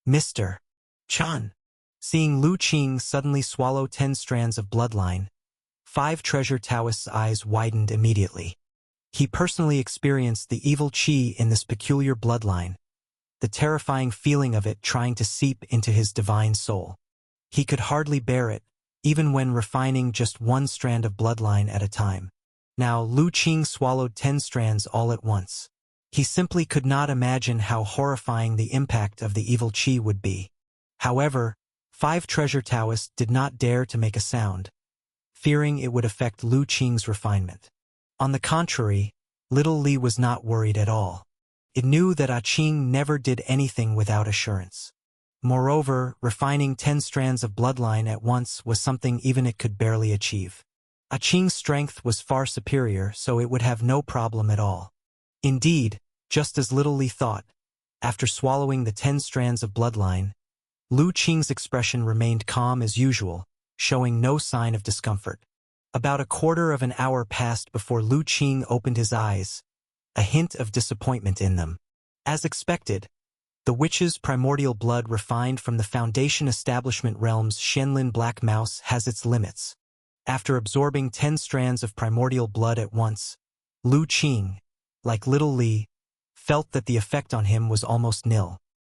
Mr. Chan. Seeing Lu Qing suddenly swallow 10 strands of bloodline, Five Treasure Taoist's eyes widened immediately. He personally experienced the evil qi in this peculiar bloodline, the terrifying feeling of it trying to seep into his divine soul. He could hardly bear it, even when refining just one strand of bloodline at a time. Now Lu Qing swallowed 10 strands all at once. He simply could not imagine how horrifying the impact of the evil qi would be. However, Five Treasure Taoist did not dare to make a sound, fearing it would affect Lu Qing's refinement. On the contrary, little Li was not worried at all. It knew that Qing never did anything without assurance. Moreover, refining 10 strands of bloodline at once was something even it could barely achieve. Qing's strength was far superior, so it would have no problem at all. Indeed, just as little Li thought, after swallowing the 10 strands of bloodline, Lu Qing's expression remained calm as usual, showing no sign of discomfort. About a quarter of an hour passed before Lu Qing opened his eyes, a hint of disappointment in them. As expected, the witch's primordial blood refined from the Foundation Establishment realm's Shenlin Black Mouse has its limits. After absorbing 10 strands of primordial blood at once, Lu Qing, like little Li, felt that the effect on him was almost nil.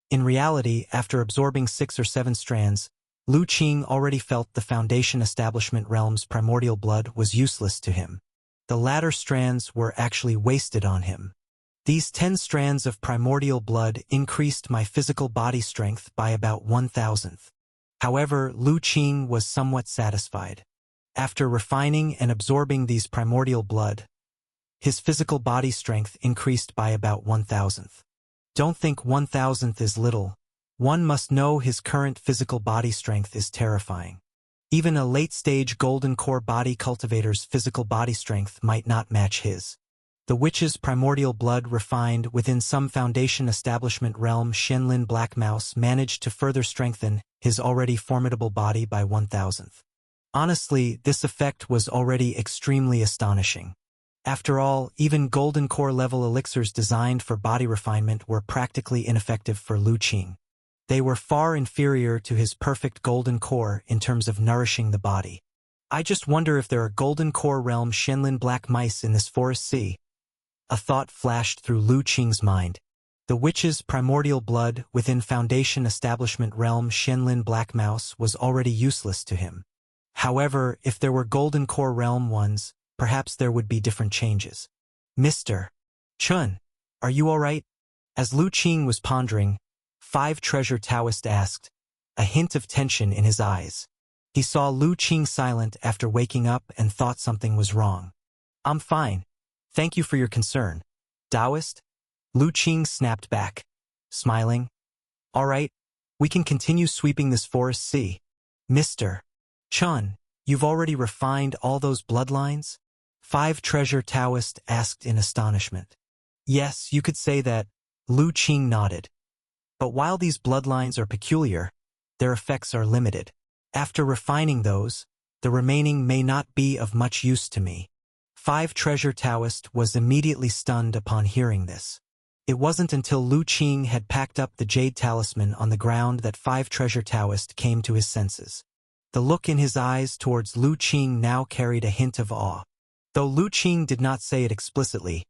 In reality, after absorbing 6 or 7 strands, Lu Qing already felt the Foundation Establishment realm's primordial blood was useless to him. The latter strands were actually wasted on him. These 10 strands of primordial blood increased my physical body strength by about 1,000th. However, Lu Qing was somewhat satisfied. After refining and absorbing these primordial blood, his physical body strength increased by about 1,000th. Don't think 1,000th is little. One must know his current physical body strength is terrifying. Even a late-stage golden core body cultivator's physical body strength might not match his. The witch's primordial blood refined within some Foundation Establishment realm Shenlin Black Mouse managed to further strengthen his already formidable body by 1,000th. Honestly, this effect was already extremely astonishing. After all, even golden core level elixirs designed for body refinement were practically ineffective for Lu Qing. They were far inferior to his perfect golden core in terms of nourishing the body. I just wonder if there are golden core realm Shenlin black mice in this forest sea. A thought flashed through Lu Qing's mind. The witch's primordial blood within Foundation Establishment realm Shenlin Black Mouse was already useless to him. However, if there were golden core realm ones, perhaps there would be different changes. Mr. Chun, are you all right? As Lu Qing was pondering, Five Treasure Taoist asked, a hint of tension in his eyes. He saw Lu Qing silent after waking up and thought something was wrong. I'm fine. Thank you for your concern. Taoist? Lu Qing snapped back, smiling. All right, we can continue sweeping this forest sea. Mr. Chun, you've already refined all those bloodlines? Five Treasure Taoist asked in astonishment. Yes, you could say that. Lu Qing nodded. But while these bloodlines are peculiar, their effects are limited. After refining those, the remaining may not be of much use to me. Five Treasure Taoist was immediately stunned upon hearing this. It wasn't until Lu Qing had packed up the jade talisman on the ground that Five Treasure Taoist came to his senses. The look in his eyes towards Lu Qing now carried a hint of awe. Though Lu Qing did not say it explicitly,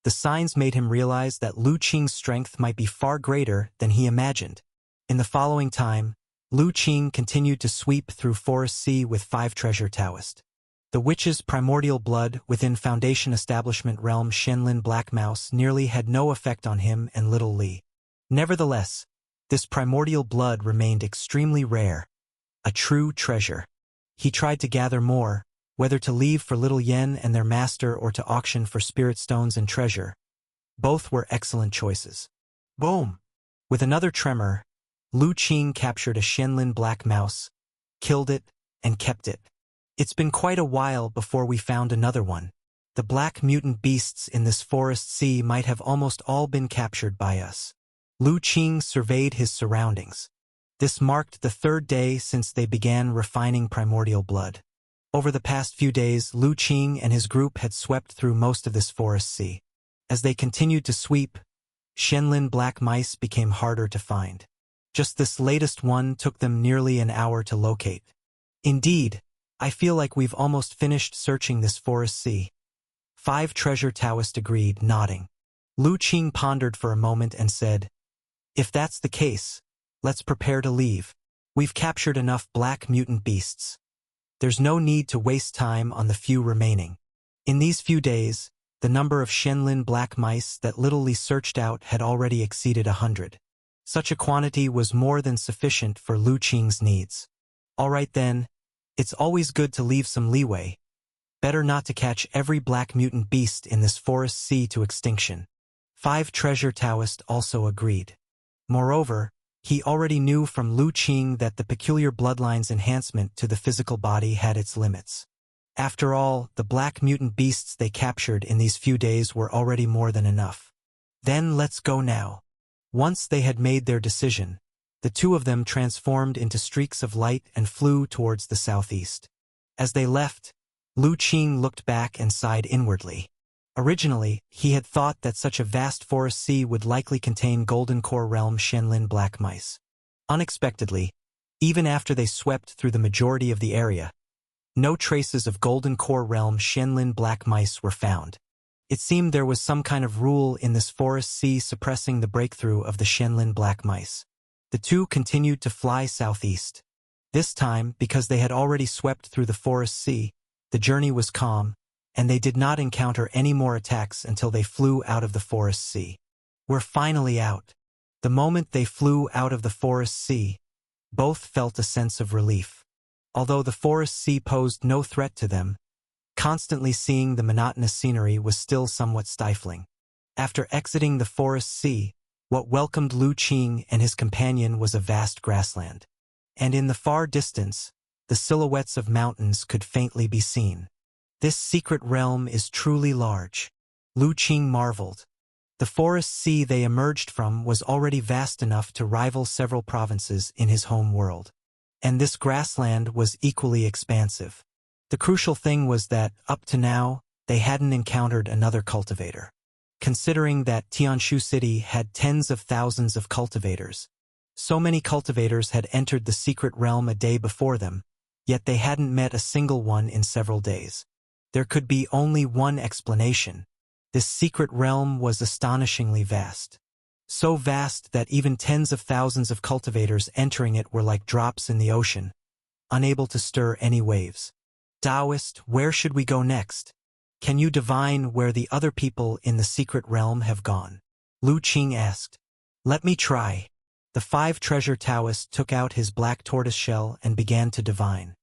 the signs made him realize that Lu Qing's strength might be far greater than he imagined. In the following time, Lu Qing continued to sweep through Forest Sea with Five Treasure Taoist. The witch's primordial blood within Foundation Establishment realm Shenlin Black Mouse nearly had no effect on him and little Li. Nevertheless, this primordial blood remained extremely rare, a true treasure. He tried to gather more, whether to leave for Little Yen and their master or to auction for spirit stones and treasure. Both were excellent choices. Boom! With another tremor, Lu Qing captured a Shenlin black mouse, killed it, and kept it. It's been quite a while before we found another one. The black mutant beasts in this forest sea might have almost all been captured by us. Lu Qing surveyed his surroundings. This marked the 3rd day since they began refining primordial blood. Over the past few days, Lu Qing and his group had swept through most of this forest sea. As they continued to sweep, Shenlin black mice became harder to find. Just this latest one took them nearly an hour to locate. Indeed, I feel like we've almost finished searching this forest sea. 5 Treasure Taoist agreed, nodding. Lu Qing pondered for a moment and said, "If that's the case, let's prepare to leave. We've captured enough black mutant beasts. There's no need to waste time on the few remaining." In these few days, the number of Shenlin black mice that Little Li searched out had already exceeded 100. Such a quantity was more than sufficient for Lu Qing's needs. All right then, it's always good to leave some leeway. Better not to catch every black mutant beast in this forest sea to extinction. 5 Treasure Taoist also agreed. Moreover, he already knew from Lu Qing that the peculiar bloodline's enhancement to the physical body had its limits. After all, the black mutant beasts they captured in these few days were already more than enough. Then let's go now. Once they had made their decision, the two of them transformed into streaks of light and flew towards the southeast. As they left, Lu Qing looked back and sighed inwardly. Originally, he had thought that such a vast forest sea would likely contain Golden Core Realm Shenlin black mice. Unexpectedly, even after they swept through the majority of the area, no traces of Golden Core Realm Shenlin black mice were found. It seemed there was some kind of rule in this forest sea suppressing the breakthrough of the Shenlin black mice. The two continued to fly southeast. This time, because they had already swept through the forest sea, the journey was calm, and they did not encounter any more attacks until they flew out of the forest sea. We're finally out. The moment they flew out of the forest sea, both felt a sense of relief. Although the forest sea posed no threat to them, constantly seeing the monotonous scenery was still somewhat stifling. After exiting the forest sea, what welcomed Lu Qing and his companion was a vast grassland. And in the far distance, the silhouettes of mountains could faintly be seen. This secret realm is truly large. Lu Qing marveled. The forest sea they emerged from was already vast enough to rival several provinces in his home world. And this grassland was equally expansive. The crucial thing was that, up to now, they hadn't encountered another cultivator. Considering that Tianshu City had tens of thousands of cultivators, so many cultivators had entered the secret realm a day before them, yet they hadn't met a single one in several days. There could be only one explanation. This secret realm was astonishingly vast. So vast that even tens of thousands of cultivators entering it were like drops in the ocean, unable to stir any waves. Taoist, where should we go next? Can you divine where the other people in the secret realm have gone? Lu Qing asked. Let me try. The 5 Treasure Taoist took out his black tortoise shell and began to divine.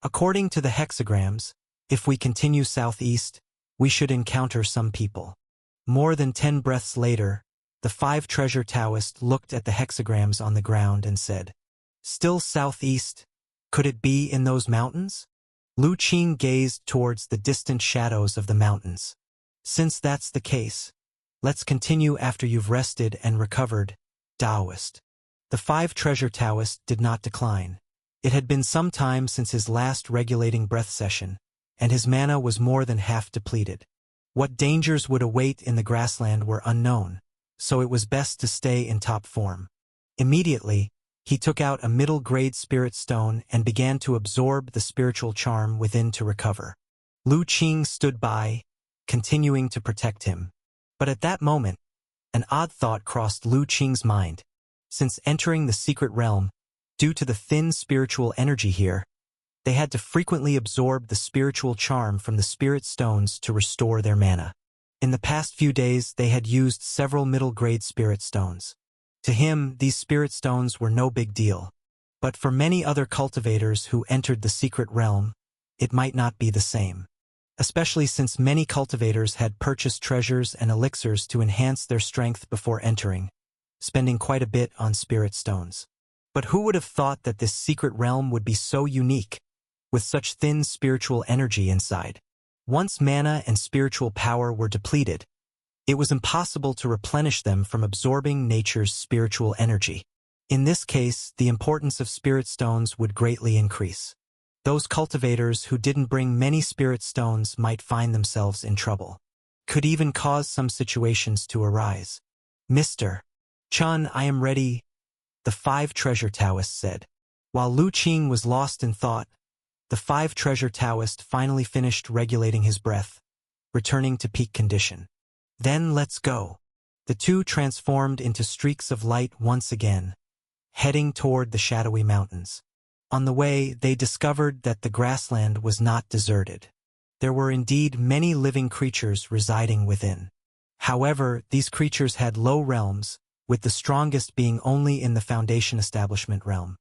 According to the hexagrams, if we continue southeast, we should encounter some people. More than 10 breaths later, the 5 Treasure Taoist looked at the hexagrams on the ground and said, Still southeast? Could it be in those mountains? Lu Qing gazed towards the distant shadows of the mountains. Since that's the case, let's continue after you've rested and recovered, Taoist. The 5 Treasure Taoist did not decline. It had been some time since his last regulating breath session, and his mana was more than half depleted. What dangers would await in the grassland were unknown, so it was best to stay in top form. Immediately, he took out a middle-grade spirit stone and began to absorb the spiritual charm within to recover. Lu Qing stood by, continuing to protect him. But at that moment, an odd thought crossed Lu Qing's mind. Since entering the secret realm, due to the thin spiritual energy here, they had to frequently absorb the spiritual charm from the spirit stones to restore their mana. In the past few days, they had used several middle-grade spirit stones. To him, these spirit stones were no big deal. But for many other cultivators who entered the secret realm, it might not be the same. Especially since many cultivators had purchased treasures and elixirs to enhance their strength before entering, spending quite a bit on spirit stones. But who would have thought that this secret realm would be so unique, with such thin spiritual energy inside? Once mana and spiritual power were depleted, it was impossible to replenish them from absorbing nature's spiritual energy. In this case, the importance of spirit stones would greatly increase. Those cultivators who didn't bring many spirit stones might find themselves in trouble. Could even cause some situations to arise. Mr. Chun, I am ready. the 5 treasure Taoists said. While Lu Qing was lost in thought, the 5 treasure Taoist finally finished regulating his breath, returning to peak condition. Then let's go. The two transformed into streaks of light once again, heading toward the shadowy mountains. On the way, they discovered that the grassland was not deserted. There were indeed many living creatures residing within. However, these creatures had low realms, with the strongest being only in the Foundation Establishment realm.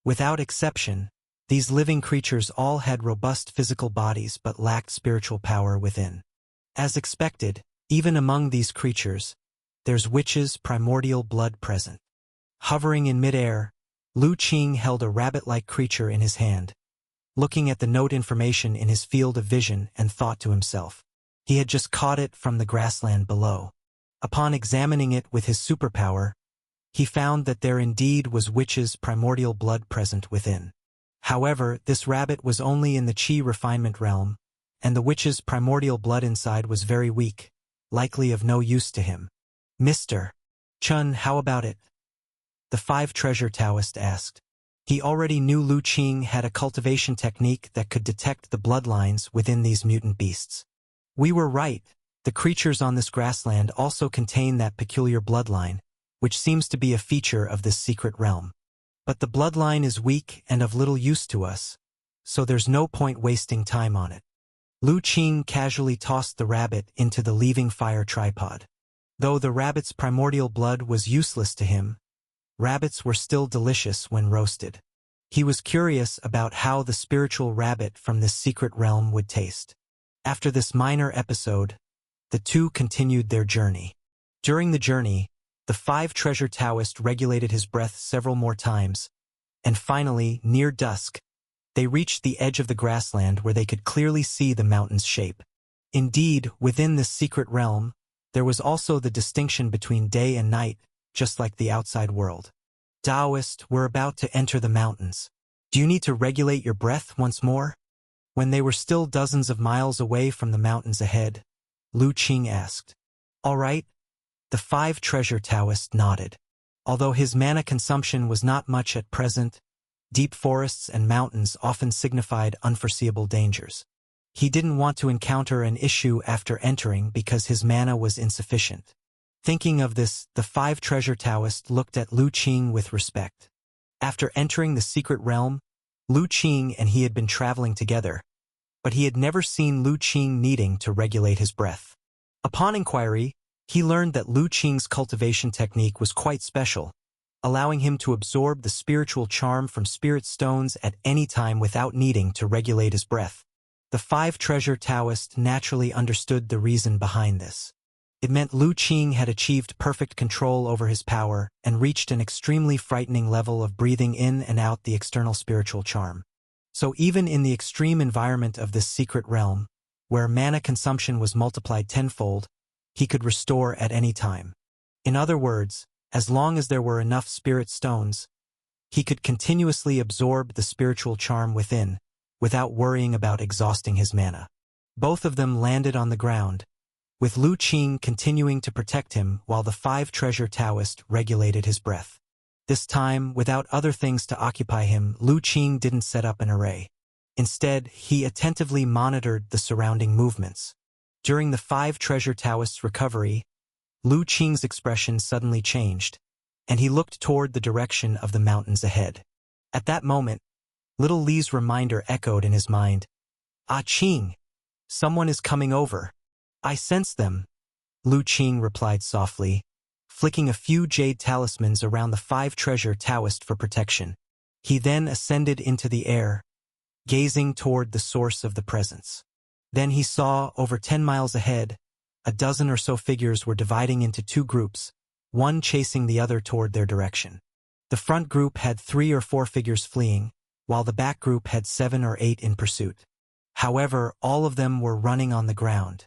Without exception, these living creatures all had robust physical bodies but lacked spiritual power within. As expected, even among these creatures, there's witches' primordial blood present. Hovering in midair, Lu Qing held a rabbit-like creature in his hand, looking at the note information in his field of vision and thought to himself. He had just caught it from the grassland below. Upon examining it with his superpower, he found that there indeed was witches' primordial blood present within. However, this rabbit was only in the Qi refinement realm, and the witch's primordial blood inside was very weak, likely of no use to him. Mr. Chun, how about it? The 5 treasure Taoist asked. He already knew Lu Qing had a cultivation technique that could detect the bloodlines within these mutant beasts. We were right. The creatures on this grassland also contain that peculiar bloodline, which seems to be a feature of this secret realm. But the bloodline is weak and of little use to us, so there's no point wasting time on it. Lu Qing casually tossed the rabbit into the leaving fire tripod. Though the rabbit's primordial blood was useless to him, rabbits were still delicious when roasted. He was curious about how the spiritual rabbit from this secret realm would taste. After this minor episode, the two continued their journey. During the journey, the 5 treasure Taoist regulated his breath several more times, and finally, near dusk, they reached the edge of the grassland where they could clearly see the mountain's shape. Indeed, within this secret realm, there was also the distinction between day and night, just like the outside world. Taoist, we're about to enter the mountains. Do you need to regulate your breath once more? When they were still dozens of miles away from the mountains ahead, Lu Qing asked. All right. The 5 treasure Taoist nodded. Although his mana consumption was not much at present, deep forests and mountains often signified unforeseeable dangers. He didn't want to encounter an issue after entering because his mana was insufficient. Thinking of this, the 5 treasure Taoist looked at Lu Qing with respect. After entering the secret realm, Lu Qing and he had been traveling together, but he had never seen Lu Qing needing to regulate his breath. Upon inquiry, he learned that Lu Qing's cultivation technique was quite special, allowing him to absorb the spiritual charm from spirit stones at any time without needing to regulate his breath. The 5 treasure Taoist naturally understood the reason behind this. It meant Lu Qing had achieved perfect control over his power and reached an extremely frightening level of breathing in and out the external spiritual charm. So even in the extreme environment of this secret realm, where mana consumption was multiplied tenfold, he could restore at any time. In other words, as long as there were enough spirit stones, he could continuously absorb the spiritual charm within, without worrying about exhausting his mana. Both of them landed on the ground, with Lu Qing continuing to protect him while the 5 treasure Taoist regulated his breath. This time, without other things to occupy him, Lu Qing didn't set up an array. Instead, he attentively monitored the surrounding movements. During the 5 treasure Taoist's recovery, Lu Qing's expression suddenly changed, and he looked toward the direction of the mountains ahead. At that moment, little Li's reminder echoed in his mind. Ah, Qing! Someone is coming over. I sense them, Lu Qing replied softly, flicking a few jade talismans around the 5 treasure Taoist for protection. He then ascended into the air, gazing toward the source of the presence. Then he saw, over 10 miles ahead, a dozen or so figures were dividing into 2 groups, one chasing the other toward their direction. The front group had 3 or 4 figures fleeing, while the back group had 7 or 8 in pursuit. However, all of them were running on the ground.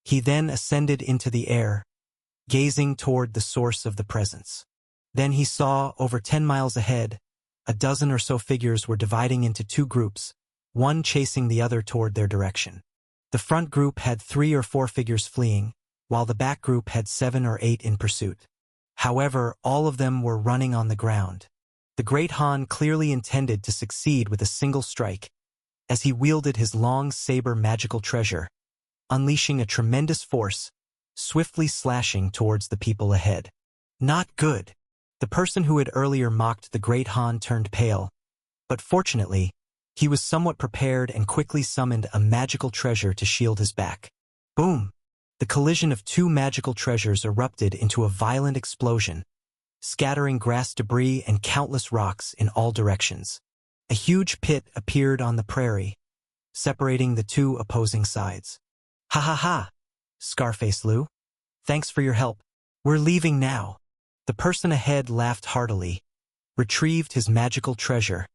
He then ascended into the air, gazing toward the source of the presence. Then he saw, over 10 miles ahead, a dozen or so figures were dividing into 2 groups, one chasing the other toward their direction. The front group had 3 or 4 figures fleeing, while the back group had 7 or 8 in pursuit. However, all of them were running on the ground. The Great Han clearly intended to succeed with a single strike, as he wielded his long saber magical treasure, unleashing a tremendous force, swiftly slashing towards the people ahead. Not good. The person who had earlier mocked the Great Han turned pale, but fortunately, he was somewhat prepared and quickly summoned a magical treasure to shield his back. Boom! The collision of two magical treasures erupted into a violent explosion, scattering grass debris and countless rocks in all directions. A huge pit appeared on the prairie, separating the two opposing sides. Ha ha ha! Scarface Lu. Thanks for your help. We're leaving now. The person ahead laughed heartily, retrieved his magical treasure,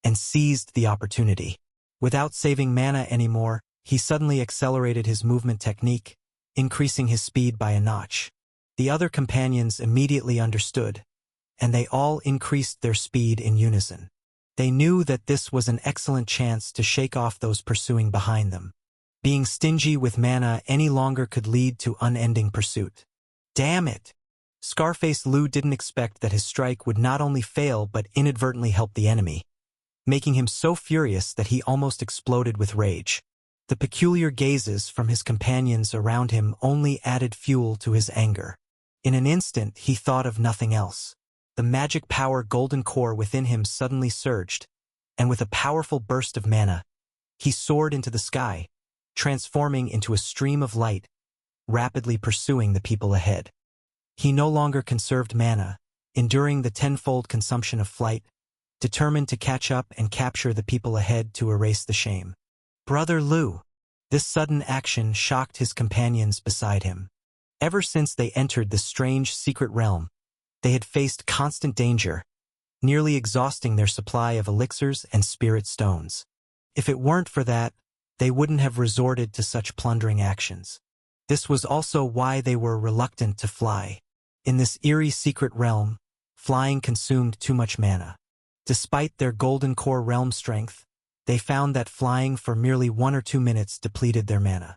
and seized the opportunity. Without saving mana anymore, he suddenly accelerated his movement technique, increasing his speed by a notch. The other companions immediately understood, and they all increased their speed in unison. They knew that this was an excellent chance to shake off those pursuing behind them. Being stingy with mana any longer could lead to unending pursuit. Damn it! Scarface Lu didn't expect that his strike would not only fail but inadvertently help the enemy, making him so furious that he almost exploded with rage. The peculiar gazes from his companions around him only added fuel to his anger. In an instant, he thought of nothing else. The magic power golden core within him suddenly surged, and with a powerful burst of mana, he soared into the sky, transforming into a stream of light, rapidly pursuing the people ahead. He no longer conserved mana, enduring the tenfold consumption of flight, determined to catch up and capture the people ahead to erase the shame. Brother Lu. This sudden action shocked his companions beside him. Ever since they entered the strange secret realm, they had faced constant danger, nearly exhausting their supply of elixirs and spirit stones. If it weren't for that, they wouldn't have resorted to such plundering actions. This was also why they were reluctant to fly. In this eerie secret realm, flying consumed too much mana. Despite their golden core realm strength, they found that flying for merely 1 or 2 minutes depleted their mana.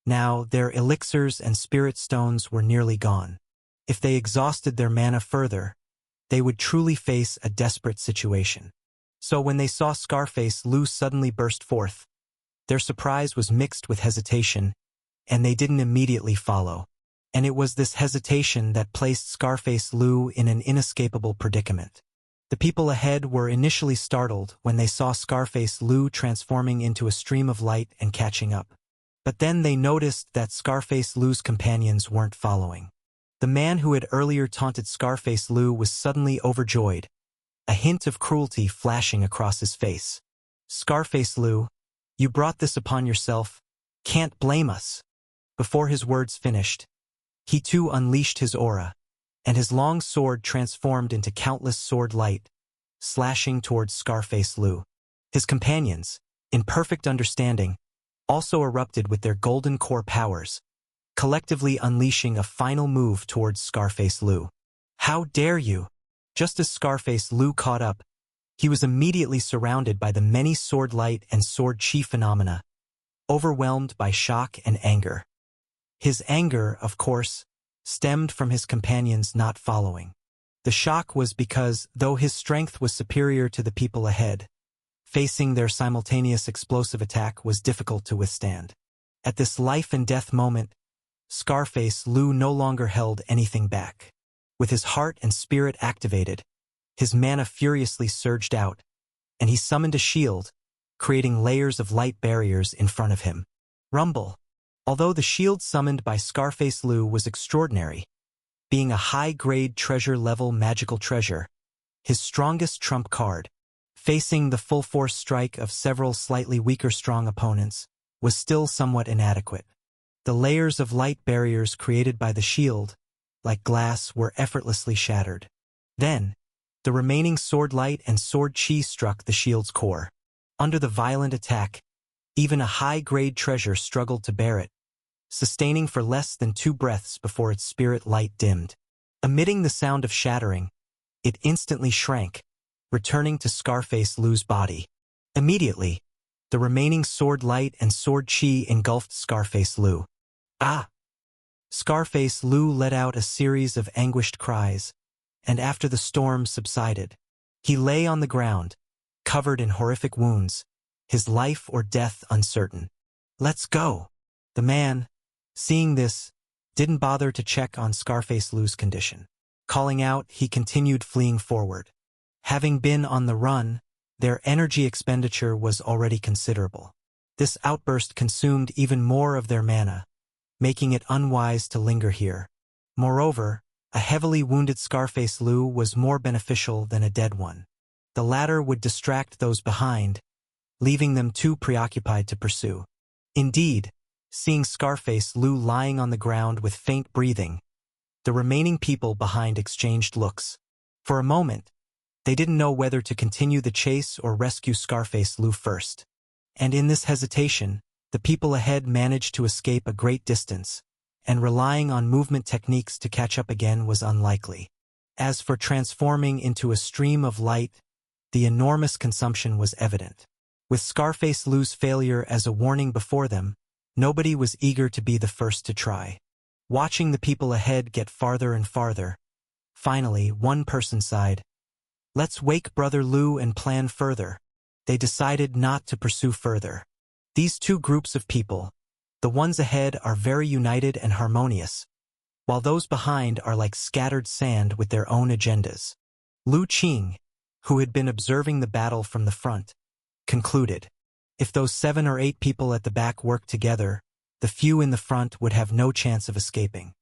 Now, their elixirs and spirit stones were nearly gone. If they exhausted their mana further, they would truly face a desperate situation. So when they saw Scarface Lu suddenly burst forth, their surprise was mixed with hesitation, and they didn't immediately follow. And it was this hesitation that placed Scarface Lu in an inescapable predicament. The people ahead were initially startled when they saw Scarface Lu transforming into a stream of light and catching up. But then they noticed that Scarface Lu's companions weren't following. The man who had earlier taunted Scarface Lu was suddenly overjoyed, a hint of cruelty flashing across his face. Scarface Lu, you brought this upon yourself. Can't blame us. Before his words finished, he too unleashed his aura, and his long sword transformed into countless sword light, slashing towards Scarface Lu. His companions, in perfect understanding, also erupted with their golden core powers, collectively unleashing a final move towards Scarface Lu. How dare you! Just as Scarface Lu caught up, he was immediately surrounded by the many sword light and sword chi phenomena, overwhelmed by shock and anger. His anger, of course, stemmed from his companions not following. The shock was because, though his strength was superior to the people ahead, facing their simultaneous explosive attack was difficult to withstand. At this life-and-death moment, Scarface Lu no longer held anything back. With his heart and spirit activated, his mana furiously surged out, and he summoned a shield, creating layers of light barriers in front of him. Rumble. Although the shield summoned by Scarface Lu was extraordinary, being a high-grade treasure-level magical treasure, his strongest trump card, facing the full-force strike of several slightly weaker strong opponents, was still somewhat inadequate. The layers of light barriers created by the shield, like glass, were effortlessly shattered. Then, the remaining sword light and sword chi struck the shield's core. Under the violent attack, even a high-grade treasure struggled to bear it, sustaining for less than 2 breaths before its spirit light dimmed. Emitting the sound of shattering, it instantly shrank, returning to Scarface Lu's body. Immediately, the remaining sword light and sword chi engulfed Scarface Lu. Ah! Scarface Lu let out a series of anguished cries, and after the storm subsided, He lay on the ground, covered in horrific wounds, his life or death uncertain. "Let's go." The man, seeing this, didn't bother to check on Scarface Lou's condition. Calling out, he continued fleeing forward. Having been on the run, their energy expenditure was already considerable. This outburst consumed even more of their mana, making it unwise to linger here. Moreover, a heavily wounded Scarface Lou was more beneficial than a dead one. The latter would distract those behind, leaving them too preoccupied to pursue. Indeed, seeing Scarface Lou lying on the ground with faint breathing, the remaining people behind exchanged looks. For a moment, they didn't know whether to continue the chase or rescue Scarface Lou first. And in this hesitation, the people ahead managed to escape a great distance, and relying on movement techniques to catch up again was unlikely. As for transforming into a stream of light, the enormous consumption was evident. With Scarface Lou's failure as a warning before them, nobody was eager to be the first to try. Watching the people ahead get farther and farther, finally one person sighed, "Let's wake Brother Lou and plan further." They decided not to pursue further. These two groups of people, the ones ahead are very united and harmonious, while those behind are like scattered sand with their own agendas. Lu Qing, who had been observing the battle from the front, concluded, if those 7 or 8 people at the back worked together, the few in the front would have no chance of escaping.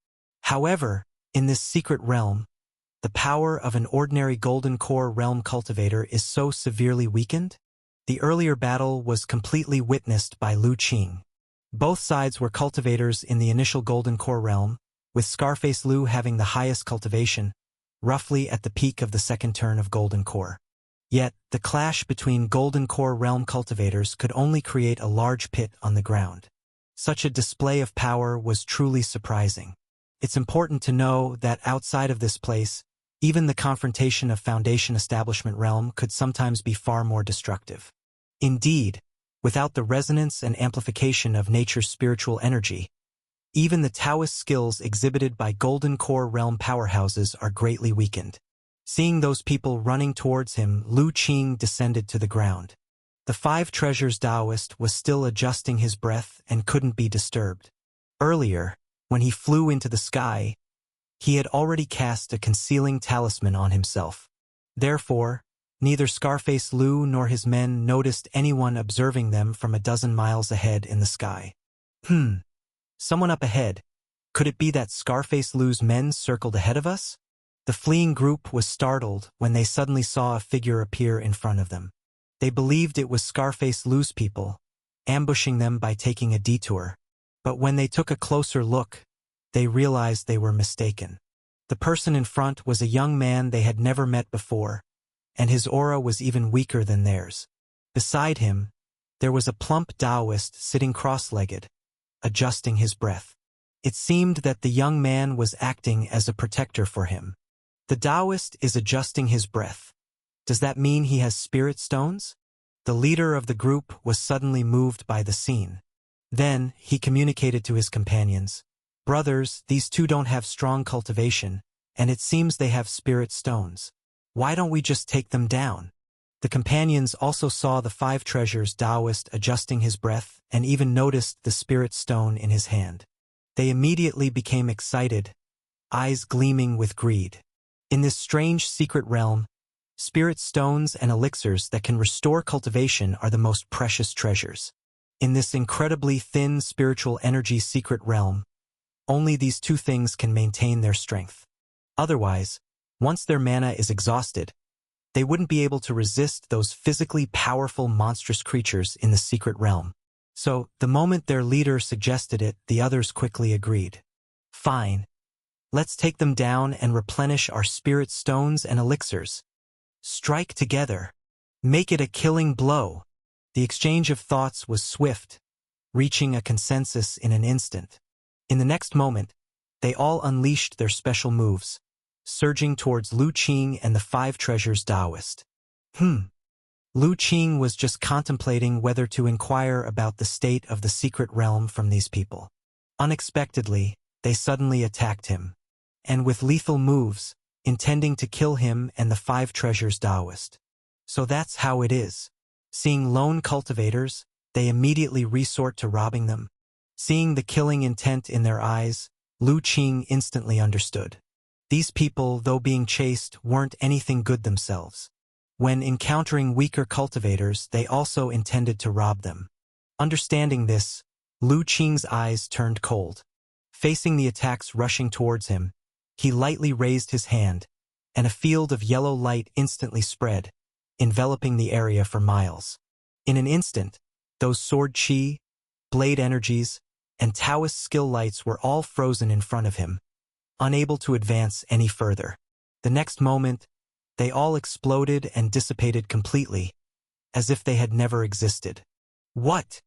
However, in this secret realm, the power of an ordinary Golden Core realm cultivator is so severely weakened. The earlier battle was completely witnessed by Lu Qing. Both sides were cultivators in the initial Golden Core realm, with Scarface Lou having the highest cultivation, roughly at the peak of the second turn of Golden Core. Yet, the clash between Golden Core realm cultivators could only create a large pit on the ground. Such a display of power was truly surprising. It's important to know that outside of this place, even the confrontation of Foundation Establishment realm could sometimes be far more destructive. Indeed, without the resonance and amplification of nature's spiritual energy, even the Taoist skills exhibited by Golden Core realm powerhouses are greatly weakened. Seeing those people running towards him, Lu Qing descended to the ground. The 5 Treasures Taoist was still adjusting his breath and couldn't be disturbed. Earlier, when he flew into the sky, he had already cast a concealing talisman on himself. Therefore, neither Scarface Lou nor his men noticed anyone observing them from a dozen miles ahead in the sky. Someone up ahead. Could it be that Scarface Lou's men circled ahead of us? The fleeing group was startled when they suddenly saw a figure appear in front of them. They believed it was Scarface Lou's people, ambushing them by taking a detour. But when they took a closer look, they realized they were mistaken. The person in front was a young man they had never met before, and his aura was even weaker than theirs. Beside him, there was a plump Taoist sitting cross-legged, adjusting his breath. It seemed that the young man was acting as a protector for him. The Taoist is adjusting his breath. Does that mean he has spirit stones? The leader of the group was suddenly moved by the scene. Then, he communicated to his companions, "Brothers, these two don't have strong cultivation, and it seems they have spirit stones. Why don't we just take them down?" The companions also saw the 5 Treasures Taoist adjusting his breath and even noticed the spirit stone in his hand. They immediately became excited, eyes gleaming with greed. In this strange secret realm, spirit stones and elixirs that can restore cultivation are the most precious treasures. In this incredibly thin spiritual energy secret realm, only these 2 things can maintain their strength. Otherwise, once their mana is exhausted, they wouldn't be able to resist those physically powerful monstrous creatures in the secret realm. So, the moment their leader suggested it, the others quickly agreed. Fine. Let's take them down and replenish our spirit stones and elixirs. Strike together. Make it a killing blow. The exchange of thoughts was swift, reaching a consensus in an instant. In the next moment, they all unleashed their special moves, surging towards Lu Qing and the 5 Treasures Taoist. Lu Qing was just contemplating whether to inquire about the state of the secret realm from these people. Unexpectedly, they suddenly attacked him. And with lethal moves, intending to kill him and the 5 treasures Taoist. So that's how it is. Seeing lone cultivators, they immediately resort to robbing them. Seeing the killing intent in their eyes, Lu Qing instantly understood. These people, though being chased, weren't anything good themselves. When encountering weaker cultivators, they also intended to rob them. Understanding this, Lu Qing's eyes turned cold. Facing the attacks rushing towards him, he lightly raised his hand, and a field of yellow light instantly spread, enveloping the area for miles. In an instant, those sword chi, blade energies, and Taoist skill lights were all frozen in front of him, unable to advance any further. The next moment, they all exploded and dissipated completely, as if they had never existed. What?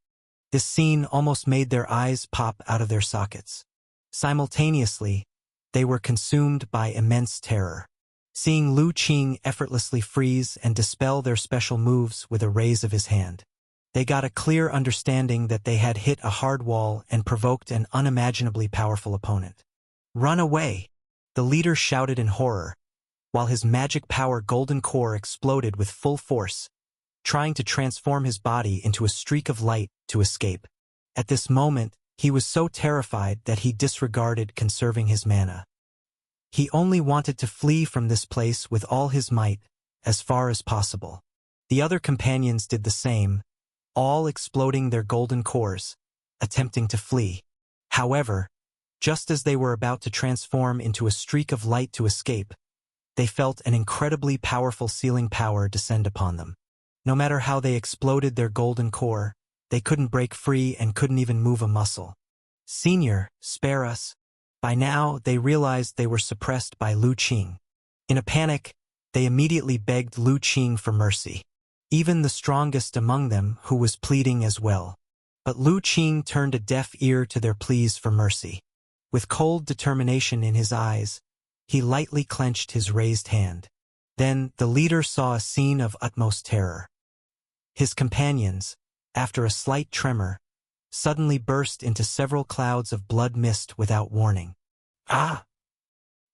This scene almost made their eyes pop out of their sockets. Simultaneously, they were consumed by immense terror. Seeing Lu Qing effortlessly freeze and dispel their special moves with a raise of his hand, they got a clear understanding that they had hit a hard wall and provoked an unimaginably powerful opponent. "Run away!" the leader shouted in horror, while his magic power golden core exploded with full force, trying to transform his body into a streak of light to escape. At this moment, he was so terrified that he disregarded conserving his mana. He only wanted to flee from this place with all his might, as far as possible. The other companions did the same, all exploding their golden cores, attempting to flee. However, just as they were about to transform into a streak of light to escape, they felt an incredibly powerful sealing power descend upon them. No matter how they exploded their golden core, they couldn't break free and couldn't even move a muscle. "Senior, spare us." By now, they realized they were suppressed by Lu Qing. In a panic, they immediately begged Lu Qing for mercy. Even the strongest among them who was pleading as well. But Lu Qing turned a deaf ear to their pleas for mercy. With cold determination in his eyes, he lightly clenched his raised hand. Then the leader saw a scene of utmost terror. His companions, after a slight tremor, suddenly burst into several clouds of blood mist without warning. "Ah!"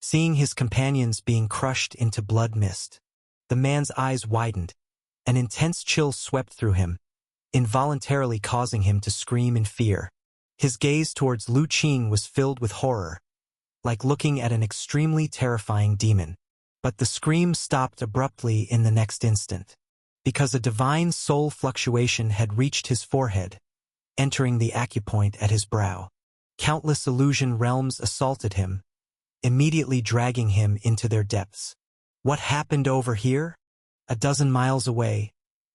Seeing his companions being crushed into blood mist, the man's eyes widened. An intense chill swept through him, involuntarily causing him to scream in fear. His gaze towards Lu Qing was filled with horror, like looking at an extremely terrifying demon. But the scream stopped abruptly in the next instant, because a divine soul fluctuation had reached his forehead, entering the acupoint at his brow. Countless illusion realms assaulted him, immediately dragging him into their depths. What happened over here? A dozen miles away,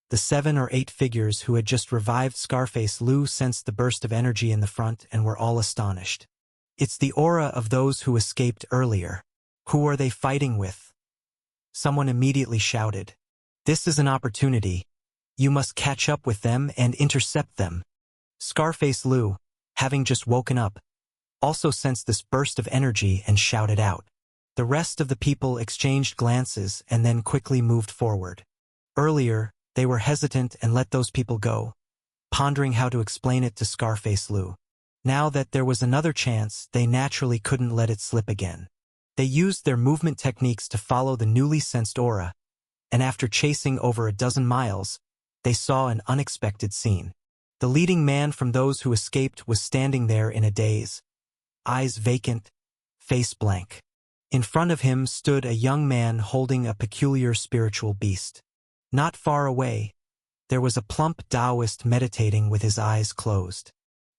the 7 or 8 figures who had just revived Scarface Lu sensed the burst of energy in the front and were all astonished. "It's the aura of those who escaped earlier. Who are they fighting with?" Someone immediately shouted. "This is an opportunity. You must catch up with them and intercept them." Scarface Lu, having just woken up, also sensed this burst of energy and shouted out. The rest of the people exchanged glances and then quickly moved forward. Earlier, they were hesitant and let those people go, pondering how to explain it to Scarface Lu. Now that there was another chance, they naturally couldn't let it slip again. They used their movement techniques to follow the newly sensed aura, and after chasing over a dozen miles, they saw an unexpected scene. The leading man from those who escaped was standing there in a daze, eyes vacant, face blank. In front of him stood a young man holding a peculiar spiritual beast. Not far away, there was a plump Taoist meditating with his eyes closed.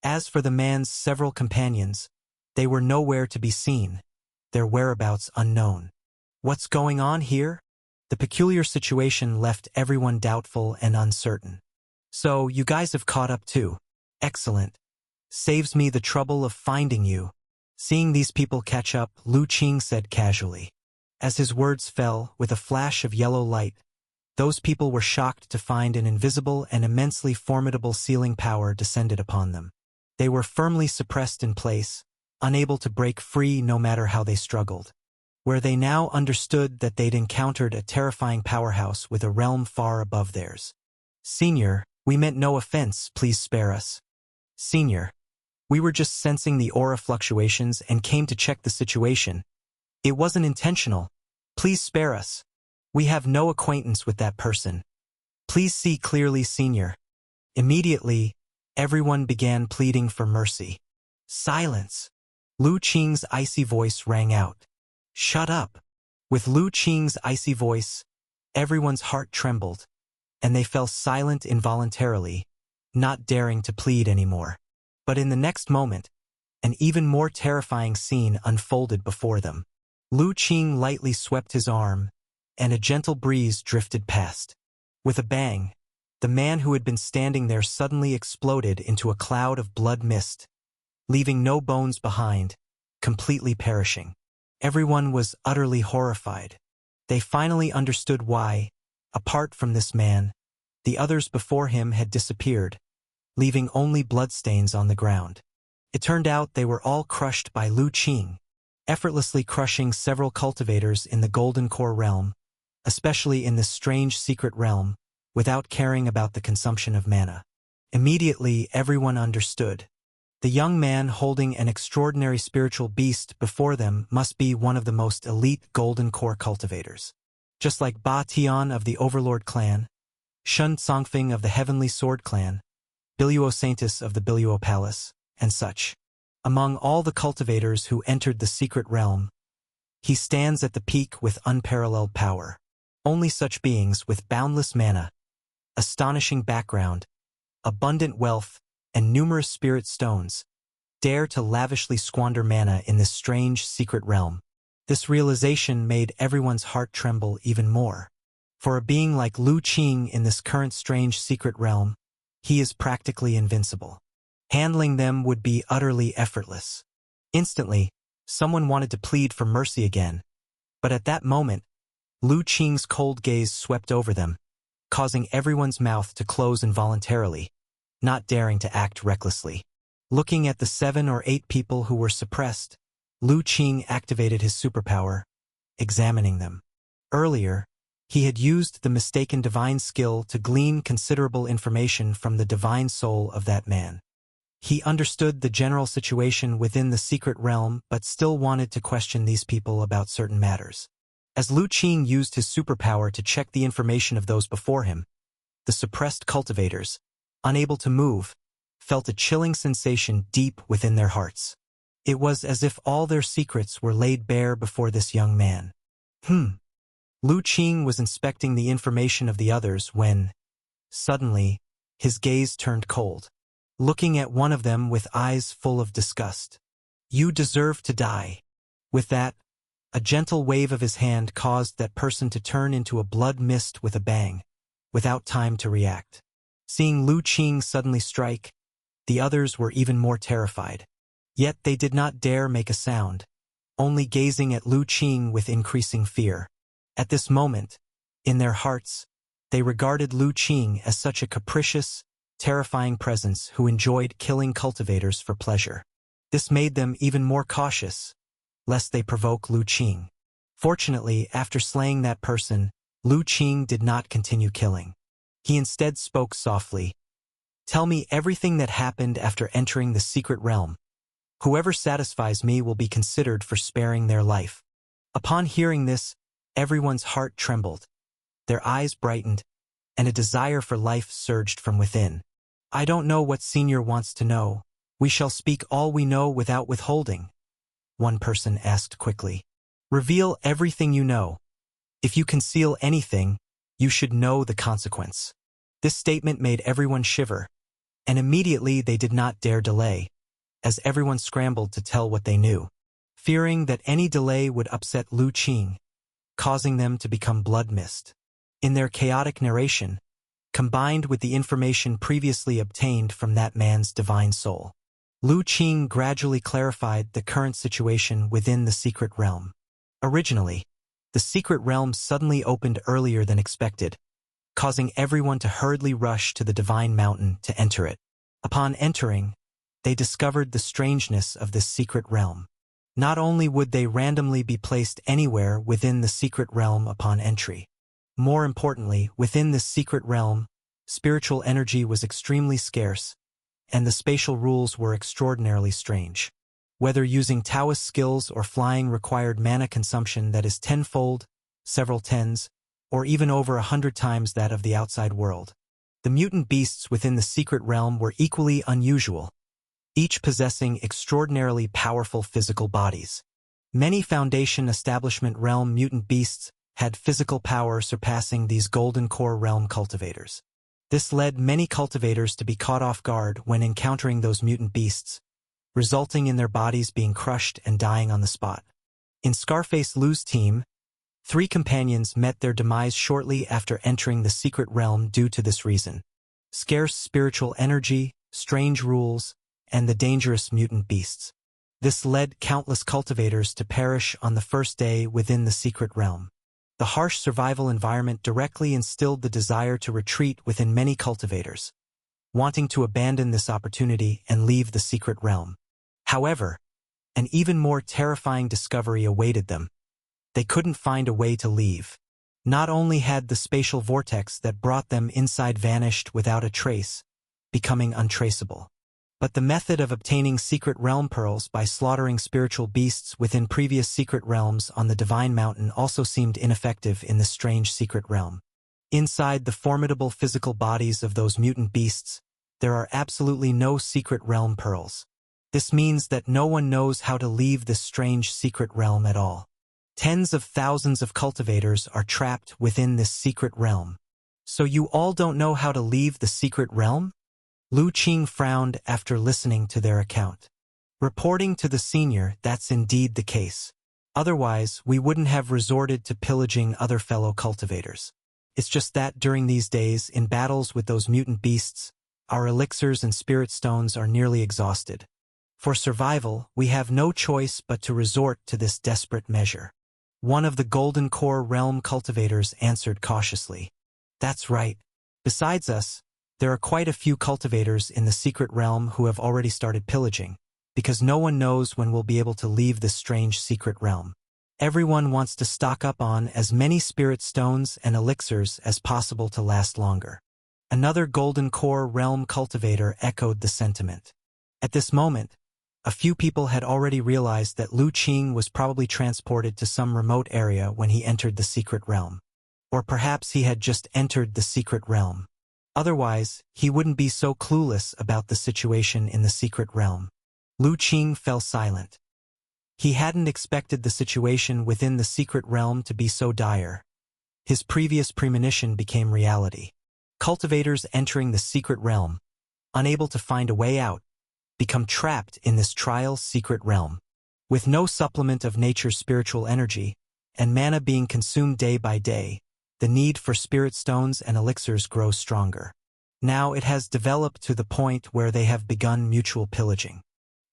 As for the man's several companions, they were nowhere to be seen, their whereabouts unknown. What's going on here? The peculiar situation left everyone doubtful and uncertain. "So, you guys have caught up too. Excellent. Saves me the trouble of finding you." Seeing these people catch up, Lu Qing said casually. As his words fell, with a flash of yellow light, those people were shocked to find an invisible and immensely formidable sealing power descended upon them. They were firmly suppressed in place, unable to break free no matter how they struggled. Where they now understood that they'd encountered a terrifying powerhouse with a realm far above theirs. "Senior, we meant no offense, please spare us." "Senior, we were just sensing the aura fluctuations and came to check the situation. It wasn't intentional," Please spare us. We have no acquaintance with that person. Please see clearly, Senior. Immediately, everyone began pleading for mercy. Silence. Lu Qing's icy voice rang out. Shut up. With Lu Qing's icy voice, everyone's heart trembled, and they fell silent involuntarily, not daring to plead anymore. But in the next moment, an even more terrifying scene unfolded before them. Lu Qing lightly swept his arm, and a gentle breeze drifted past. With a bang, the man who had been standing there suddenly exploded into a cloud of blood mist, leaving no bones behind, completely perishing. Everyone was utterly horrified. They finally understood why, apart from this man, the others before him had disappeared, leaving only bloodstains on the ground. It turned out they were all crushed by Lu Qing, effortlessly crushing several cultivators in the Golden Core realm, especially in this strange secret realm, without caring about the consumption of mana. Immediately, everyone understood. The young man holding an extraordinary spiritual beast before them must be one of the most elite Golden Core cultivators. Just like Ba Tian of the Overlord clan, Shun Tsongfeng of the Heavenly Sword clan, Biluo Saintus of the Biluo Palace, and such. Among all the cultivators who entered the secret realm, he stands at the peak with unparalleled power. Only such beings with boundless mana, astonishing background, abundant wealth, and numerous spirit stones dare to lavishly squander mana in this strange secret realm. This realization made everyone's heart tremble even more. For a being like Lu Qing in this current strange secret realm, he is practically invincible. Handling them would be utterly effortless. Instantly, someone wanted to plead for mercy again, but at that moment, Lu Qing's cold gaze swept over them, causing everyone's mouth to close involuntarily, not daring to act recklessly. Looking at the 7 or 8 people who were suppressed, Lu Qing activated his superpower, examining them. Earlier, he had used the mistaken divine skill to glean considerable information from the divine soul of that man. He understood the general situation within the secret realm but still wanted to question these people about certain matters. As Lu Qing used his superpower to check the information of those before him, the suppressed cultivators, unable to move, felt a chilling sensation deep within their hearts. It was as if all their secrets were laid bare before this young man. Lu Qing was inspecting the information of the others when, suddenly, his gaze turned cold, looking at one of them with eyes full of disgust. You deserve to die. With that, a gentle wave of his hand caused that person to turn into a blood mist with a bang, without time to react. Seeing Lu Qing suddenly strike, the others were even more terrified. Yet they did not dare make a sound, only gazing at Lu Qing with increasing fear. At this moment, in their hearts, they regarded Lu Qing as such a capricious, terrifying presence who enjoyed killing cultivators for pleasure. This made them even more cautious, lest they provoke Lu Qing. Fortunately, after slaying that person, Lu Qing did not continue killing. He instead spoke softly. Tell me everything that happened after entering the secret realm. Whoever satisfies me will be considered for sparing their life. Upon hearing this, everyone's heart trembled. Their eyes brightened, and a desire for life surged from within. I don't know what Senior wants to know. We shall speak all we know without withholding, one person asked quickly. Reveal everything you know. If you conceal anything, you should know the consequence. This statement made everyone shiver, and immediately they did not dare delay, as everyone scrambled to tell what they knew, fearing that any delay would upset Lu Qing, causing them to become blood mist. In their chaotic narration, combined with the information previously obtained from that man's divine soul, Lu Qing gradually clarified the current situation within the secret realm. Originally, the secret realm suddenly opened earlier than expected, causing everyone to hurriedly rush to the divine mountain to enter it. Upon entering, they discovered the strangeness of this secret realm. Not only would they randomly be placed anywhere within the secret realm upon entry, more importantly, within this secret realm, spiritual energy was extremely scarce, and the spatial rules were extraordinarily strange. Whether using Taoist skills or flying required mana consumption that is tenfold, several tens, or even over 100 times that of the outside world. The mutant beasts within the secret realm were equally unusual, each possessing extraordinarily powerful physical bodies. Many Foundation Establishment Realm mutant beasts had physical power surpassing these Golden Core Realm cultivators. This led many cultivators to be caught off guard when encountering those mutant beasts, resulting in their bodies being crushed and dying on the spot. In Scarface Lou's team, 3 companions met their demise shortly after entering the secret realm due to this reason: scarce spiritual energy, strange rules, and the dangerous mutant beasts. This led countless cultivators to perish on the first day within the secret realm. The harsh survival environment directly instilled the desire to retreat within many cultivators, wanting to abandon this opportunity and leave the secret realm. However, an even more terrifying discovery awaited them. They couldn't find a way to leave. Not only had the spatial vortex that brought them inside vanished without a trace, becoming untraceable, but the method of obtaining secret realm pearls by slaughtering spiritual beasts within previous secret realms on the Divine Mountain also seemed ineffective in this strange secret realm. Inside the formidable physical bodies of those mutant beasts, there are absolutely no secret realm pearls. This means that no one knows how to leave this strange secret realm at all. Tens of thousands of cultivators are trapped within this secret realm. So you all don't know how to leave the secret realm? Lu Qing frowned after listening to their account. Reporting to the senior, that's indeed the case. Otherwise, we wouldn't have resorted to pillaging other fellow cultivators. It's just that during these days, in battles with those mutant beasts, our elixirs and spirit stones are nearly exhausted. For survival, we have no choice but to resort to this desperate measure. One of the Golden Core Realm cultivators answered cautiously. That's right. Besides us, there are quite a few cultivators in the secret realm who have already started pillaging, because no one knows when we'll be able to leave this strange secret realm. Everyone wants to stock up on as many spirit stones and elixirs as possible to last longer. Another Golden Core Realm cultivator echoed the sentiment. At this moment, a few people had already realized that Lu Qing was probably transported to some remote area when he entered the secret realm. Or perhaps he had just entered the secret realm. Otherwise, he wouldn't be so clueless about the situation in the secret realm. Lu Qing fell silent. He hadn't expected the situation within the secret realm to be so dire. His previous premonition became reality. Cultivators entering the secret realm, unable to find a way out, become trapped in this trial secret realm. With no supplement of nature's spiritual energy, and mana being consumed day by day, the need for spirit stones and elixirs grows stronger. Now it has developed to the point where they have begun mutual pillaging.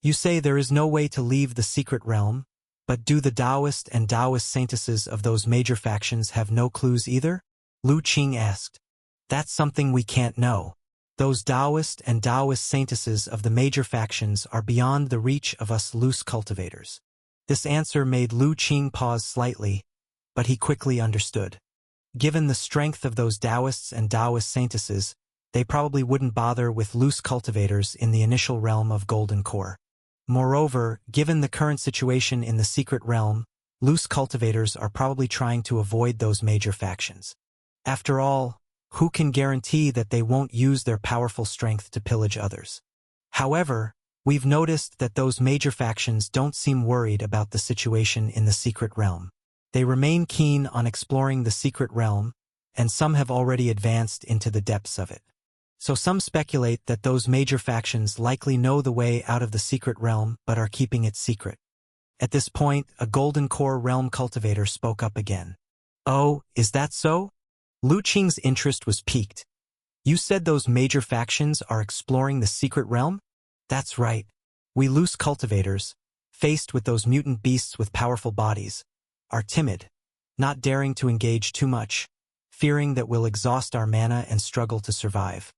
You say there is no way to leave the secret realm, but do the Taoist and Taoist saintesses of those major factions have no clues either? Lu Qing asked. That's something we can't know. Those Taoist and Taoist saintesses of the major factions are beyond the reach of us loose cultivators. This answer made Lu Qing pause slightly, but he quickly understood. Given the strength of those Taoists and Taoist saintesses, they probably wouldn't bother with loose cultivators in the initial realm of Golden Core. Moreover, given the current situation in the secret realm, loose cultivators are probably trying to avoid those major factions. After all, who can guarantee that they won't use their powerful strength to pillage others? However, we've noticed that those major factions don't seem worried about the situation in the secret realm. They remain keen on exploring the secret realm, and some have already advanced into the depths of it. So some speculate that those major factions likely know the way out of the secret realm but are keeping it secret. At this point, a Golden Core Realm cultivator spoke up again. Oh, is that so? Lu Qing's interest was piqued. You said those major factions are exploring the secret realm? That's right. We loose cultivators, faced with those mutant beasts with powerful bodies, are timid, not daring to engage too much, fearing that we'll exhaust our mana and struggle to survive.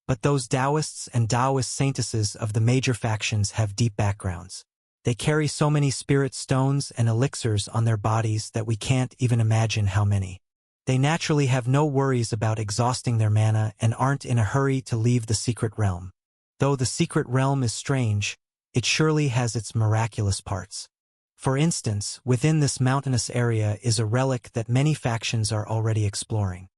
But those Taoists and Taoist saintesses of the major factions have deep backgrounds. They carry so many spirit stones and elixirs on their bodies that we can't even imagine how many. They naturally have no worries about exhausting their mana and aren't in a hurry to leave the secret realm. Though the secret realm is strange, it surely has its miraculous parts. For instance, within this mountainous area is a relic that many factions are already exploring.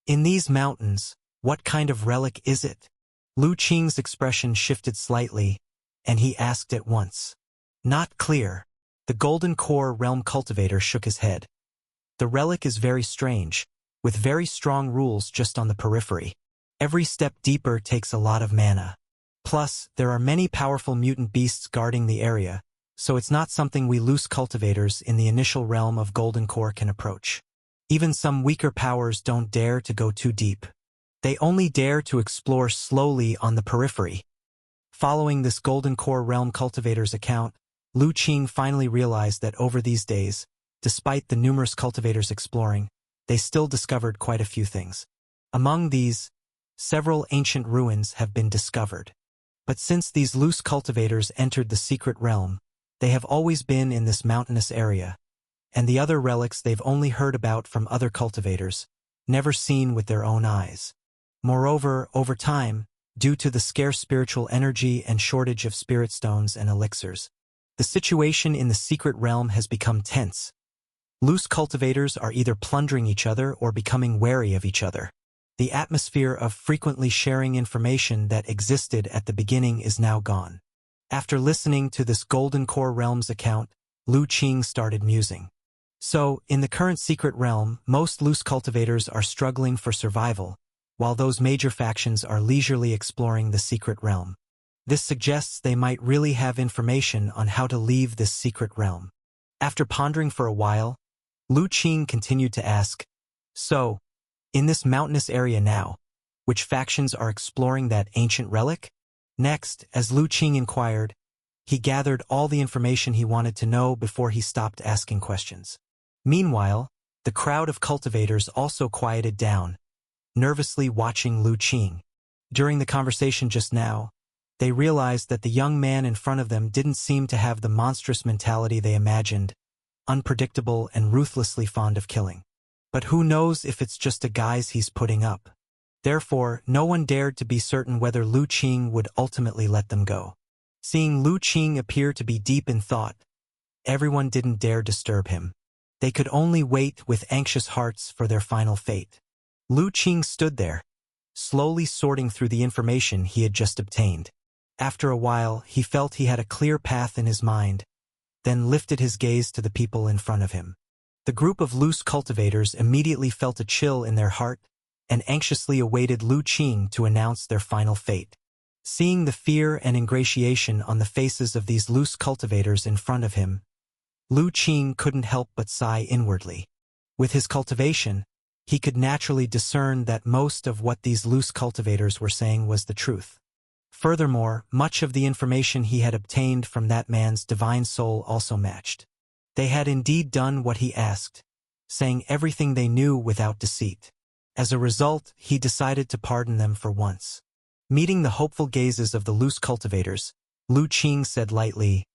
In these mountains, what kind of relic is it? Lu Qing's expression shifted slightly, and he asked at once. Not clear. The Golden Core Realm Cultivator shook his head. The relic is very strange, with very strong rules just on the periphery. Every step deeper takes a lot of mana. Plus, there are many powerful mutant beasts guarding the area, so it's not something we loose cultivators in the initial realm of Golden Core can approach. Even some weaker powers don't dare to go too deep. They only dare to explore slowly on the periphery. Following this Golden Core Realm Cultivator's account, Lu Qing finally realized that over these days, despite the numerous cultivators exploring, they still discovered quite a few things. Among these, several ancient ruins have been discovered. But since these loose cultivators entered the secret realm, they have always been in this mountainous area, and the other relics they've only heard about from other cultivators, never seen with their own eyes. Moreover, over time, due to the scarce spiritual energy and shortage of spirit stones and elixirs, the situation in the secret realm has become tense. Loose cultivators are either plundering each other or becoming wary of each other. The atmosphere of frequently sharing information that existed at the beginning is now gone. After listening to this Golden Core Realm's account, Lu Qing started musing. So, in the current secret realm, most loose cultivators are struggling for survival, while those major factions are leisurely exploring the secret realm. This suggests they might really have information on how to leave this secret realm. After pondering for a while, Lu Qing continued to ask, So, in this mountainous area now, which factions are exploring that ancient relic? Next, as Lu Qing inquired, he gathered all the information he wanted to know before he stopped asking questions. Meanwhile, the crowd of cultivators also quieted down, nervously watching Lu Qing. During the conversation just now, they realized that the young man in front of them didn't seem to have the monstrous mentality they imagined, unpredictable and ruthlessly fond of killing. But who knows if it's just a guise he's putting up. Therefore, no one dared to be certain whether Lu Qing would ultimately let them go. Seeing Lu Qing appear to be deep in thought, everyone didn't dare disturb him. They could only wait with anxious hearts for their final fate. Lu Qing stood there, slowly sorting through the information he had just obtained. After a while, he felt he had a clear path in his mind, then lifted his gaze to the people in front of him. The group of loose cultivators immediately felt a chill in their heart and anxiously awaited Lu Qing to announce their final fate. Seeing the fear and ingratiation on the faces of these loose cultivators in front of him, Lu Qing couldn't help but sigh inwardly. With his cultivation, he could naturally discern that most of what these loose cultivators were saying was the truth. Furthermore, much of the information he had obtained from that man's divine soul also matched. They had indeed done what he asked, saying everything they knew without deceit. As a result, he decided to pardon them for once. Meeting the hopeful gazes of the loose cultivators, Lu Qing said lightly,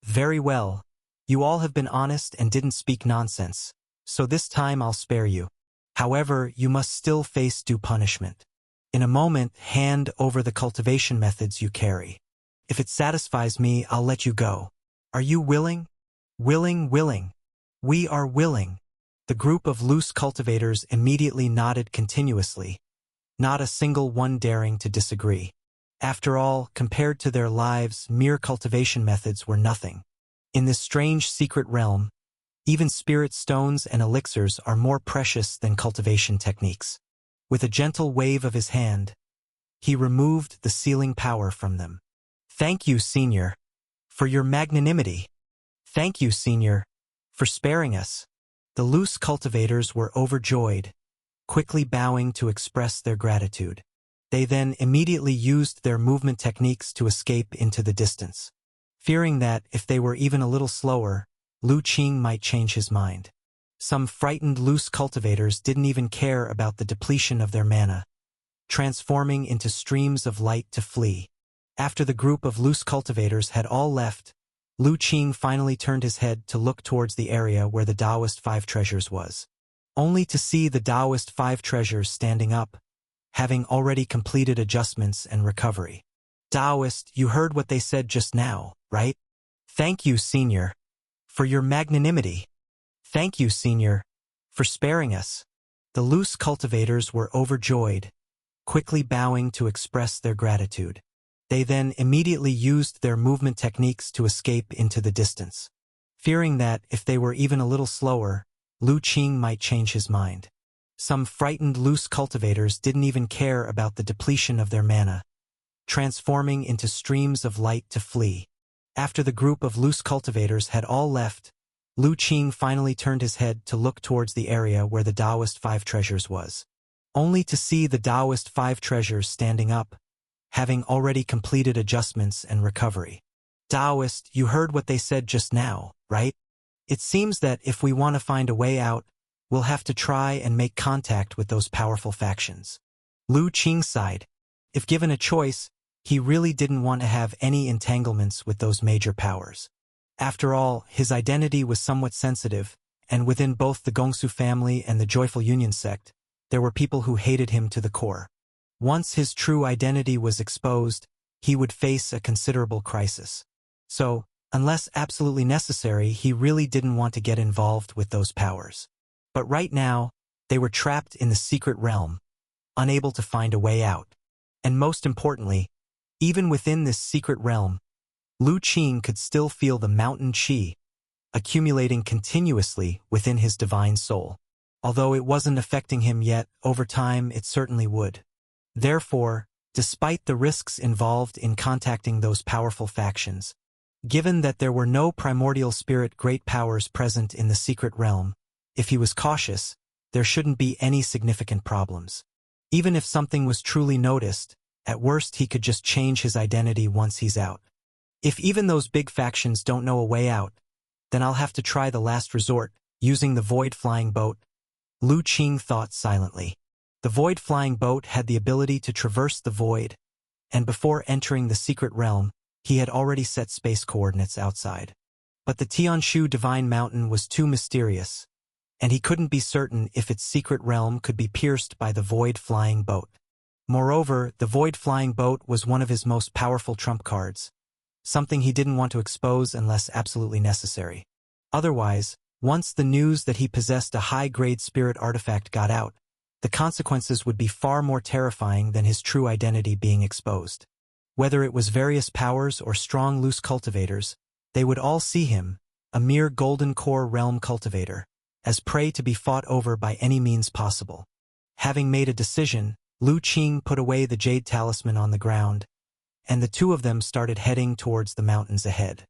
"Very well. You all have been honest and didn't speak nonsense, so this time I'll spare you. However, you must still face due punishment. In a moment, hand over the cultivation methods you carry. If it satisfies me, I'll let you go. Are you willing?" Willing. We are willing." The group of loose cultivators immediately nodded continuously, not a single one daring to disagree. After all, compared to their lives, mere cultivation methods were nothing. In this strange secret realm, even spirit stones and elixirs are more precious than cultivation techniques. With a gentle wave of his hand, he removed the sealing power from them. "Thank you, Senior, for your magnanimity. Thank you, Senior, for sparing us." The loose cultivators were overjoyed, quickly bowing to express their gratitude. They then immediately used their movement techniques to escape into the distance, fearing that, if they were even a little slower, Lu Qing might change his mind. Some frightened loose cultivators didn't even care about the depletion of their mana, transforming into streams of light to flee. After the group of loose cultivators had all left, Lu Qing finally turned his head to look towards the area where the Taoist 5 treasures was, only to see the Taoist 5 treasures standing up, having already completed adjustments and recovery. "Taoist, you heard what they said just now, right? Thank you, Senior, For your magnanimity. Thank you, Senior, for sparing us. The loose cultivators were overjoyed, quickly bowing to express their gratitude. They then immediately used their movement techniques to escape into the distance, fearing that, if they were even a little slower, Lu Qing might change his mind. Some frightened loose cultivators didn't even care about the depletion of their mana, transforming into streams of light to flee. After the group of loose cultivators had all left, Lu Qing finally turned his head to look towards the area where the Taoist Five Treasures was, only to see the Taoist Five Treasures standing up, having already completed adjustments and recovery. Taoist, you heard what they said just now, right? It seems that if we want to find a way out, we'll have to try and make contact with those powerful factions. Lu Qing sighed. If given a choice, he really didn't want to have any entanglements with those major powers. After all, his identity was somewhat sensitive, and within both the Gongsu family and the Joyful Union sect, there were people who hated him to the core. Once his true identity was exposed, he would face a considerable crisis. So, unless absolutely necessary, he really didn't want to get involved with those powers. But right now, they were trapped in the secret realm, unable to find a way out. And most importantly, even within this secret realm, Lu Qing could still feel the mountain qi accumulating continuously within his divine soul. Although it wasn't affecting him yet, over time it certainly would. Therefore, despite the risks involved in contacting those powerful factions, given that there were no primordial spirit great powers present in the secret realm, if he was cautious, there shouldn't be any significant problems. Even if something was truly noticed, at worst he could just change his identity once he's out. If even those big factions don't know a way out, then I'll have to try the last resort, using the Void Flying Boat. Lu Qing thought silently. The Void Flying Boat had the ability to traverse the void, and before entering the secret realm, he had already set space coordinates outside. But the Tianshu Divine Mountain was too mysterious, and he couldn't be certain if its secret realm could be pierced by the Void Flying Boat. Moreover, the Void Flying Boat was one of his most powerful trump cards, something he didn't want to expose unless absolutely necessary. Otherwise, once the news that he possessed a high-grade spirit artifact got out, the consequences would be far more terrifying than his true identity being exposed. Whether it was various powers or strong loose cultivators, they would all see him, a mere golden core realm cultivator, as prey to be fought over by any means possible. Having made a decision, Lu Qing put away the jade talisman on the ground, and the two of them started heading towards the mountains ahead.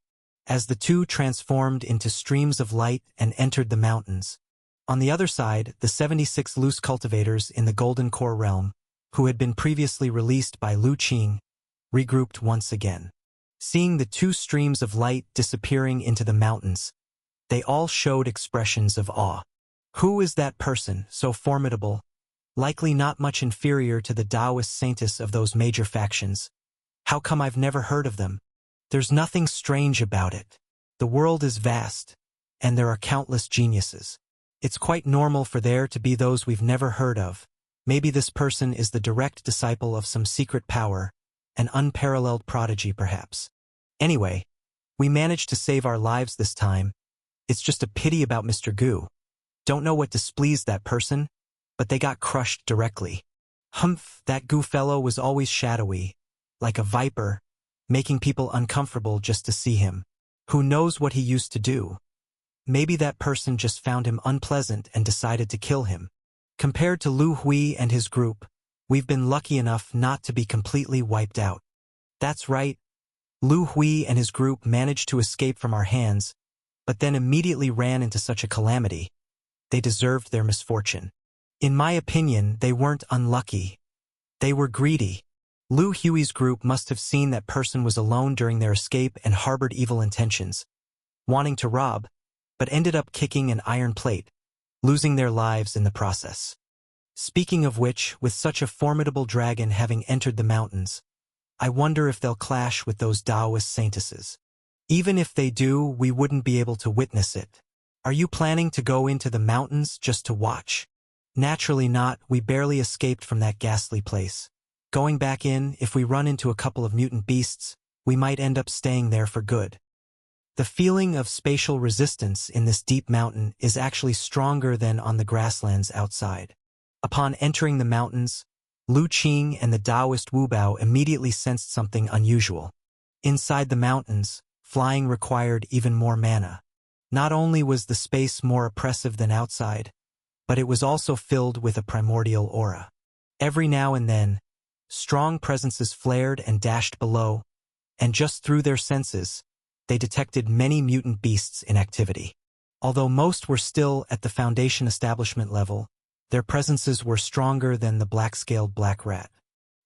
As the two transformed into streams of light and entered the mountains, on the other side, the 76 loose cultivators in the Golden Core realm, who had been previously released by Lu Qing, regrouped once again. Seeing the two streams of light disappearing into the mountains, they all showed expressions of awe. Who is that person, so formidable, likely not much inferior to the Taoist saintess of those major factions? How come I've never heard of them? There's nothing strange about it. The world is vast, and there are countless geniuses. It's quite normal for there to be those we've never heard of. Maybe this person is the direct disciple of some secret power, an unparalleled prodigy perhaps. Anyway, we managed to save our lives this time. It's just a pity about Mr. Gu. Don't know what displeased that person, but they got crushed directly. Humph, that Gu fellow was always shadowy, like a viper, making people uncomfortable just to see him. Who knows what he used to do? Maybe that person just found him unpleasant and decided to kill him. Compared to Lu Hui and his group, we've been lucky enough not to be completely wiped out. That's right. Lu Hui and his group managed to escape from our hands, but then immediately ran into such a calamity. They deserved their misfortune. In my opinion, they weren't unlucky. They were greedy. Lu Hui's group must have seen that person was alone during their escape and harbored evil intentions, wanting to rob, but ended up kicking an iron plate, losing their lives in the process. Speaking of which, with such a formidable dragon having entered the mountains, I wonder if they'll clash with those Taoist saintesses. Even if they do, we wouldn't be able to witness it. Are you planning to go into the mountains just to watch? Naturally not, we barely escaped from that ghastly place. Going back in, if we run into a couple of mutant beasts, we might end up staying there for good. The feeling of spatial resistance in this deep mountain is actually stronger than on the grasslands outside. Upon entering the mountains, Lu Qing and the Taoist Wu Bao immediately sensed something unusual. Inside the mountains, flying required even more mana. Not only was the space more oppressive than outside, but it was also filled with a primordial aura. Every now and then, strong presences flared and dashed below, and just through their senses, they detected many mutant beasts in activity. Although most were still at the Foundation establishment level, their presences were stronger than the black-scaled black rat.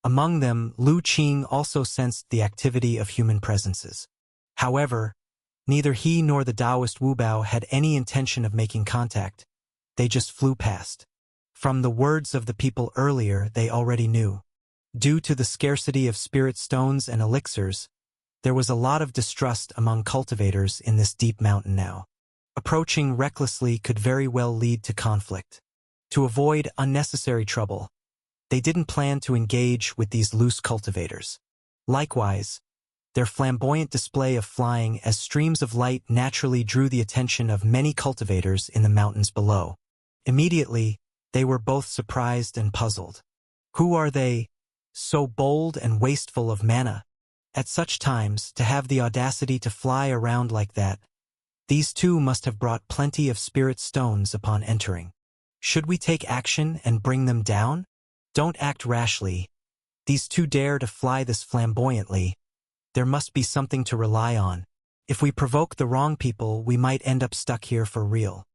Among them, Lu Qing also sensed the activity of human presences. However, neither he nor the Taoist Wu Bao had any intention of making contact. They just flew past. From the words of the people earlier, they already knew. Due to the scarcity of spirit stones and elixirs, there was a lot of distrust among cultivators in this deep mountain now. Approaching recklessly could very well lead to conflict. To avoid unnecessary trouble, they didn't plan to engage with these loose cultivators. Likewise, their flamboyant display of flying as streams of light naturally drew the attention of many cultivators in the mountains below. Immediately, they were both surprised and puzzled. Who are they, so bold and wasteful of mana? At such times, to have the audacity to fly around like that, these two must have brought plenty of spirit stones upon entering. Should we take action and bring them down? Don't act rashly. These two dare to fly this flamboyantly. There must be something to rely on. If we provoke the wrong people, we might end up stuck here for real.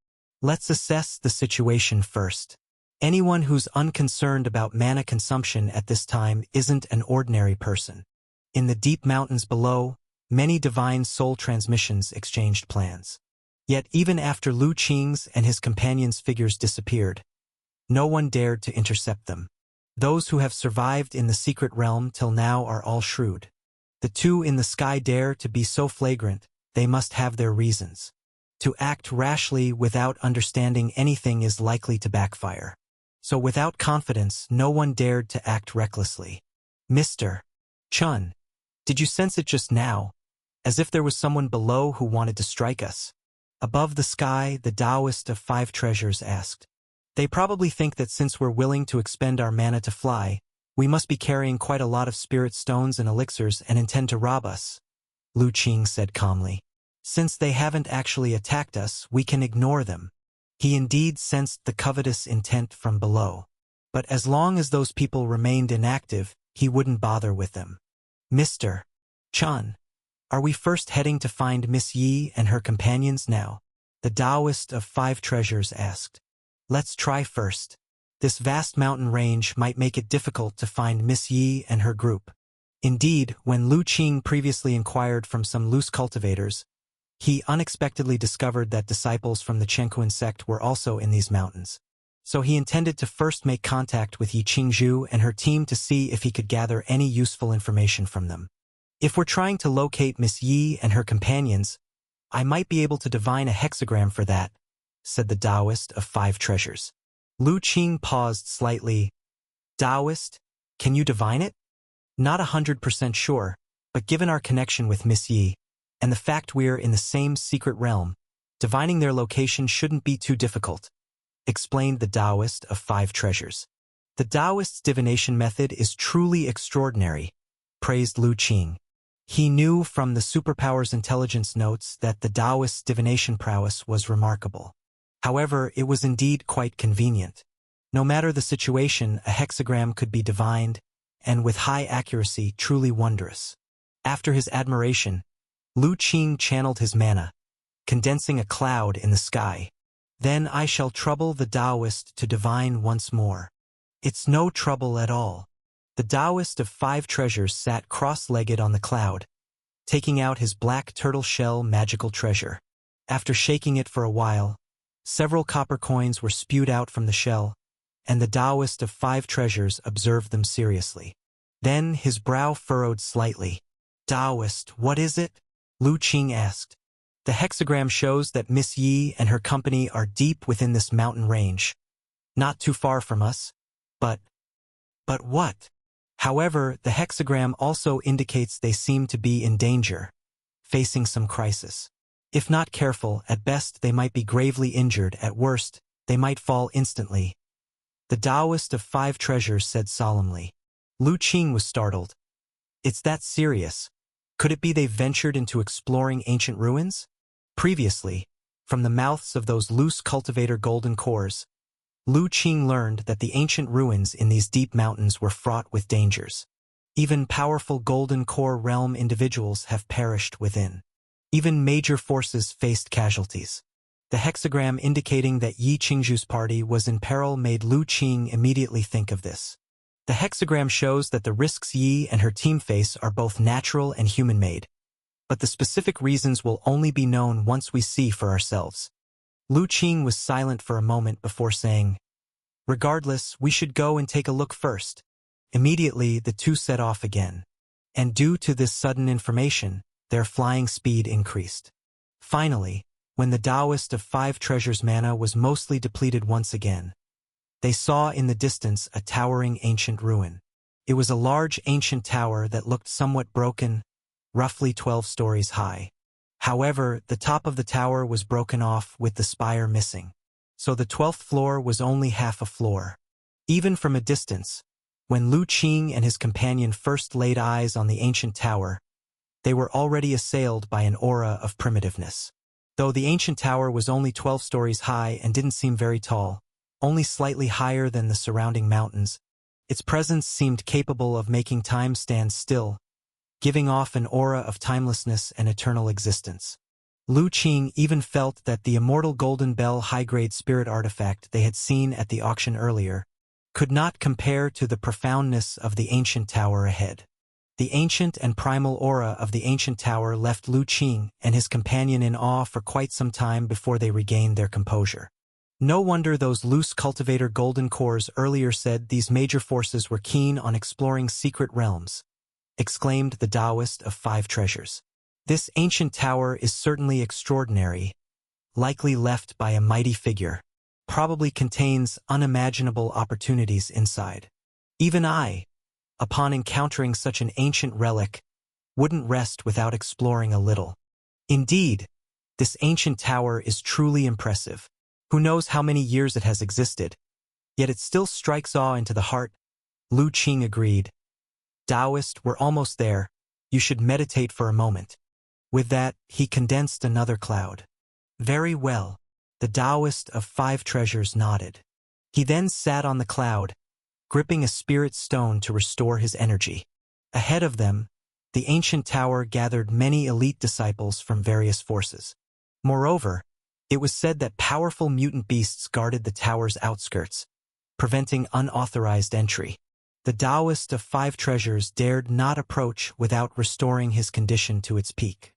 Let's assess the situation first. Anyone who's unconcerned about mana consumption at this time isn't an ordinary person. In the deep mountains below, many divine soul transmissions exchanged plans. Yet even after Lu Qing's and his companions' figures disappeared, no one dared to intercept them. Those who have survived in the secret realm till now are all shrewd. The two in the sky dare to be so flagrant, they must have their reasons. To act rashly without understanding anything is likely to backfire. So without confidence, no one dared to act recklessly. Mr. Chun, did you sense it just now? As if there was someone below who wanted to strike us. Above the sky, the Taoist of 5 treasures asked. They probably think that since we're willing to expend our mana to fly, we must be carrying quite a lot of spirit stones and elixirs and intend to rob us, Lu Qing said calmly. Since they haven't actually attacked us, we can ignore them. He indeed sensed the covetous intent from below. But as long as those people remained inactive, he wouldn't bother with them. Mr. Chun, are we first heading to find Miss Yi and her companions now? The Taoist of 5 treasures asked. Let's try first. This vast mountain range might make it difficult to find Miss Yi and her group. Indeed, when Lu Qing previously inquired from some loose cultivators, he unexpectedly discovered that disciples from the Chengquan sect were also in these mountains. So he intended to first make contact with Yi Qingzhu and her team to see if he could gather any useful information from them. If we're trying to locate Miss Yi and her companions, I might be able to divine a hexagram for that, said the Taoist of 5 treasures. Lu Qing paused slightly. Taoist, can you divine it? Not 100% sure, but given our connection with Miss Yi, and the fact we're in the same secret realm, divining their location shouldn't be too difficult, explained the Taoist of 5 treasures. The Taoist's divination method is truly extraordinary, praised Lu Qing. He knew from the superpower's intelligence notes that the Taoist's divination prowess was remarkable. However, it was indeed quite convenient. No matter the situation, a hexagram could be divined, and with high accuracy, truly wondrous. After his admiration, Lu Qing channeled his mana, condensing a cloud in the sky. Then I shall trouble the Taoist to divine once more. It's no trouble at all. The Taoist of 5 treasures sat cross-legged on the cloud, taking out his black turtle shell magical treasure. After shaking it for a while, several copper coins were spewed out from the shell, and the Taoist of 5 treasures observed them seriously. Then his brow furrowed slightly. Taoist, what is it? Lu Qing asked. The hexagram shows that Miss Yi and her company are deep within this mountain range. Not too far from us. But what? However, the hexagram also indicates they seem to be in danger, facing some crisis. If not careful, at best they might be gravely injured, at worst, they might fall instantly. The Taoist of Five Treasures said solemnly. Lu Qing was startled. It's that serious? Could it be they've ventured into exploring ancient ruins? Previously, from the mouths of those loose cultivator golden cores, Lu Qing learned that the ancient ruins in these deep mountains were fraught with dangers. Even powerful golden core realm individuals have perished within. Even major forces faced casualties. The hexagram indicating that Yi Qingzhu's party was in peril made Lu Qing immediately think of this. The hexagram shows that the risks Yi and her team face are both natural and human-made, but the specific reasons will only be known once we see for ourselves. Lu Qing was silent for a moment before saying, "Regardless, we should go and take a look first." Immediately, the two set off again. And due to this sudden information, their flying speed increased. Finally, when the Taoist of Five Treasures mana was mostly depleted once again, they saw in the distance a towering ancient ruin. It was a large ancient tower that looked somewhat broken, roughly 12 stories high. However, the top of the tower was broken off with the spire missing, so the 12th floor was only half a floor. Even from a distance, when Lu Qing and his companion first laid eyes on the ancient tower, they were already assailed by an aura of primitiveness. Though the ancient tower was only 12 stories high and didn't seem very tall, only slightly higher than the surrounding mountains, its presence seemed capable of making time stand still, giving off an aura of timelessness and eternal existence. Lu Qing even felt that the immortal Golden Bell high-grade spirit artifact they had seen at the auction earlier could not compare to the profoundness of the ancient tower ahead. The ancient and primal aura of the ancient tower left Lu Qing and his companion in awe for quite some time before they regained their composure. No wonder those loose cultivator golden cores earlier said these major forces were keen on exploring secret realms, exclaimed the Taoist of Five Treasures. This ancient tower is certainly extraordinary, likely left by a mighty figure, probably contains unimaginable opportunities inside. Even I, upon encountering such an ancient relic, wouldn't rest without exploring a little. Indeed, this ancient tower is truly impressive. Who knows how many years it has existed? Yet it still strikes awe into the heart. Lu Qing agreed. Taoist, we're almost there. You should meditate for a moment. With that, he condensed another cloud. Very well. The Taoist of Five Treasures nodded. He then sat on the cloud, gripping a spirit stone to restore his energy. Ahead of them, the ancient tower gathered many elite disciples from various forces. Moreover, it was said that powerful mutant beasts guarded the tower's outskirts, preventing unauthorized entry. The Taoist of Five Treasures dared not approach without restoring his condition to its peak.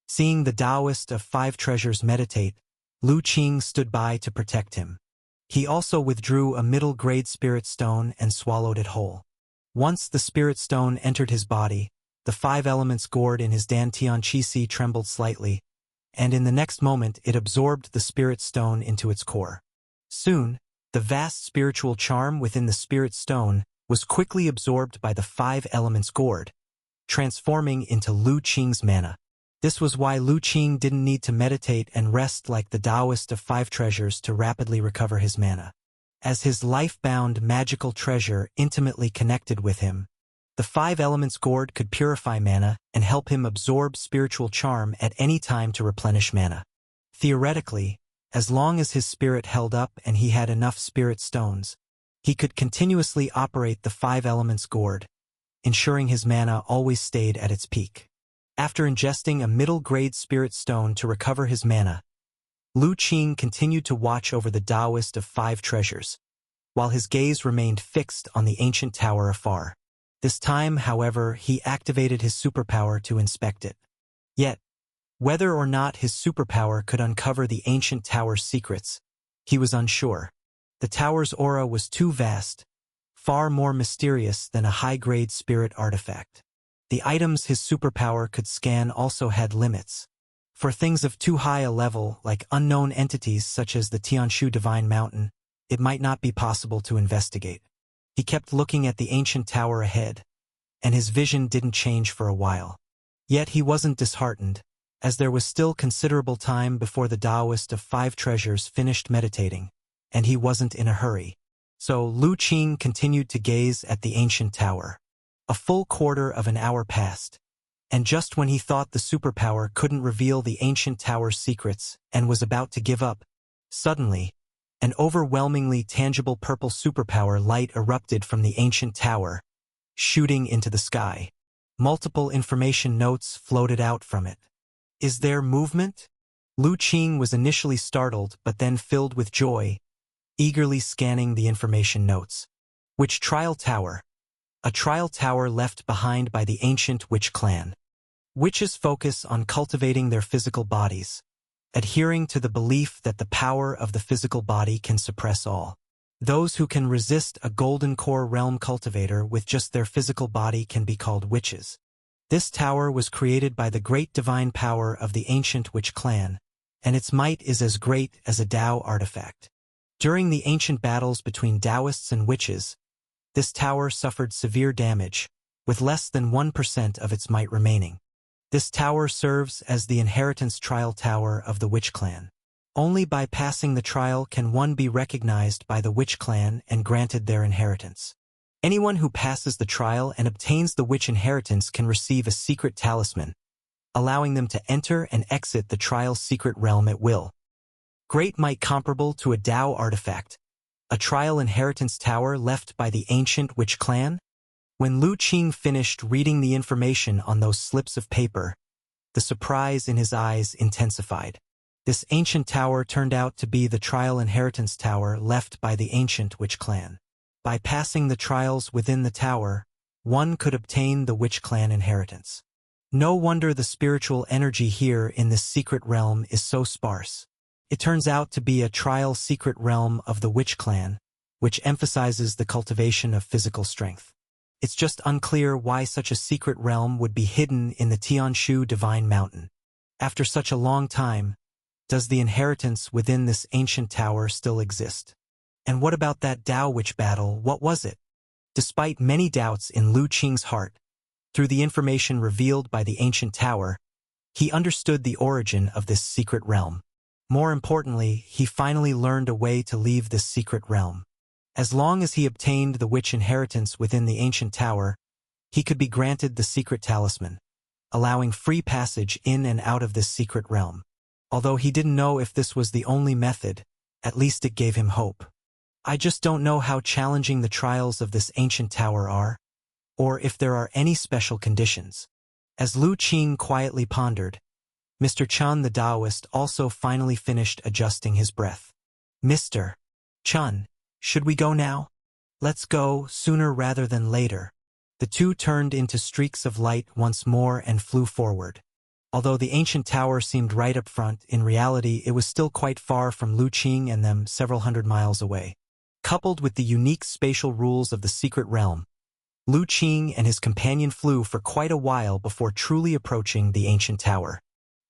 Seeing the Taoist of Five Treasures meditate, Lu Qing stood by to protect him. He also withdrew a middle-grade spirit stone and swallowed it whole. Once the spirit stone entered his body, the 5 elements gourd in his Dantian Qi trembled slightly, and in the next moment it absorbed the spirit stone into its core. Soon, the vast spiritual charm within the spirit stone was quickly absorbed by the 5 elements gourd, transforming into Lu Qing's mana. This was why Lu Qing didn't need to meditate and rest like the Taoist of Five Treasures to rapidly recover his mana. As his life-bound magical treasure intimately connected with him, the 5 elements gourd could purify mana and help him absorb spiritual charm at any time to replenish mana. Theoretically, as long as his spirit held up and he had enough spirit stones, he could continuously operate the 5 elements gourd, ensuring his mana always stayed at its peak. After ingesting a middle-grade spirit stone to recover his mana, Lu Qing continued to watch over the Taoist of Five Treasures, while his gaze remained fixed on the ancient tower afar. This time, however, he activated his superpower to inspect it. Yet, whether or not his superpower could uncover the ancient tower's secrets, he was unsure. The tower's aura was too vast, far more mysterious than a high-grade spirit artifact. The items his superpower could scan also had limits. For things of too high a level, like unknown entities such as the Tianshu Divine Mountain, it might not be possible to investigate. He kept looking at the ancient tower ahead, and his vision didn't change for a while. Yet he wasn't disheartened. as there was still considerable time before the Taoist of Five Treasures finished meditating, and he wasn't in a hurry. So Lu Qing continued to gaze at the ancient tower. A full quarter of an hour passed, and just when he thought the superpower couldn't reveal the ancient tower's secrets and was about to give up, suddenly, an overwhelmingly tangible purple superpower light erupted from the ancient tower, shooting into the sky. Multiple information notes floated out from it. Is there movement? Lu Qing was initially startled but then filled with joy, eagerly scanning the information notes. Witch Trial Tower. A trial tower left behind by the ancient witch clan. Witches focus on cultivating their physical bodies, adhering to the belief that the power of the physical body can suppress all. Those who can resist a golden core realm cultivator with just their physical body can be called witches. This tower was created by the great divine power of the ancient witch clan, and its might is as great as a Tao artifact. During the ancient battles between Taoists and witches, this tower suffered severe damage, with less than 1% of its might remaining. This tower serves as the inheritance trial tower of the witch clan. Only by passing the trial can one be recognized by the witch clan and granted their inheritance. Anyone who passes the trial and obtains the witch inheritance can receive a secret talisman, allowing them to enter and exit the trial's secret realm at will. Great might comparable to a Tao artifact, a trial inheritance tower left by the ancient witch clan? When Lu Qing finished reading the information on those slips of paper, the surprise in his eyes intensified. This ancient tower turned out to be the trial inheritance tower left by the ancient witch clan. By passing the trials within the tower, one could obtain the witch clan inheritance. No wonder the spiritual energy here in this secret realm is so sparse. It turns out to be a trial secret realm of the witch clan, which emphasizes the cultivation of physical strength. It's just unclear why such a secret realm would be hidden in the Tianshu Divine Mountain. After such a long time, does the inheritance within this ancient tower still exist? And what about that Tao witch battle, what was it? Despite many doubts in Lu Qing's heart, through the information revealed by the ancient tower, he understood the origin of this secret realm. More importantly, he finally learned a way to leave this secret realm. As long as he obtained the witch inheritance within the ancient tower, he could be granted the secret talisman, allowing free passage in and out of this secret realm. Although he didn't know if this was the only method, at least it gave him hope. I just don't know how challenging the trials of this ancient tower are, or if there are any special conditions. As Lu Qing quietly pondered, Mr. Chun the Taoist also finally finished adjusting his breath. Mr. Chun, should we go now? Let's go, sooner rather than later. The two turned into streaks of light once more and flew forward. Although the ancient tower seemed right up front, in reality it was still quite far from Lu Qing and them, several hundred miles away. Coupled with the unique spatial rules of the secret realm, Lu Qing and his companion flew for quite a while before truly approaching the ancient tower.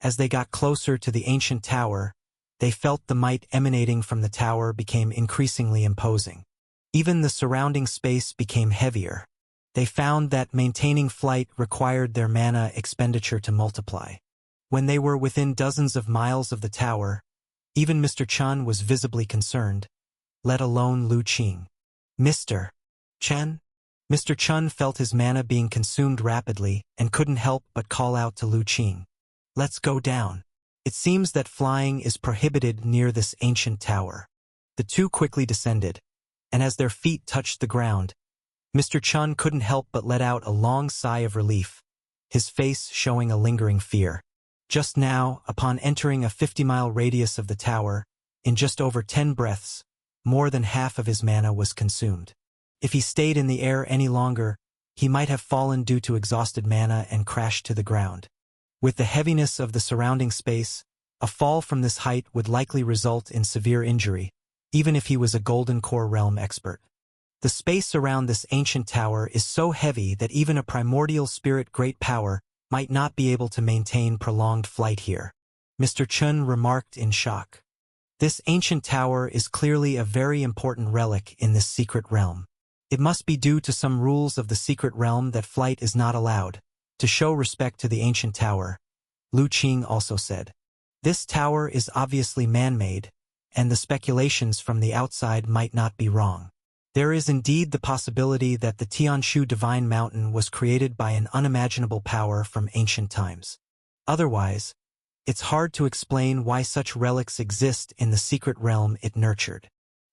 As they got closer to the ancient tower, they felt the might emanating from the tower became increasingly imposing. Even the surrounding space became heavier. They found that maintaining flight required their mana expenditure to multiply. When they were within dozens of miles of the tower, even Mr. Chun was visibly concerned, let alone Lu Qing. Mr. Chen? Mr. Chun felt his mana being consumed rapidly and couldn't help but call out to Lu Qing. Let's go down. It seems that flying is prohibited near this ancient tower. The two quickly descended, and as their feet touched the ground, Mr. Chun couldn't help but let out a long sigh of relief, his face showing a lingering fear. Just now, upon entering a 50-mile radius of the tower, in just over 10 breaths, more than half of his mana was consumed. If he stayed in the air any longer, he might have fallen due to exhausted mana and crashed to the ground. With the heaviness of the surrounding space, a fall from this height would likely result in severe injury, even if he was a Golden Core Realm expert. The space around this ancient tower is so heavy that even a primordial spirit great power might not be able to maintain prolonged flight here. Mr. Chun remarked in shock. This ancient tower is clearly a very important relic in this secret realm. It must be due to some rules of the secret realm that flight is not allowed. To show respect to the ancient tower, Lu Qing also said. This tower is obviously man-made, and the speculations from the outside might not be wrong. There is indeed the possibility that the Tianshu Divine Mountain was created by an unimaginable power from ancient times. Otherwise, it's hard to explain why such relics exist in the secret realm it nurtured.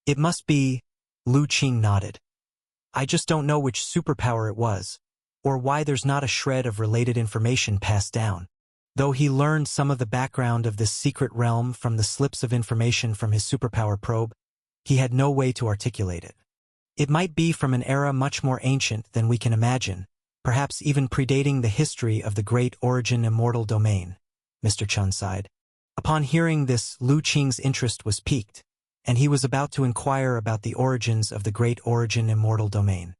It must be, Lu Qing nodded. I just don't know which superpower it was, or why there's not a shred of related information passed down. Though he learned some of the background of this secret realm from the slips of information from his superpower probe, he had no way to articulate it. It might be from an era much more ancient than we can imagine, perhaps even predating the history of the Great Origin Immortal Domain, Mr. Chun sighed. Upon hearing this, Lu Qing's interest was piqued, and he was about to inquire about the origins of the Great Origin Immortal Domain.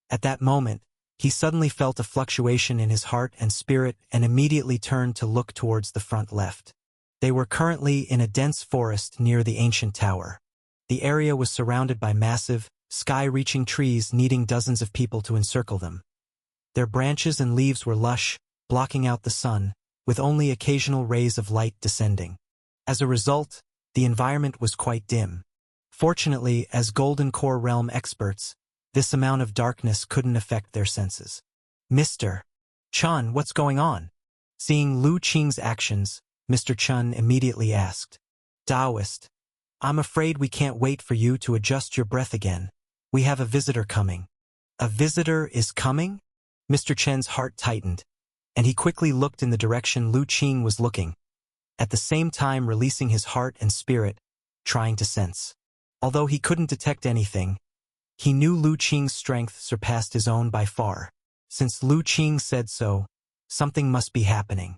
At that moment, he suddenly felt a fluctuation in his heart and spirit and immediately turned to look towards the front left. They were currently in a dense forest near the ancient tower. The area was surrounded by massive, sky-reaching trees needing dozens of people to encircle them. Their branches and leaves were lush, blocking out the sun, with only occasional rays of light descending. As a result, the environment was quite dim. Fortunately, as Golden Core Realm experts, this amount of darkness couldn't affect their senses. Mr. Chun, what's going on? Seeing Lu Qing's actions, Mr. Chun immediately asked. Taoist, I'm afraid we can't wait for you to adjust your breath again. We have a visitor coming. A visitor is coming? Mr. Chen's heart tightened, and he quickly looked in the direction Lu Qing was looking, at the same time releasing his heart and spirit, trying to sense. Although he couldn't detect anything, he knew Lu Qing's strength surpassed his own by far. Since Lu Qing said so, something must be happening.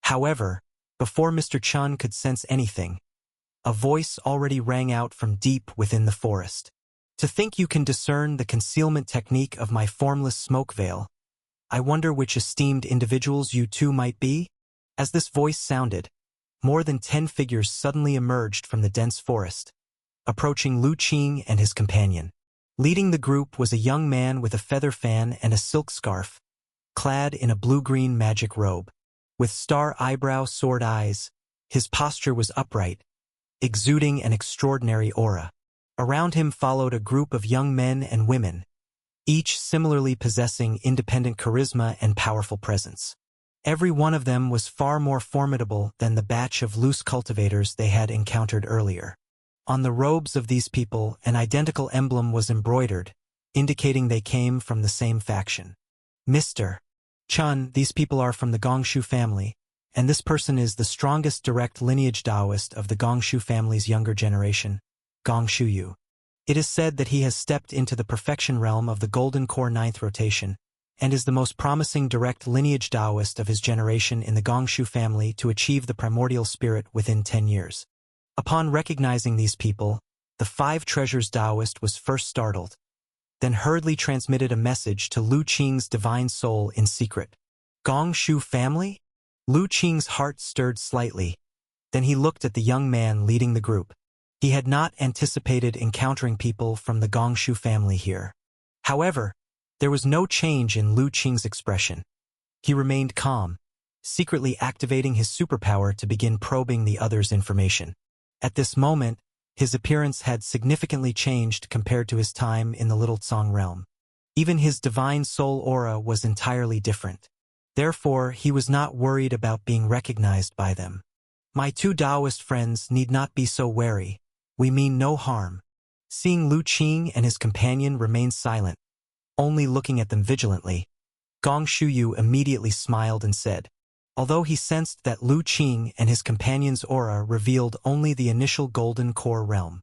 However, before Mr. Chun could sense anything, a voice already rang out from deep within the forest. To think you can discern the concealment technique of my formless smoke veil. I wonder which esteemed individuals you two might be? As this voice sounded, more than 10 figures suddenly emerged from the dense forest, approaching Lu Qing and his companion. Leading the group was a young man with a feather fan and a silk scarf, clad in a blue-green magic robe. With star eyebrow sword eyes, his posture was upright, exuding an extraordinary aura. Around him followed a group of young men and women, each similarly possessing independent charisma and powerful presence. Every one of them was far more formidable than the batch of loose cultivators they had encountered earlier. On the robes of these people, an identical emblem was embroidered, indicating they came from the same faction. Mr. Chun, these people are from the Gongshu family, and this person is the strongest direct lineage Taoist of the Gongshu family's younger generation, Gongshu Yu. It is said that he has stepped into the perfection realm of the Golden Core 9th rotation, and is the most promising direct lineage Taoist of his generation in the Gongshu family to achieve the primordial spirit within 10 years. Upon recognizing these people, the Five Treasures Taoist was first startled, then hurriedly transmitted a message to Lu Qing's divine soul in secret. Gongshu family? Lu Qing's heart stirred slightly, then he looked at the young man leading the group. He had not anticipated encountering people from the Gongshu family here. However, there was no change in Lu Qing's expression. He remained calm, secretly activating his superpower to begin probing the other's information. At this moment, his appearance had significantly changed compared to his time in the Little Tsong realm. Even his divine soul aura was entirely different. Therefore, he was not worried about being recognized by them. My two Taoist friends need not be so wary. We mean no harm. Seeing Lu Qing and his companion remain silent, only looking at them vigilantly, Gongshu Yu immediately smiled and said, although he sensed that Lu Qing and his companion's aura revealed only the initial Golden Core realm,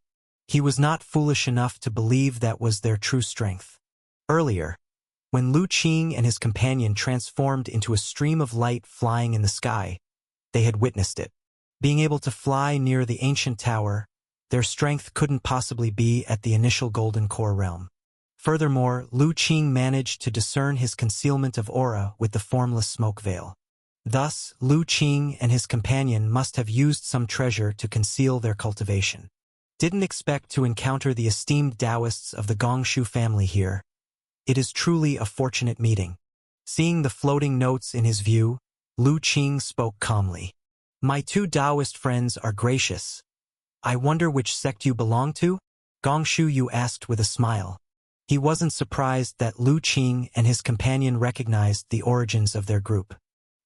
he was not foolish enough to believe that was their true strength. Earlier, when Lu Qing and his companion transformed into a stream of light flying in the sky, they had witnessed it. Being able to fly near the ancient tower, their strength couldn't possibly be at the initial Golden Core realm. Furthermore, Lu Qing managed to discern his concealment of aura with the formless smoke veil. Thus, Lu Qing and his companion must have used some treasure to conceal their cultivation. Didn't expect to encounter the esteemed Taoists of the Gongshu family here. It is truly a fortunate meeting. Seeing the floating notes in his view, Lu Qing spoke calmly. My two Taoist friends are gracious. I wonder which sect you belong to? Gong Shuyu asked with a smile. He wasn't surprised that Lu Qing and his companion recognized the origins of their group.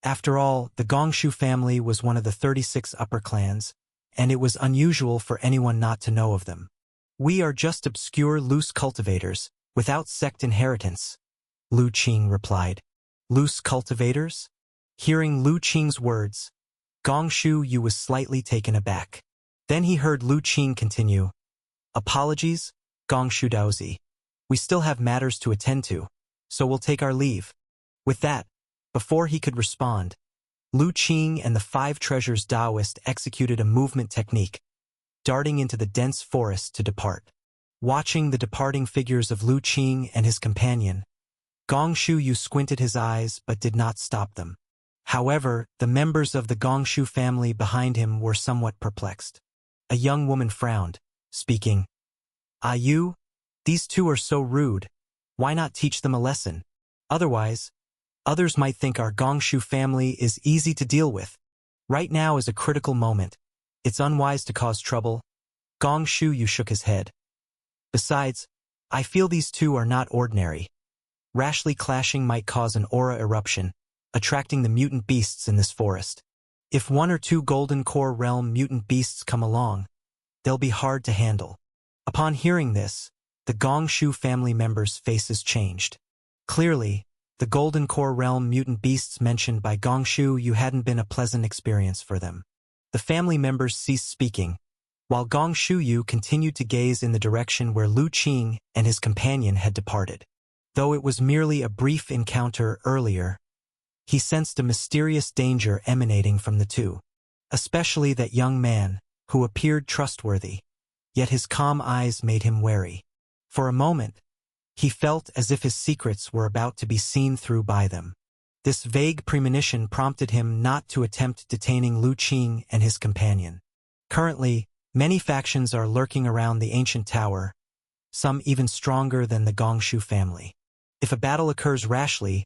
After all, the Gongshu family was one of the 36 upper clans, and it was unusual for anyone not to know of them. We are just obscure loose cultivators, without sect inheritance, Lu Qing replied. Loose cultivators? Hearing Lu Qing's words, Gong Shuyu was slightly taken aback. Then he heard Lu Qing continue. Apologies, Gong Shudaozi. We still have matters to attend to, so we'll take our leave. With that, before he could respond, Lu Qing and the Five Treasures Taoist executed a movement technique, darting into the dense forest to depart. Watching the departing figures of Lu Qing and his companion, Gong Shuyu squinted his eyes but did not stop them. However, the members of the Gongshu family behind him were somewhat perplexed. A young woman frowned, speaking, Ah, you? These two are so rude. Why not teach them a lesson? Otherwise, others might think our Gongshu family is easy to deal with. Right now is a critical moment. It's unwise to cause trouble. Gong Shuyu shook his head. Besides, I feel these two are not ordinary. Rashly clashing might cause an aura eruption, attracting the mutant beasts in this forest. If one or two Golden Core Realm mutant beasts come along, they'll be hard to handle. Upon hearing this, the Gongshu family members' faces changed. Clearly, the Golden Core Realm mutant beasts mentioned by Gong Shuyu hadn't been a pleasant experience for them. The family members ceased speaking, while Gong Shuyu continued to gaze in the direction where Lu Qing and his companion had departed. Though it was merely a brief encounter earlier, he sensed a mysterious danger emanating from the two, especially that young man, who appeared trustworthy, yet his calm eyes made him wary. For a moment, he felt as if his secrets were about to be seen through by them. This vague premonition prompted him not to attempt detaining Lu Qing and his companion. Currently, many factions are lurking around the ancient tower, some even stronger than the Gongshu family. If a battle occurs rashly,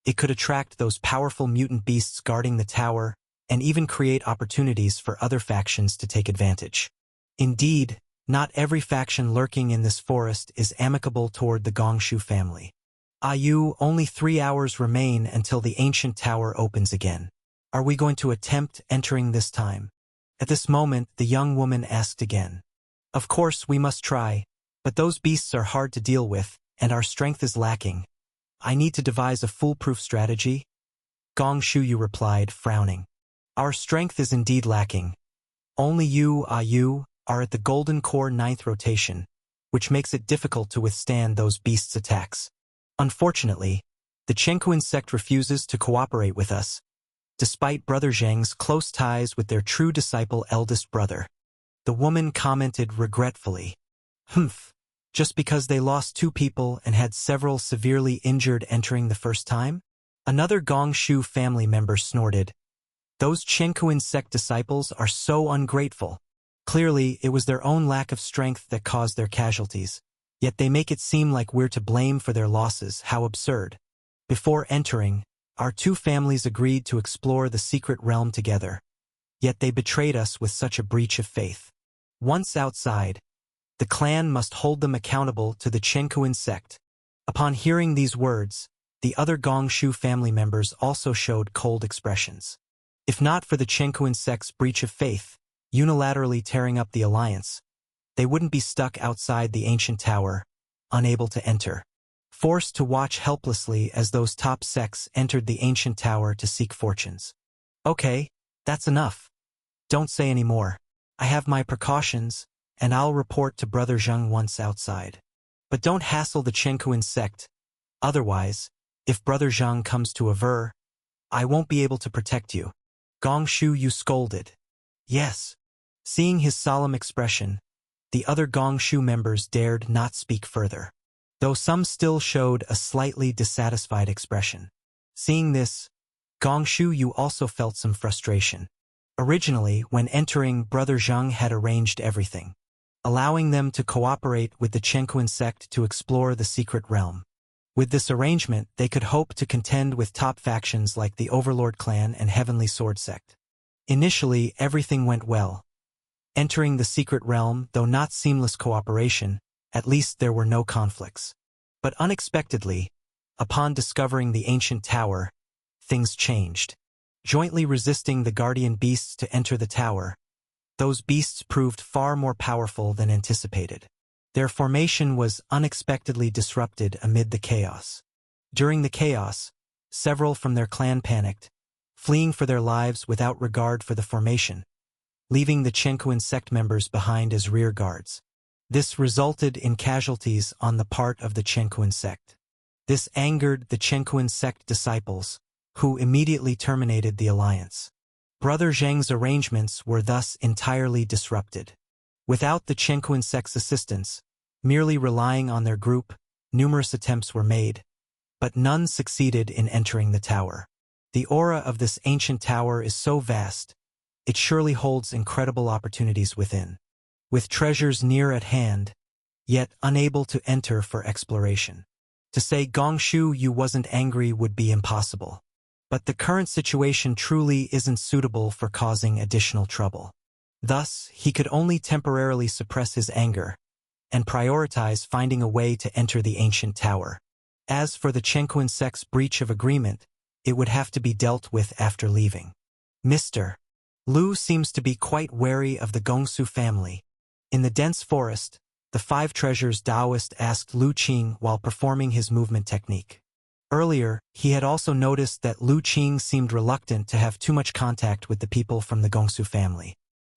it could attract those powerful mutant beasts guarding the tower and even create opportunities for other factions to take advantage. Indeed, not every faction lurking in this forest is amicable toward the Gongshu family. Ayu, only 3 hours remain until the ancient tower opens again. Are we going to attempt entering this time? At this moment, the young woman asked again. Of course, we must try, but those beasts are hard to deal with, and our strength is lacking. I need to devise a foolproof strategy? Gong Shuyu replied, frowning. Our strength is indeed lacking. Only you, Ayu, are at the Golden Core 9th rotation, which makes it difficult to withstand those beasts' attacks. Unfortunately, the Chenkuan sect refuses to cooperate with us, despite Brother Zheng's close ties with their true disciple eldest brother. The woman commented regretfully. Humph, just because they lost 2 people and had several severely injured entering the first time? Another Gongshu family member snorted. Those Chenkuan sect disciples are so ungrateful. Clearly, it was their own lack of strength that caused their casualties. Yet they make it seem like we're to blame for their losses. How absurd. Before entering, our 2 families agreed to explore the secret realm together. Yet they betrayed us with such a breach of faith. Once outside, the clan must hold them accountable to the Chenkuan sect. Upon hearing these words, the other Gongshu family members also showed cold expressions. If not for the Chenkuan sect's breach of faith, unilaterally tearing up the alliance, they wouldn't be stuck outside the ancient tower, unable to enter, forced to watch helplessly as those top sects entered the ancient tower to seek fortunes. Okay, that's enough. Don't say any more. I have my precautions, and I'll report to Brother Zheng once outside. But don't hassle the Chenkuan sect. Otherwise, if Brother Zheng comes to aver, I won't be able to protect you. Gong Shuyu scolded. Yes. Seeing his solemn expression, the other Gongshu members dared not speak further, though some still showed a slightly dissatisfied expression. Seeing this, Gong Shuyu also felt some frustration. Originally, when entering, Brother Zheng had arranged everything, allowing them to cooperate with the Chenkuan sect to explore the secret realm. With this arrangement, they could hope to contend with top factions like the Overlord clan and Heavenly Sword sect. Initially, everything went well. Entering the secret realm, though not seamless cooperation, at least there were no conflicts. But unexpectedly, upon discovering the ancient tower, things changed. Jointly resisting the guardian beasts to enter the tower, those beasts proved far more powerful than anticipated. Their formation was unexpectedly disrupted amid the chaos. During the chaos, several from their clan panicked, fleeing for their lives without regard for the formation, leaving the Chenkuan sect members behind as rear guards. This resulted in casualties on the part of the Chenkuan sect. This angered the Chenkuan sect disciples, who immediately terminated the alliance. Brother Zheng's arrangements were thus entirely disrupted. Without the Chenkuan sect's assistance, merely relying on their group, numerous attempts were made, but none succeeded in entering the tower. The aura of this ancient tower is so vast, it surely holds incredible opportunities within. With treasures near at hand, yet unable to enter for exploration. To say Gongshu you wasn't angry would be impossible. But the current situation truly isn't suitable for causing additional trouble. Thus, he could only temporarily suppress his anger and prioritize finding a way to enter the ancient tower. As for the Chenkuan sect's breach of agreement, it would have to be dealt with after leaving. Mr. Lu seems to be quite wary of the Gongsu family. In the dense forest, the Five Treasures Taoist asked Lu Qing while performing his movement technique. Earlier, he had also noticed that Lu Qing seemed reluctant to have too much contact with the people from the Gongsu family.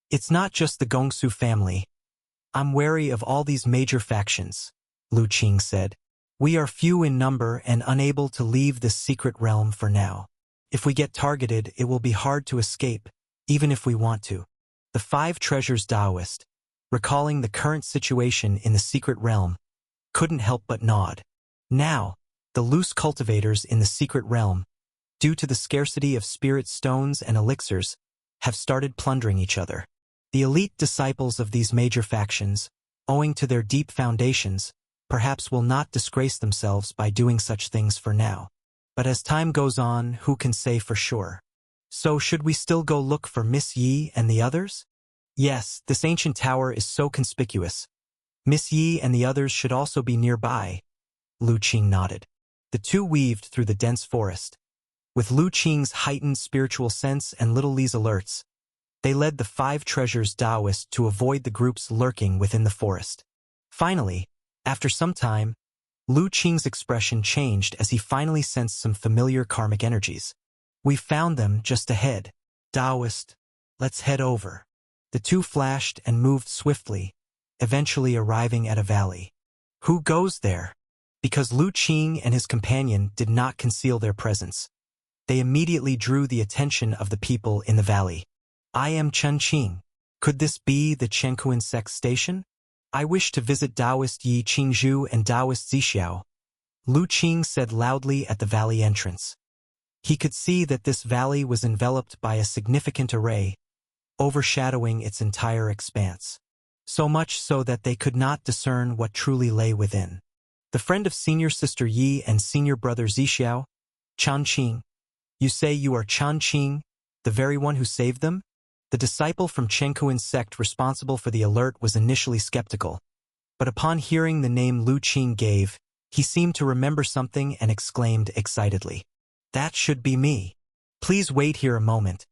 It's not just the Gongsu family. I'm wary of all these major factions, Lu Qing said. We are few in number and unable to leave this secret realm for now. If we get targeted, it will be hard to escape, even if we want to. The Five Treasures Taoist, recalling the current situation in the secret realm, couldn't help but nod. Now, the loose cultivators in the secret realm, due to the scarcity of spirit stones and elixirs, have started plundering each other. The elite disciples of these major factions, owing to their deep foundations, perhaps will not disgrace themselves by doing such things for now. But as time goes on, who can say for sure? So should we still go look for Miss Yi and the others? Yes, this ancient tower is so conspicuous. Miss Yi and the others should also be nearby. Lu Qing nodded. The two weaved through the dense forest. With Lu Qing's heightened spiritual sense and Little Li's alerts, they led the Five Treasures Taoist to avoid the groups lurking within the forest. Finally, after some time, Lu Qing's expression changed as he finally sensed some familiar karmic energies. We found them just ahead. Taoist, let's head over. The two flashed and moved swiftly, eventually arriving at a valley. Who goes there? Because Lu Qing and his companion did not conceal their presence, they immediately drew the attention of the people in the valley. I am Chen Qing. Could this be the Chenkuan sect station? I wish to visit Taoist Yi Qingzhu and Taoist Zixiao, Lu Qing said loudly at the valley entrance. He could see that this valley was enveloped by a significant array, overshadowing its entire expanse. So much so that they could not discern what truly lay within. The friend of senior sister Yi and senior brother Zixiao, Chan Qing. You say you are Chan Qing, the very one who saved them? The disciple from Chenkuan sect responsible for the alert was initially skeptical, but upon hearing the name Lu Qing gave, he seemed to remember something and exclaimed excitedly, "That should be me. Please wait here a moment.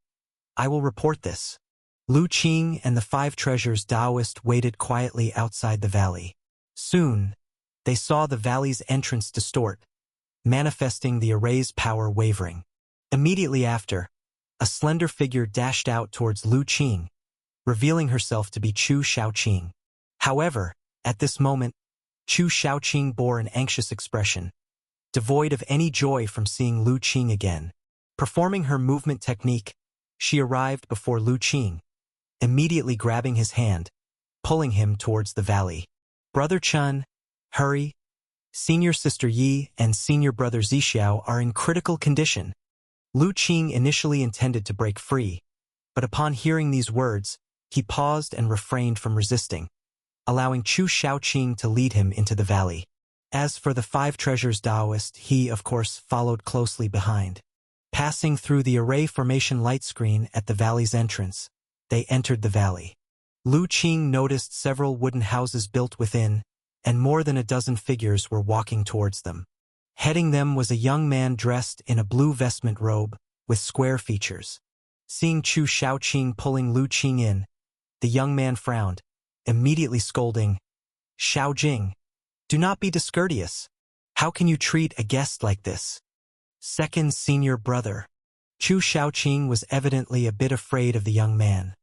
I will report this." Lu Qing and the Five Treasures Taoist waited quietly outside the valley. Soon, they saw the valley's entrance distort, manifesting the array's power wavering. Immediately after, a slender figure dashed out towards Lu Qing, revealing herself to be Chu Shaoqing. However, at this moment, Chu Shaoqing bore an anxious expression, devoid of any joy from seeing Lu Qing again. Performing her movement technique, she arrived before Lu Qing, immediately grabbing his hand, pulling him towards the valley. Brother Chen, hurry. Senior sister Yi and senior brother Zixiao are in critical condition. Lu Qing initially intended to break free, but upon hearing these words, he paused and refrained from resisting, allowing Chu Shaoqing to lead him into the valley. As for the Five Treasures Taoist, he, of course, followed closely behind. Passing through the array formation light screen at the valley's entrance, they entered the valley. Lu Qing noticed several wooden houses built within, and more than a dozen figures were walking towards them. Heading them was a young man dressed in a blue vestment robe, with square features. Seeing Chu Shaoqing pulling Lu Qing in, the young man frowned, immediately scolding, "Xiaojing, do not be discourteous. How can you treat a guest like this?" Second senior brother. Chu Shaoqing was evidently a bit afraid of the young man.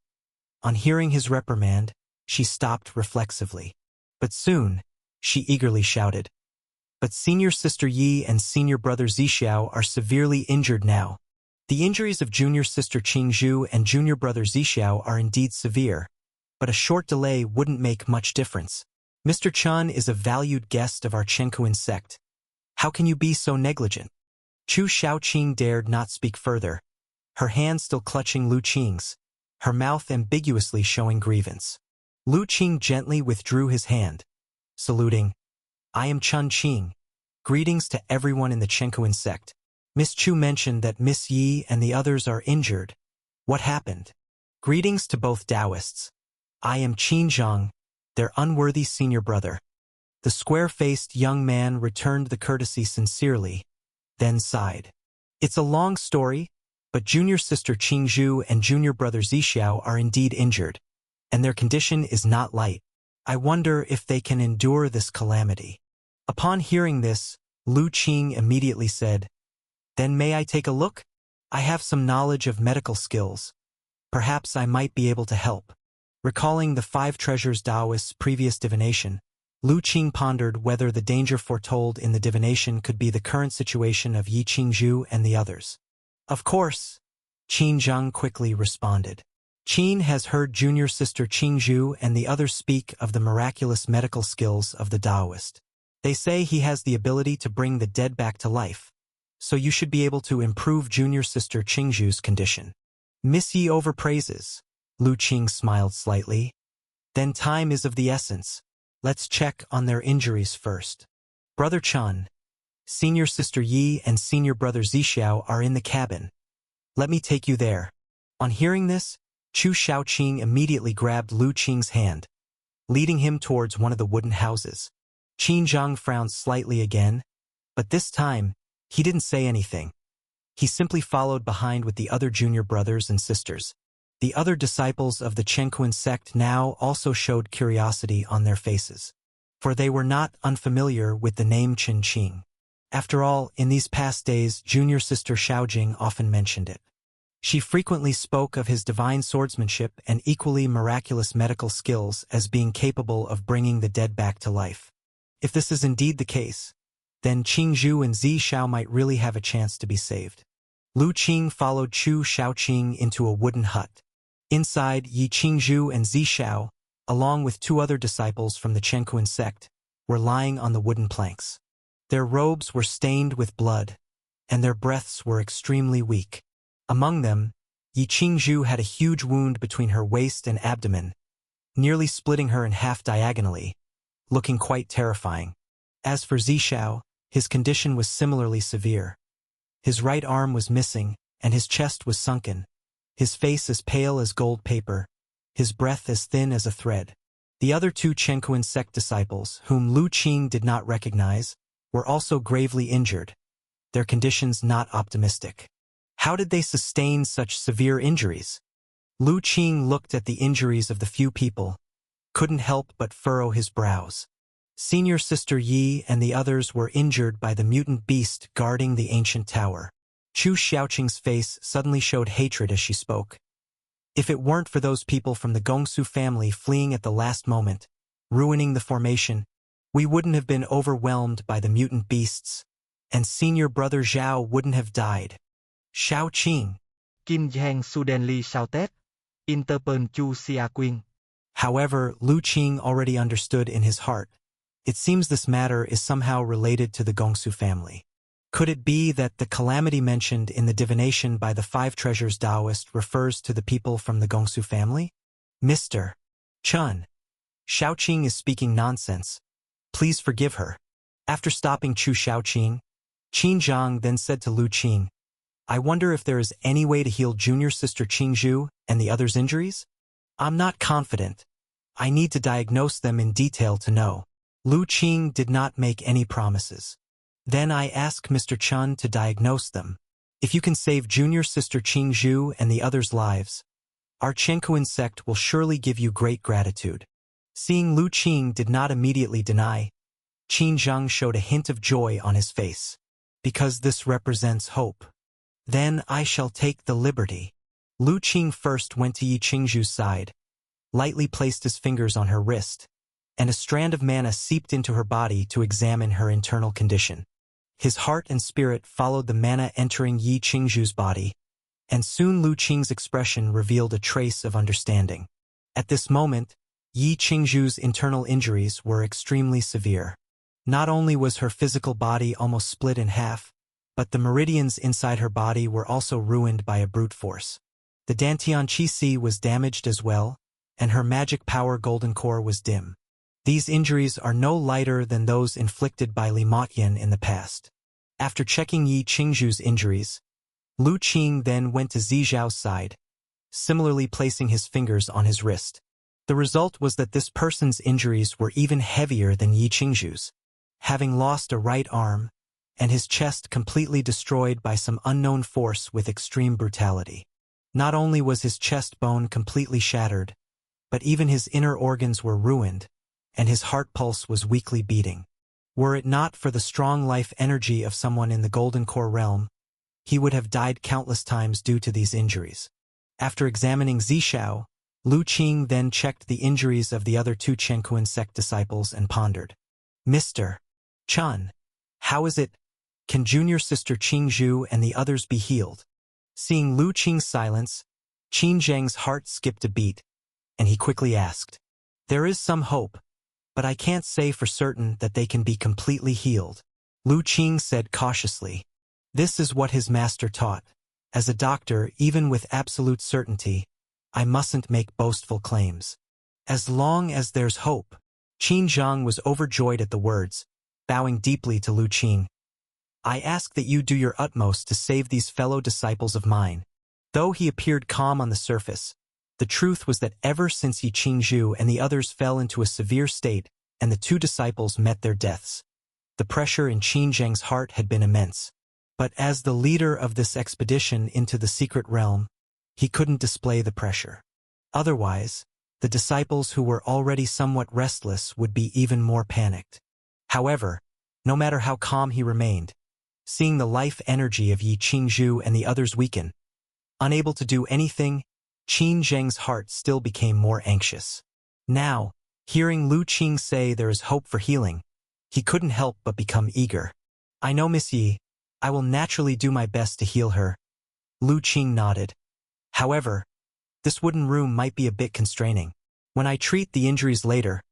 On hearing his reprimand, she stopped reflexively. But soon, she eagerly shouted, "But senior sister Yi and senior brother Zixiao are severely injured now. The injuries of junior sister Qingzhu and junior brother Zixiao are indeed severe, but a short delay wouldn't make much difference. Mr. Chun is a valued guest of our Chenkuan sect. How can you be so negligent?" Chu Shaoqing dared not speak further, her hand still clutching Lu Qing's, her mouth ambiguously showing grievance. Lu Qing gently withdrew his hand, saluting, "I am Chun Qing. Greetings to everyone in the Chenkuan sect. Miss Chu mentioned that Miss Yi and the others are injured. What happened? Greetings to both Taoists. I am Qin Zhang, their unworthy senior brother." The square-faced young man returned the courtesy sincerely, then sighed. "It's a long story, but junior sister Qingzhu and junior brother Zixiao are indeed injured, and their condition is not light. I wonder if they can endure this calamity." Upon hearing this, Lu Qing immediately said, "Then may I take a look? I have some knowledge of medical skills. Perhaps I might be able to help." Recalling the Five Treasures Taoist's previous divination, Lu Qing pondered whether the danger foretold in the divination could be the current situation of Yi Qingzhu and the others. "Of course," Qin Zhang quickly responded. "Qin has heard junior sister Qingzhu and the others speak of the miraculous medical skills of the Taoist. They say he has the ability to bring the dead back to life, so you should be able to improve junior sister Qingzhu's condition." "Miss Yi overpraises." Lu Qing smiled slightly. "Then time is of the essence. Let's check on their injuries first. Brother Chun, senior sister Yi and senior brother Zixiao are in the cabin. Let me take you there." On hearing this, Chu Shaoqing immediately grabbed Lu Qing's hand, leading him towards one of the wooden houses. Qin Zhang frowned slightly again, but this time, he didn't say anything. He simply followed behind with the other junior brothers and sisters. The other disciples of the Chenkuan sect now also showed curiosity on their faces, for they were not unfamiliar with the name Qin Qing. After all, in these past days, junior sister Xiaojing often mentioned it. She frequently spoke of his divine swordsmanship and equally miraculous medical skills as being capable of bringing the dead back to life. If this is indeed the case, then Qingzhu and Zixiao might really have a chance to be saved. Lu Qing followed Chu Shaoqing into a wooden hut. Inside, Yi Qingzhu and Zixiao, along with two other disciples from the Chenkuan sect, were lying on the wooden planks. Their robes were stained with blood, and their breaths were extremely weak. Among them, Yi Qingzhu had a huge wound between her waist and abdomen, nearly splitting her in half diagonally, looking quite terrifying. As for Zixiao, his condition was similarly severe. His right arm was missing, and his chest was sunken, his face as pale as gold paper, his breath as thin as a thread. The other two Chenkuan sect disciples, whom Lu Qing did not recognize, were also gravely injured, their conditions not optimistic. How did they sustain such severe injuries? Lu Qing looked at the injuries of the few people, couldn't help but furrow his brows. Senior sister Yi and the others were injured by the mutant beast guarding the ancient tower. Chu Shaoqing's face suddenly showed hatred as she spoke. If it weren't for those people from the Gongsu family fleeing at the last moment, ruining the formation, we wouldn't have been overwhelmed by the mutant beasts, and senior brother Zhao wouldn't have died. Shaoqing. Kim Jang Sudenli Shoutet. Interpen Chu Xiaoqing. However, Lu Qing already understood in his heart. It seems this matter is somehow related to the Gongsu family. Could it be that the calamity mentioned in the divination by the Five Treasures Taoist refers to the people from the Gongsu family? Mr. Chun, Shaoqing is speaking nonsense. Please forgive her. After stopping Chu Shaoqing, Qin Zhang then said to Lu Qing, I wonder if there is any way to heal junior sister Qingzhu and the others' injuries? I'm not confident. I need to diagnose them in detail to know. Lu Qing did not make any promises. Then I asked Mr. Chun to diagnose them. If you can save junior sister Qingzhu and the others' lives, our Chenkuan sect will surely give you great gratitude. Seeing Lu Qing did not immediately deny, Qin Zhang showed a hint of joy on his face. Because this represents hope. Then I shall take the liberty. Lu Qing first went to Yi Qingzhu's side, lightly placed his fingers on her wrist, and a strand of mana seeped into her body to examine her internal condition. His heart and spirit followed the mana entering Yi Qingzhu's body, and soon Lu Qing's expression revealed a trace of understanding. At this moment, Yi Qingzhu's internal injuries were extremely severe. Not only was her physical body almost split in half, but the meridians inside her body were also ruined by a brute force. The Dantian Qi was damaged as well, and her magic power golden core was dim. These injuries are no lighter than those inflicted by Li Motyan in the past. After checking Yi Qingzhu's injuries, Lu Qing then went to Zizhao's side, similarly placing his fingers on his wrist. The result was that this person's injuries were even heavier than Yi Qingzhu's. Having lost a right arm, and his chest completely destroyed by some unknown force with extreme brutality. Not only was his chest bone completely shattered, but even his inner organs were ruined, and his heart pulse was weakly beating. Were it not for the strong life energy of someone in the Golden Core realm, he would have died countless times due to these injuries. After examining Zizhao, Lu Qing then checked the injuries of the other two Chenkuan sect disciples and pondered. Mr. Chun, how is it? Can junior sister Qingzhu and the others be healed? Seeing Lu Qing's silence, Qin Zhang's heart skipped a beat, and he quickly asked. There is some hope, but I can't say for certain that they can be completely healed. Lu Qing said cautiously. This is what his master taught. As a doctor, even with absolute certainty, I mustn't make boastful claims. As long as there's hope. Qin Zhang was overjoyed at the words, bowing deeply to Lu Qing. I ask that you do your utmost to save these fellow disciples of mine. Though he appeared calm on the surface, the truth was that ever since Yi Qingzhu and the others fell into a severe state and the two disciples met their deaths, the pressure in Qin Zhang's heart had been immense. But as the leader of this expedition into the secret realm, he couldn't display the pressure. Otherwise, the disciples who were already somewhat restless would be even more panicked. However, no matter how calm he remained, seeing the life energy of Yi Qingzhu and the others weaken, unable to do anything, Qin Zhang's heart still became more anxious. Now, hearing Lu Qing say there is hope for healing, he couldn't help but become eager. I know Miss Yi. I will naturally do my best to heal her. Lu Qing nodded. However, this wooden room might be a bit constraining. When I treat the injuries later,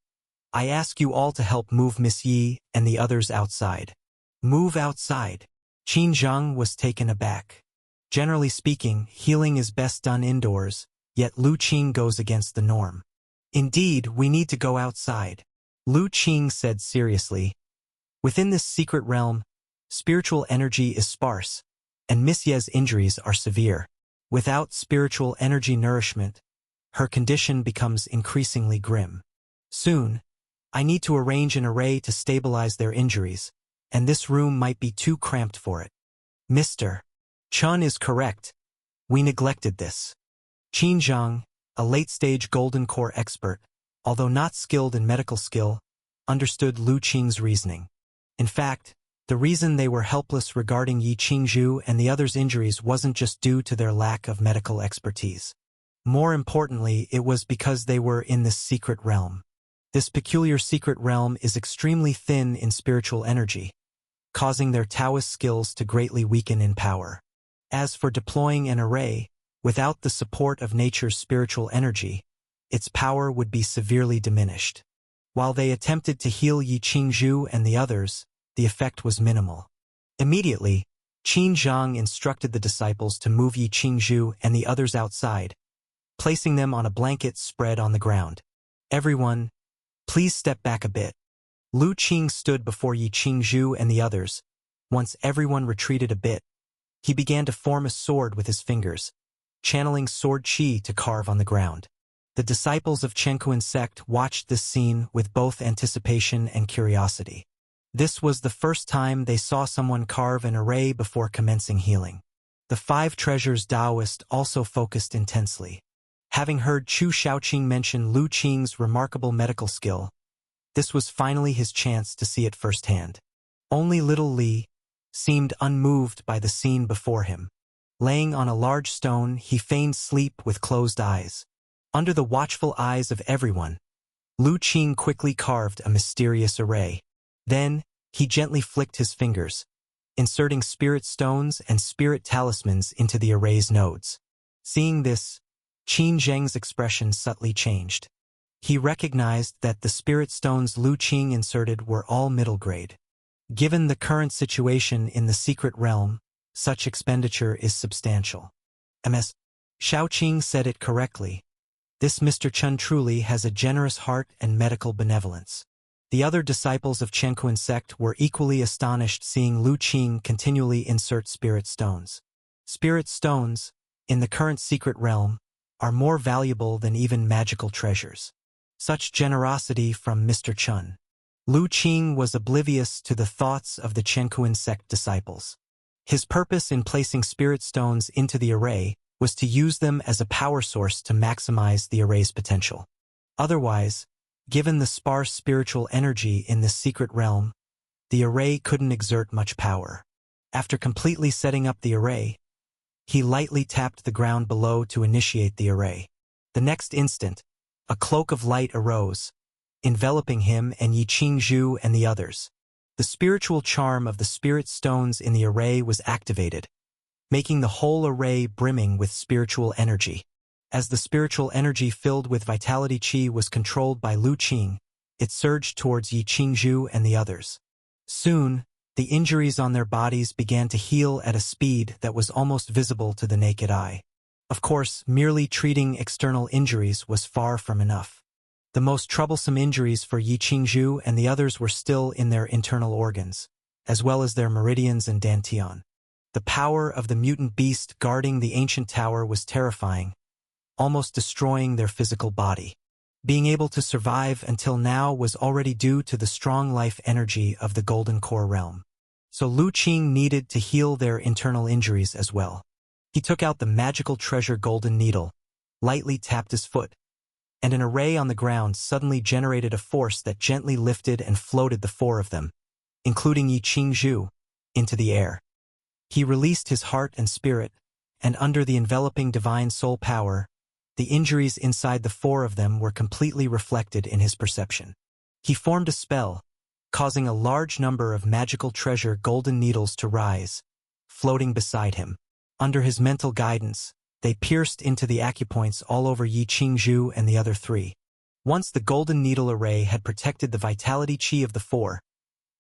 I ask you all to help move Miss Yi and the others outside. Move outside. Qin Zhang was taken aback. Generally speaking, healing is best done indoors, yet Lu Qing goes against the norm. Indeed, we need to go outside. Lu Qing said seriously. Within this secret realm, spiritual energy is sparse, and Miss Ye's injuries are severe. Without spiritual energy nourishment, her condition becomes increasingly grim. Soon, I need to arrange an array to stabilize their injuries, and this room might be too cramped for it. Mr. Chun is correct. We neglected this. Qin Zhang, a late-stage Golden Core expert, although not skilled in medical skill, understood Lu Qing's reasoning. In fact, the reason they were helpless regarding Yi Qingzhu and the others' injuries wasn't just due to their lack of medical expertise. More importantly, it was because they were in this secret realm. This peculiar secret realm is extremely thin in spiritual energy, causing their Taoist skills to greatly weaken in power. As for deploying an array, without the support of nature's spiritual energy, its power would be severely diminished. While they attempted to heal Yi Qingzhu and the others, the effect was minimal. Immediately, Qin Zhang instructed the disciples to move Yi Qingzhu and the others outside, placing them on a blanket spread on the ground. Everyone, please step back a bit. Lu Qing stood before Yi Qingzhu and the others. Once everyone retreated a bit, he began to form a sword with his fingers, channeling sword qi to carve on the ground. The disciples of Chenkuan sect watched this scene with both anticipation and curiosity. This was the first time they saw someone carve an array before commencing healing. The five treasures Taoist also focused intensely. Having heard Chu Shaoqing mention Lu Qing's remarkable medical skill, this was finally his chance to see it firsthand. Only little Li seemed unmoved by the scene before him. Laying on a large stone, he feigned sleep with closed eyes. Under the watchful eyes of everyone, Lu Qing quickly carved a mysterious array. Then, he gently flicked his fingers, inserting spirit stones and spirit talismans into the array's nodes. Seeing this, Qin Zheng's expression subtly changed. He recognized that the spirit stones Lu Qing inserted were all middle grade. Given the current situation in the secret realm, such expenditure is substantial. Ms. Shaoqing said it correctly. This Mr. Chen truly has a generous heart and medical benevolence. The other disciples of Chenkuan sect were equally astonished seeing Lu Qing continually insert spirit stones. Spirit stones, in the current secret realm, are more valuable than even magical treasures. Such generosity from Mr. Chen. Lu Qing was oblivious to the thoughts of the Chenkuan sect disciples. His purpose in placing spirit stones into the array was to use them as a power source to maximize the array's potential. Otherwise, given the sparse spiritual energy in this secret realm, the array couldn't exert much power. After completely setting up the array, he lightly tapped the ground below to initiate the array. The next instant, a cloak of light arose, enveloping him and Yi Qingzhu and the others. The spiritual charm of the spirit stones in the array was activated, making the whole array brimming with spiritual energy. As the spiritual energy filled with vitality qi was controlled by Lu Qing, it surged towards Yi Qingzhu and the others. Soon, the injuries on their bodies began to heal at a speed that was almost visible to the naked eye. Of course, merely treating external injuries was far from enough. The most troublesome injuries for Yi Qingzhu and the others were still in their internal organs, as well as their meridians and dantian. The power of the mutant beast guarding the ancient tower was terrifying, almost destroying their physical body. Being able to survive until now was already due to the strong life energy of the Golden Core realm. So Lu Qing needed to heal their internal injuries as well. He took out the magical treasure Golden Needle, lightly tapped his foot, and an array on the ground suddenly generated a force that gently lifted and floated the four of them, including Yi Qingzhu, into the air. He released his heart and spirit, and under the enveloping divine soul power, the injuries inside the four of them were completely reflected in his perception. He formed a spell, causing a large number of magical treasure golden needles to rise, floating beside him. Under his mental guidance, they pierced into the acupoints all over Yi Qingzhu and the other three. Once the golden needle array had protected the vitality qi of the four,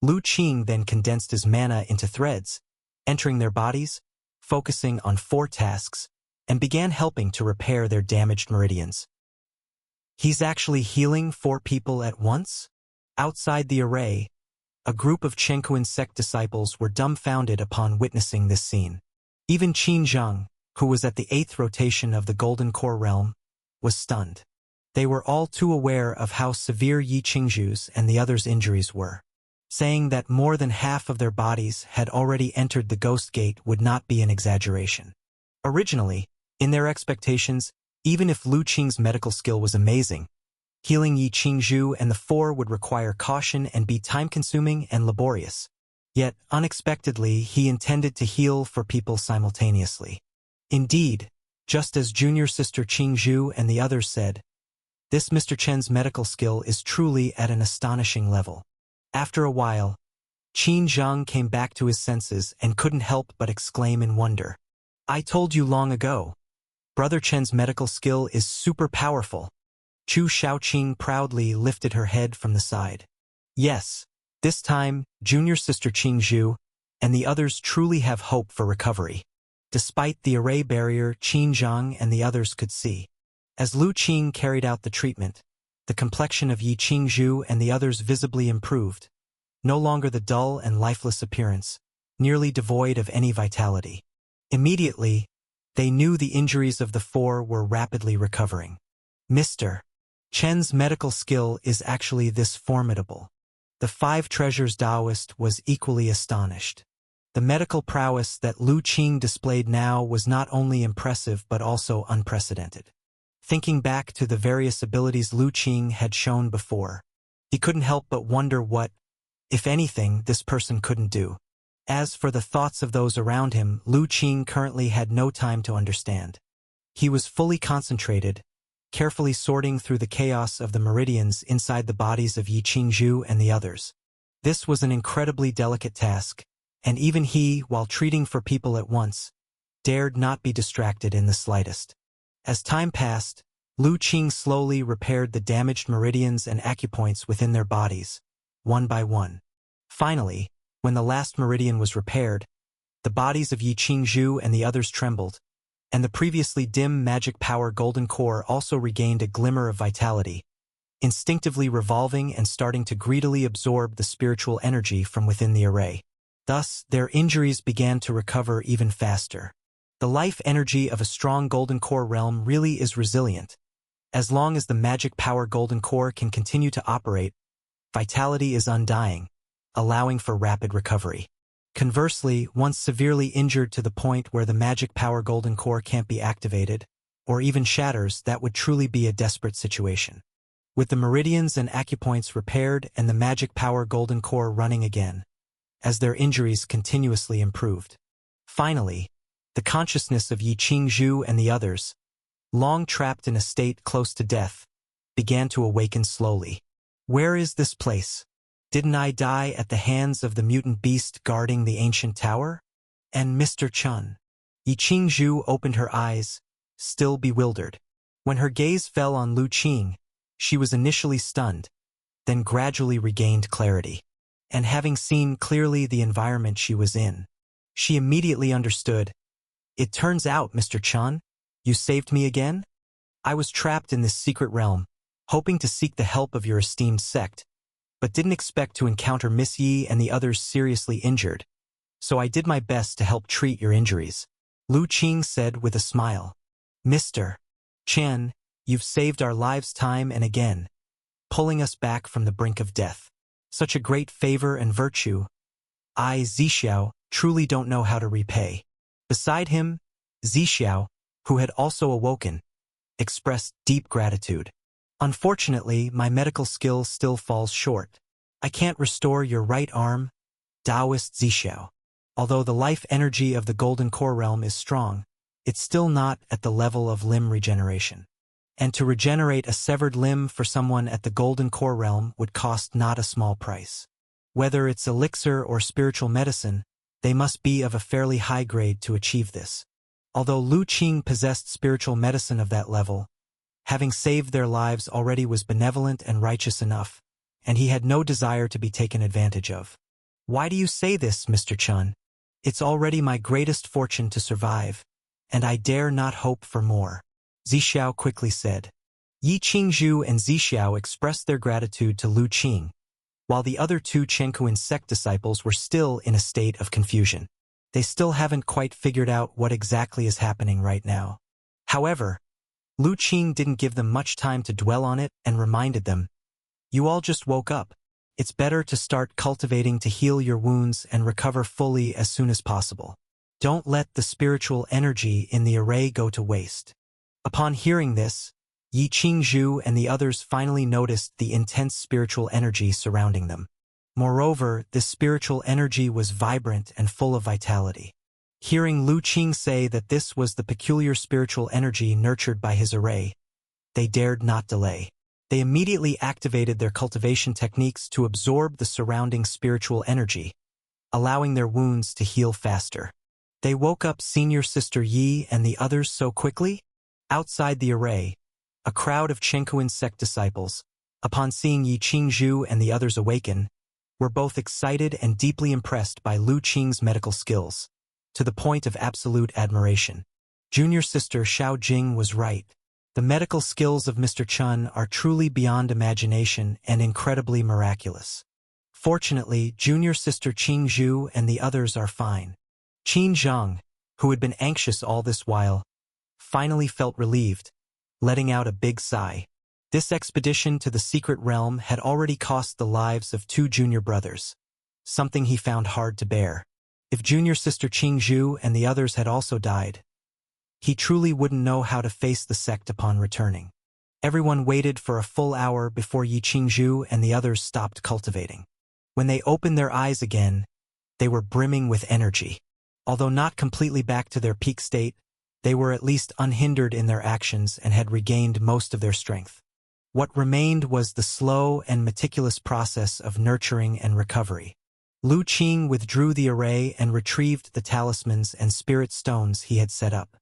Lu Qing then condensed his mana into threads, entering their bodies, focusing on 4 tasks, and began helping to repair their damaged meridians. He's actually healing 4 people at once? Outside the array, a group of Chenkuan sect disciples were dumbfounded upon witnessing this scene. Even Qin Zheng, who was at the 8th rotation of the Golden Core realm, was stunned. They were all too aware of how severe Yi Qingzhu's and the others' injuries were. Saying that more than half of their bodies had already entered the Ghost Gate would not be an exaggeration. Originally, in their expectations, even if Lu Qing's medical skill was amazing, healing Yi Qingzhu and the 4 would require caution and be time-consuming and laborious. Yet, unexpectedly, he intended to heal 4 people simultaneously. Indeed, just as junior sister Qingzhu and the others said, this Mr. Chen's medical skill is truly at an astonishing level. After a while, Qin Zheng came back to his senses and couldn't help but exclaim in wonder. I told you long ago. Brother Chen's medical skill is super powerful. Chu Shaoqing proudly lifted her head from the side. Yes, this time, junior sister Qingzhu and the others truly have hope for recovery. Despite the array barrier Qin Zheng and the others could see. As Lu Qing carried out the treatment, The complexion of Yi Qingzhu and the others visibly improved, no longer the dull and lifeless appearance, nearly devoid of any vitality. Immediately, they knew the injuries of the four were rapidly recovering. Mr. Chen's medical skill is actually this formidable. The Five Treasures Taoist was equally astonished. The medical prowess that Lu Qing displayed now was not only impressive but also unprecedented. Thinking back to the various abilities Lu Qing had shown before, he couldn't help but wonder what, if anything, this person couldn't do. As for the thoughts of those around him, Lu Qing currently had no time to understand. He was fully concentrated, carefully sorting through the chaos of the meridians inside the bodies of Yi Qingzhu and the others. This was an incredibly delicate task, and even he, while treating for people at once, dared not be distracted in the slightest. As time passed, Lu Qing slowly repaired the damaged meridians and acupoints within their bodies, one by one. Finally, when the last meridian was repaired, the bodies of Yi Qingzhu and the others trembled, and the previously dim magic power golden core also regained a glimmer of vitality, instinctively revolving and starting to greedily absorb the spiritual energy from within the array. Thus, their injuries began to recover even faster. The life energy of a strong golden core realm really is resilient. As long as the magic power golden core can continue to operate, vitality is undying, allowing for rapid recovery. Conversely, once severely injured to the point where the magic power golden core can't be activated, or even shatters, that would truly be a desperate situation. With the meridians and acupoints repaired and the magic power golden core running again, as their injuries continuously improved. Finally, the consciousness of Yi Qingzhu and the others, long trapped in a state close to death, began to awaken slowly. Where is this place? Didn't I die at the hands of the mutant beast guarding the ancient tower? And Mr. Chen? Yi Qingzhu opened her eyes, still bewildered. When her gaze fell on Lu Qing, she was initially stunned, then gradually regained clarity. And having seen clearly the environment she was in, she immediately understood. It turns out, Mr. Chen, you saved me again? I was trapped in this secret realm, hoping to seek the help of your esteemed sect, but didn't expect to encounter Miss Yi and the others seriously injured, so I did my best to help treat your injuries. Lu Qing said with a smile. Mr. Chen, you've saved our lives time and again, pulling us back from the brink of death. Such a great favor and virtue, I, Zixiao, truly don't know how to repay. Beside him, Zixiao, who had also awoken, expressed deep gratitude. Unfortunately, my medical skill still falls short. I can't restore your right arm, Taoist Zixiao. Although the life energy of the Golden Core realm is strong, it's still not at the level of limb regeneration. And to regenerate a severed limb for someone at the Golden Core realm would cost not a small price. Whether it's elixir or spiritual medicine, they must be of a fairly high grade to achieve this. Although Lu Qing possessed spiritual medicine of that level, having saved their lives already was benevolent and righteous enough, and he had no desire to be taken advantage of. Why do you say this, Mr. Chen? It's already my greatest fortune to survive, and I dare not hope for more, Zixiao quickly said. Yi Qingzhu and Zixiao expressed their gratitude to Lu Qing, while the other two Chenkuan sect disciples were still in a state of confusion. They still haven't quite figured out what exactly is happening right now. However, Lu Qing didn't give them much time to dwell on it and reminded them, you all just woke up. It's better to start cultivating to heal your wounds and recover fully as soon as possible. Don't let the spiritual energy in the array go to waste. Upon hearing this, Yi Qingzhu and the others finally noticed the intense spiritual energy surrounding them. Moreover, this spiritual energy was vibrant and full of vitality. Hearing Lu Qing say that this was the peculiar spiritual energy nurtured by his array, they dared not delay. They immediately activated their cultivation techniques to absorb the surrounding spiritual energy, allowing their wounds to heal faster. They woke up Senior Sister Yi and the others so quickly? Outside the array, a crowd of Chenkuan sect disciples, upon seeing Yi Qingzhu and the others awaken, were both excited and deeply impressed by Lu Qing's medical skills, to the point of absolute admiration. Junior Sister Xiao Jing was right. The medical skills of Mr. Chun are truly beyond imagination and incredibly miraculous. Fortunately, junior sister Qing Zhu and the others are fine. Qin Zhang, who had been anxious all this while, finally felt relieved, letting out a big sigh. This expedition to the secret realm had already cost the lives of 2 junior brothers, something he found hard to bear. If junior sister Qing Zhu and the others had also died, he truly wouldn't know how to face the sect upon returning. Everyone waited for a full hour before Yi Qingzhu and the others stopped cultivating. When they opened their eyes again, they were brimming with energy. Although not completely back to their peak state, they were at least unhindered in their actions and had regained most of their strength. What remained was the slow and meticulous process of nurturing and recovery. Lu Qing withdrew the array and retrieved the talismans and spirit stones he had set up.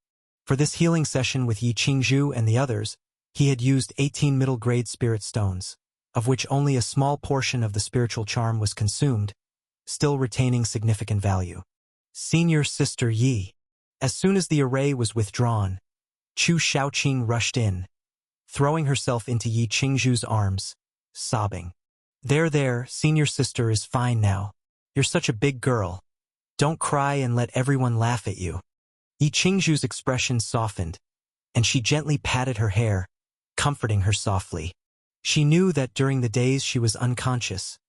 For this healing session with Yi Qingzhu and the others, he had used 18 middle-grade spirit stones, of which only a small portion of the spiritual charm was consumed, still retaining significant value. Senior Sister Yi. As soon as the array was withdrawn, Chu Shaoqing rushed in, throwing herself into Yi Qingzhu's arms, sobbing. There, senior sister is fine now. You're such a big girl. Don't cry and let everyone laugh at you. Yi Qingzhu's expression softened, and she gently patted her hair, comforting her softly. She knew that during the days she was unconscious,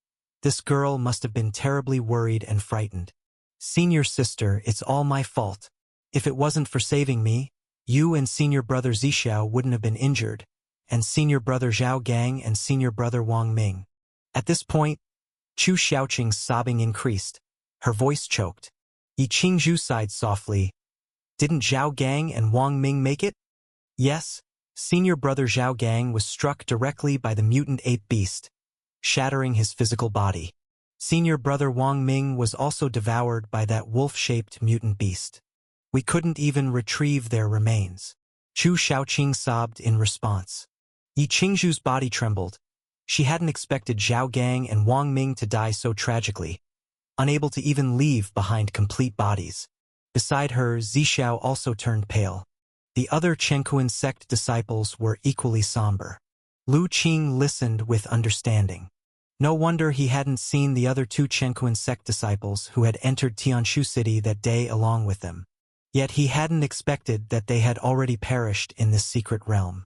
this girl must have been terribly worried and frightened. Senior sister, it's all my fault. If it wasn't for saving me, you and senior brother Zixiao wouldn't have been injured, and senior brother Zhao Gang and senior brother Wang Ming. At this point, Chu Shaoqing's sobbing increased. Her voice choked. Yi Qingzhu sighed softly. Didn't Zhao Gang and Wang Ming make it? Yes, senior brother Zhao Gang was struck directly by the mutant ape beast, shattering his physical body. Senior brother Wang Ming was also devoured by that wolf-shaped mutant beast. We couldn't even retrieve their remains. Chu Shaoqing sobbed in response. Yi Qingzhu's body trembled. She hadn't expected Zhao Gang and Wang Ming to die so tragically, unable to even leave behind complete bodies. Beside her, Zixiao also turned pale. The other Chenkuan sect disciples were equally somber. Lu Qing listened with understanding. No wonder he hadn't seen the other 2 Chenkuan sect disciples who had entered Tianshu City that day along with them. Yet he hadn't expected that they had already perished in this secret realm.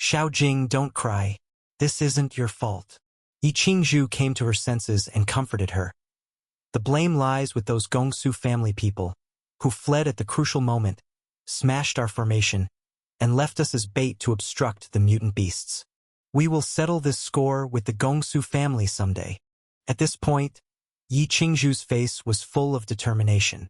Xiao Jing, don't cry. This isn't your fault. Yi Qingzhu came to her senses and comforted her. The blame lies with those Gongsu family people, who fled at the crucial moment, smashed our formation, and left us as bait to obstruct the mutant beasts. We will settle this score with the Gongsu family someday. At this point, Yi Qingzhu's face was full of determination.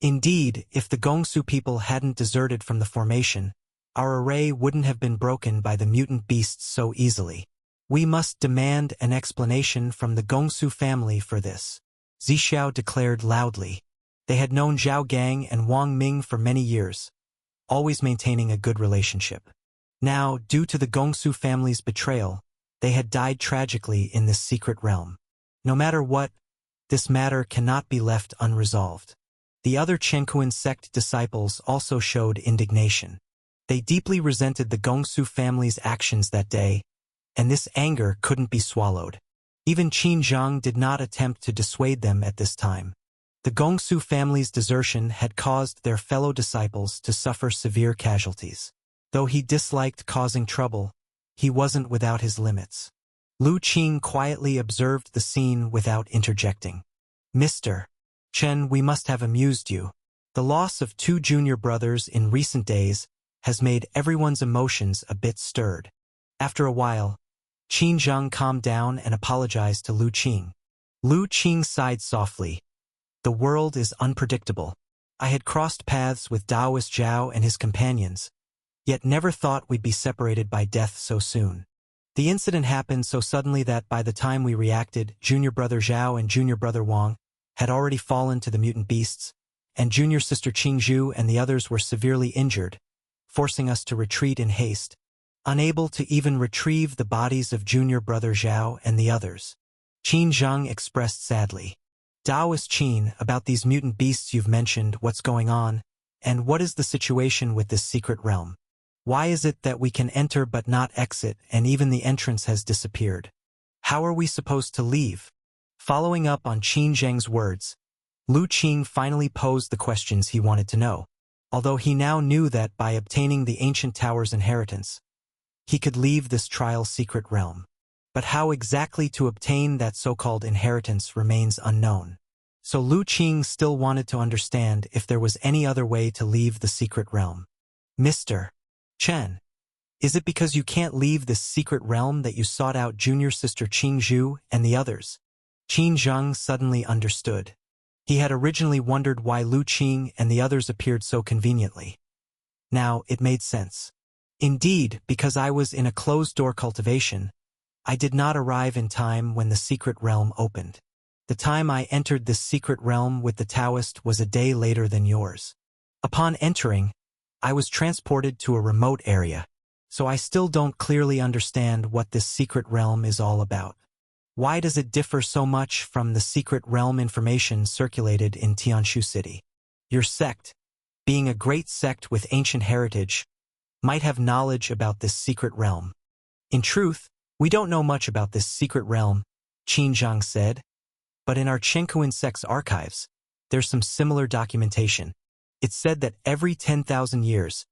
Indeed, if the Gongsu people hadn't deserted from the formation, our array wouldn't have been broken by the mutant beasts so easily. We must demand an explanation from the Gongsu family for this, Zixiao declared loudly. They had known Zhao Gang and Wang Ming for many years, always maintaining a good relationship. Now, due to the Gongsu family's betrayal, they had died tragically in this secret realm. No matter what, this matter cannot be left unresolved. The other Chenkuan sect disciples also showed indignation. They deeply resented the Gongsu family's actions that day, and this anger couldn't be swallowed. Even Qin Zhang did not attempt to dissuade them at this time. The Gongsu family's desertion had caused their fellow disciples to suffer severe casualties. Though he disliked causing trouble, he wasn't without his limits. Lu Qing quietly observed the scene without interjecting. Mr. Chen, we must have amused you. The loss of 2 junior brothers in recent days has made everyone's emotions a bit stirred. After a while, Qin Zhang calmed down and apologized to Lu Qing. Lu Qing sighed softly. The world is unpredictable. I had crossed paths with Taoist Zhao and his companions, yet never thought we'd be separated by death so soon. The incident happened so suddenly that by the time we reacted, junior brother Zhao and junior brother Wang had already fallen to the mutant beasts, and junior sister Qingzhu and the others were severely injured, forcing us to retreat in haste, unable to even retrieve the bodies of junior brother Zhao and the others. Qin Zhang expressed sadly. Taoist Qin, about these mutant beasts you've mentioned, what's going on, and what is the situation with this secret realm? Why is it that we can enter but not exit, and even the entrance has disappeared? How are we supposed to leave? Following up on Qin Zheng's words, Lu Qing finally posed the questions he wanted to know, although he now knew that by obtaining the ancient tower's inheritance, he could leave this trial secret realm. But how exactly to obtain that so-called inheritance remains unknown. So Lu Qing still wanted to understand if there was any other way to leave the secret realm. Mr. Chen, is it because you can't leave this secret realm that you sought out junior sister Qing Zhu and the others? Qin Zheng suddenly understood. He had originally wondered why Lu Qing and the others appeared so conveniently. Now it made sense. Indeed, because I was in a closed-door cultivation, I did not arrive in time when the secret realm opened. The time I entered this secret realm with the Taoist was a day later than yours. Upon entering, I was transported to a remote area, so I still don't clearly understand what this secret realm is all about. Why does it differ so much from the secret realm information circulated in Tianshu City? Your sect, being a great sect with ancient heritage, might have knowledge about this secret realm. In truth, we don't know much about this secret realm, Qin Zheng said, but in our Chenkuan sect's archives, there's some similar documentation. It's said that every 10,000 years,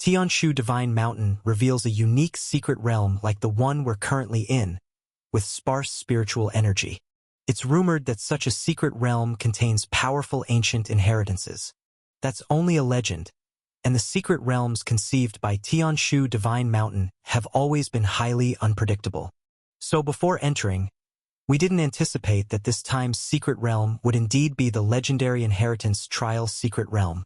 Tianshu Divine Mountain reveals a unique secret realm like the one we're currently in, with sparse spiritual energy. It's rumored that such a secret realm contains powerful ancient inheritances. That's only a legend, and the secret realms conceived by Tianshu Divine Mountain have always been highly unpredictable. So before entering, we didn't anticipate that this time's secret realm would indeed be the legendary inheritance trial secret realm.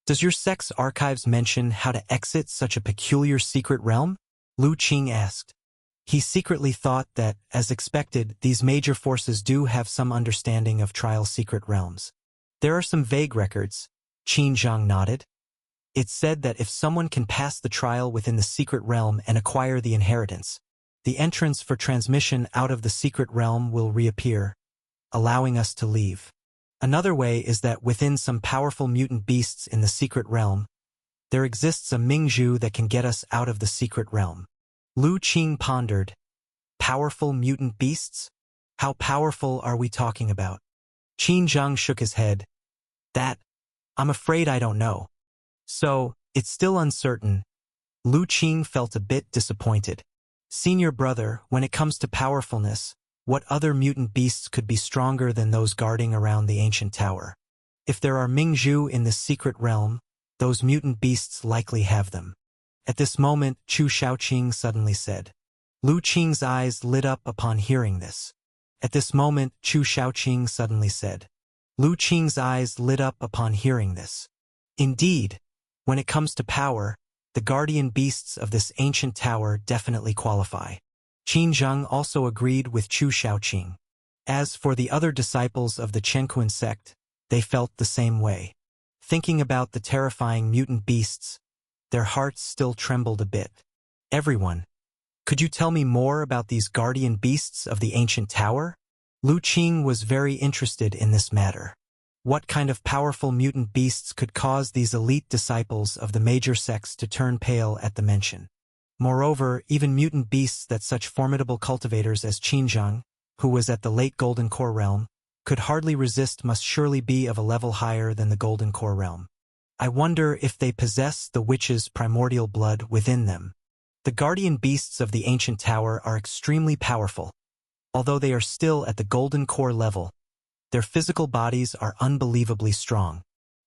Does your sect's archives mention how to exit such a peculiar secret realm? Lu Qing asked. He secretly thought that, as expected, these major forces do have some understanding of trial secret realms. There are some vague records, Qin Zheng nodded. It's said that if someone can pass the trial within the secret realm and acquire the inheritance, the entrance for transmission out of the secret realm will reappear, allowing us to leave. Another way is that within some powerful mutant beasts in the secret realm, there exists a Mingzhu that can get us out of the secret realm. Lu Qing pondered. Powerful mutant beasts? How powerful are we talking about? Qin Zheng shook his head. I'm afraid I don't know. So, it's still uncertain. Lu Qing felt a bit disappointed. Senior brother, when it comes to powerfulness, what other mutant beasts could be stronger than those guarding around the ancient tower? If there are Mingzhu in this secret realm, those mutant beasts likely have them. At this moment, Chu Shaoqing suddenly said. Lu Qing's eyes lit up upon hearing this. At this moment, Chu Shaoqing suddenly said. Lu Qing's eyes lit up upon hearing this. Indeed, when it comes to power, the guardian beasts of this ancient tower definitely qualify. Qin Zheng also agreed with Chu Shaoqing. As for the other disciples of the Chenkuan sect, they felt the same way. Thinking about the terrifying mutant beasts, their hearts still trembled a bit. Everyone, could you tell me more about these guardian beasts of the ancient tower? Lu Qing was very interested in this matter. What kind of powerful mutant beasts could cause these elite disciples of the major sects to turn pale at the mention? Moreover, even mutant beasts that such formidable cultivators as Qin Zheng, who was at the late Golden Core realm, could hardly resist must surely be of a level higher than the Golden Core realm. I wonder if they possess the witch's primordial blood within them. The guardian beasts of the ancient tower are extremely powerful. Although they are still at the Golden Core level, their physical bodies are unbelievably strong.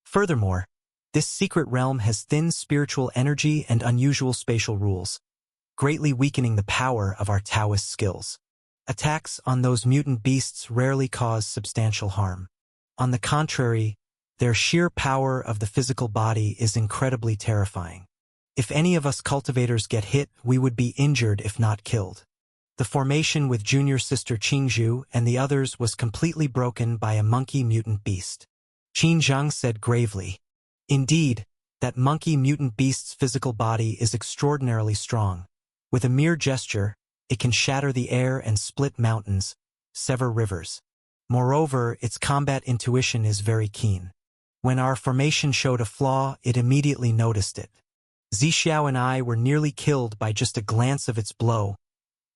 Furthermore, this secret realm has thin spiritual energy and unusual spatial rules, greatly weakening the power of our Taoist skills. Attacks on those mutant beasts rarely cause substantial harm. On the contrary, their sheer power of the physical body is incredibly terrifying. If any of us cultivators get hit, we would be injured if not killed. The formation with junior sister Qingzhu and the others was completely broken by a monkey mutant beast. Qin Zheng said gravely. Indeed, that monkey mutant beast's physical body is extraordinarily strong. With a mere gesture, it can shatter the air and split mountains, sever rivers. Moreover, its combat intuition is very keen. When our formation showed a flaw, it immediately noticed it. Zixiao and I were nearly killed by just a glance of its blow,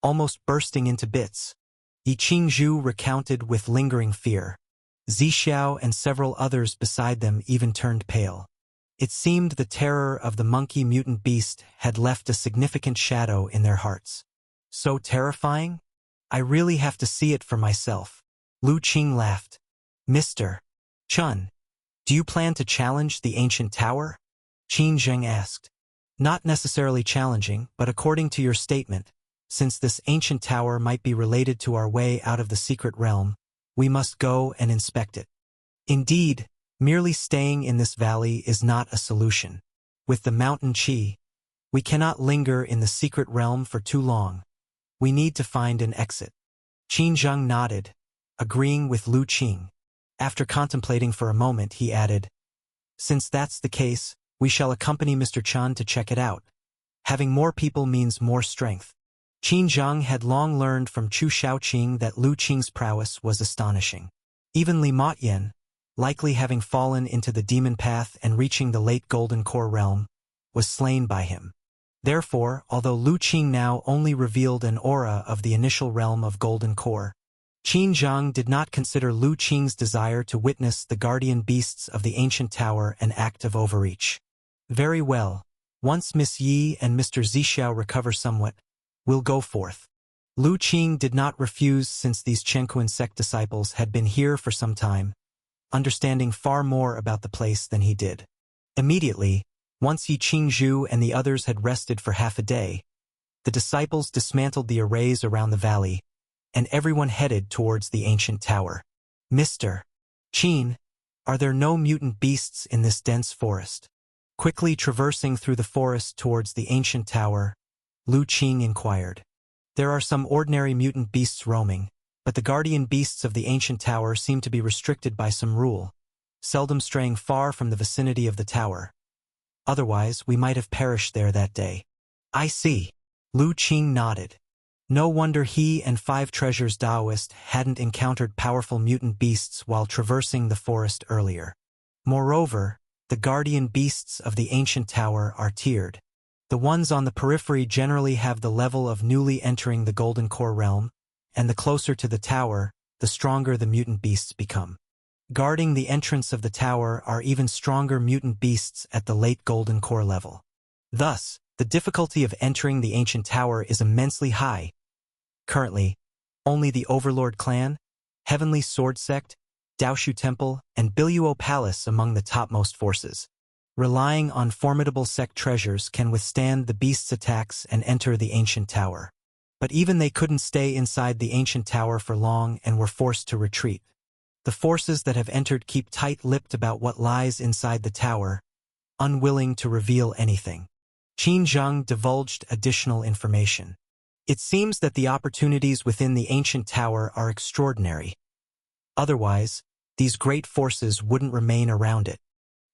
almost bursting into bits. Yi Qingzhu recounted with lingering fear. Zixiao and several others beside them even turned pale. It seemed the terror of the monkey mutant beast had left a significant shadow in their hearts. So terrifying? I really have to see it for myself. Lu Qing laughed. Mr. Chun, do you plan to challenge the ancient tower? Qin Zheng asked. Not necessarily challenging, but according to your statement, since this ancient tower might be related to our way out of the secret realm, we must go and inspect it. Indeed, merely staying in this valley is not a solution. With the mountain qi, we cannot linger in the secret realm for too long. We need to find an exit. Qin Zheng nodded, agreeing with Lu Qing. After contemplating for a moment, he added, Since that's the case, we shall accompany Mr. Chun to check it out. Having more people means more strength. Qin Zheng had long learned from Chu Shaoqing that Lu Qing's prowess was astonishing. Even Li Motyen, likely having fallen into the demon path and reaching the late Golden Core realm, was slain by him. Therefore, although Lu Qing now only revealed an aura of the initial realm of Golden Core, Qin Zheng did not consider Lu Qing's desire to witness the guardian beasts of the ancient tower an act of overreach. Very well, once Miss Yi and Mr. Zixiao recover somewhat, we'll go forth. Lu Qing did not refuse since these Chenkuan sect disciples had been here for some time, understanding far more about the place than he did. Immediately, once Yi Qingzhu and the others had rested for half a day, the disciples dismantled the arrays around the valley, and everyone headed towards the ancient tower. Mr. Qin, are there no mutant beasts in this dense forest? Quickly traversing through the forest towards the ancient tower, Lu Qing inquired. There are some ordinary mutant beasts roaming, but the guardian beasts of the ancient tower seem to be restricted by some rule, seldom straying far from the vicinity of the tower. Otherwise, we might have perished there that day. I see. Lu Qing nodded. No wonder he and 5 Treasures Daoist hadn't encountered powerful mutant beasts while traversing the forest earlier. Moreover, the guardian beasts of the ancient tower are tiered. The ones on the periphery generally have the level of newly entering the Golden Core realm, and the closer to the tower, the stronger the mutant beasts become. Guarding the entrance of the tower are even stronger mutant beasts at the late Golden Core level. Thus, the difficulty of entering the ancient tower is immensely high. Currently, only the Overlord clan, Heavenly Sword Sect, Daoshu Temple, and Biluo Palace among the topmost forces, relying on formidable sect treasures, can withstand the beast's attacks and enter the ancient tower. But even they couldn't stay inside the ancient tower for long and were forced to retreat. The forces that have entered keep tight-lipped about what lies inside the tower, unwilling to reveal anything. Qin Zheng divulged additional information. It seems that the opportunities within the ancient tower are extraordinary. Otherwise, these great forces wouldn't remain around it.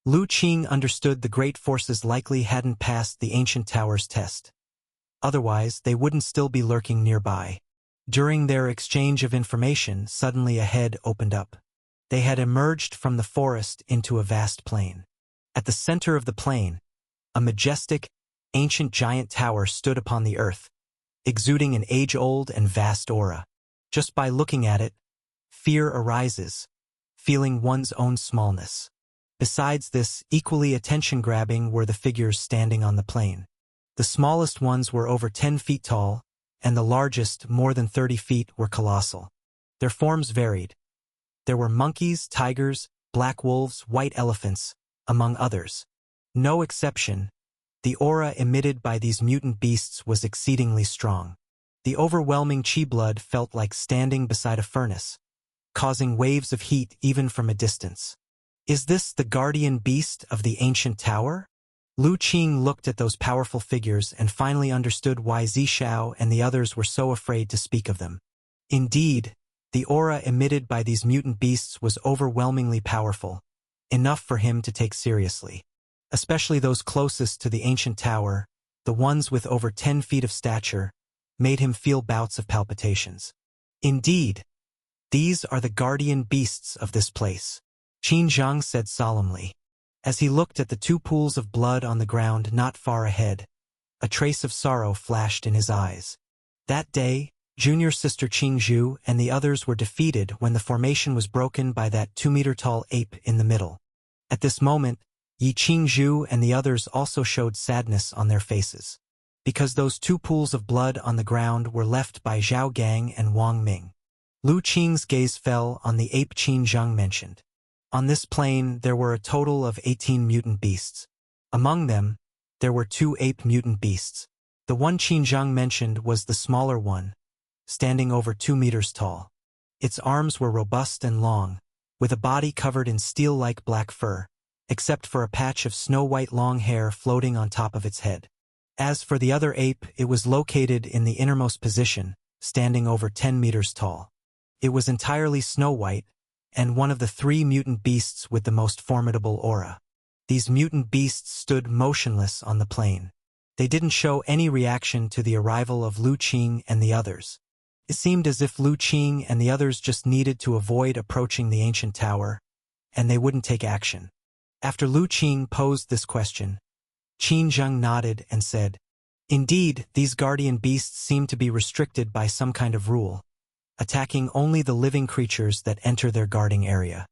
Lu Qing understood the great forces likely hadn't passed the ancient tower's test. Otherwise, they wouldn't still be lurking nearby. During their exchange of information, suddenly a head opened up. They had emerged from the forest into a vast plain. At the center of the plain, a majestic, ancient giant tower stood upon the earth, exuding an age-old and vast aura. Just by looking at it, fear arises, feeling one's own smallness. Besides this, equally attention-grabbing were the figures standing on the plain. The smallest ones were over 10 feet tall, and the largest, more than 30 feet, were colossal. Their forms varied. There were monkeys, tigers, black wolves, white elephants, among others. No exception, the aura emitted by these mutant beasts was exceedingly strong. The overwhelming qi blood felt like standing beside a furnace, causing waves of heat even from a distance. Is this the guardian beast of the ancient tower? Lu Qing looked at those powerful figures and finally understood why Zixiao and the others were so afraid to speak of them. Indeed, the aura emitted by these mutant beasts was overwhelmingly powerful, enough for him to take seriously. Especially those closest to the ancient tower, the ones with over 10 feet of stature, made him feel bouts of palpitations. Indeed, these are the guardian beasts of this place, Qin Zheng said solemnly. As he looked at the two pools of blood on the ground not far ahead, a trace of sorrow flashed in his eyes. That day, junior sister Qingzhu and the others were defeated when the formation was broken by that 2-meter-tall ape in the middle. At this moment, Yi Qingzhu and the others also showed sadness on their faces, because those two pools of blood on the ground were left by Zhao Gang and Wang Ming. Lu Qing's gaze fell on the ape Qin Zheng mentioned. On this plain, there were a total of 18 mutant beasts. Among them, there were 2 ape mutant beasts. The one Qin Zheng mentioned was the smaller one, standing over 2 meters tall. Its arms were robust and long, with a body covered in steel-like black fur, except for a patch of snow-white long hair floating on top of its head. As for the other ape, it was located in the innermost position, standing over 10 meters tall. It was entirely snow-white, and one of the 3 mutant beasts with the most formidable aura. These mutant beasts stood motionless on the plain. They didn't show any reaction to the arrival of Lu Qing and the others. It seemed as if Lu Qing and the others just needed to avoid approaching the ancient tower, and they wouldn't take action. After Lu Qing posed this question, Qin Zheng nodded and said, "Indeed, these guardian beasts seem to be restricted by some kind of rule, attacking only the living creatures that enter their guarding area.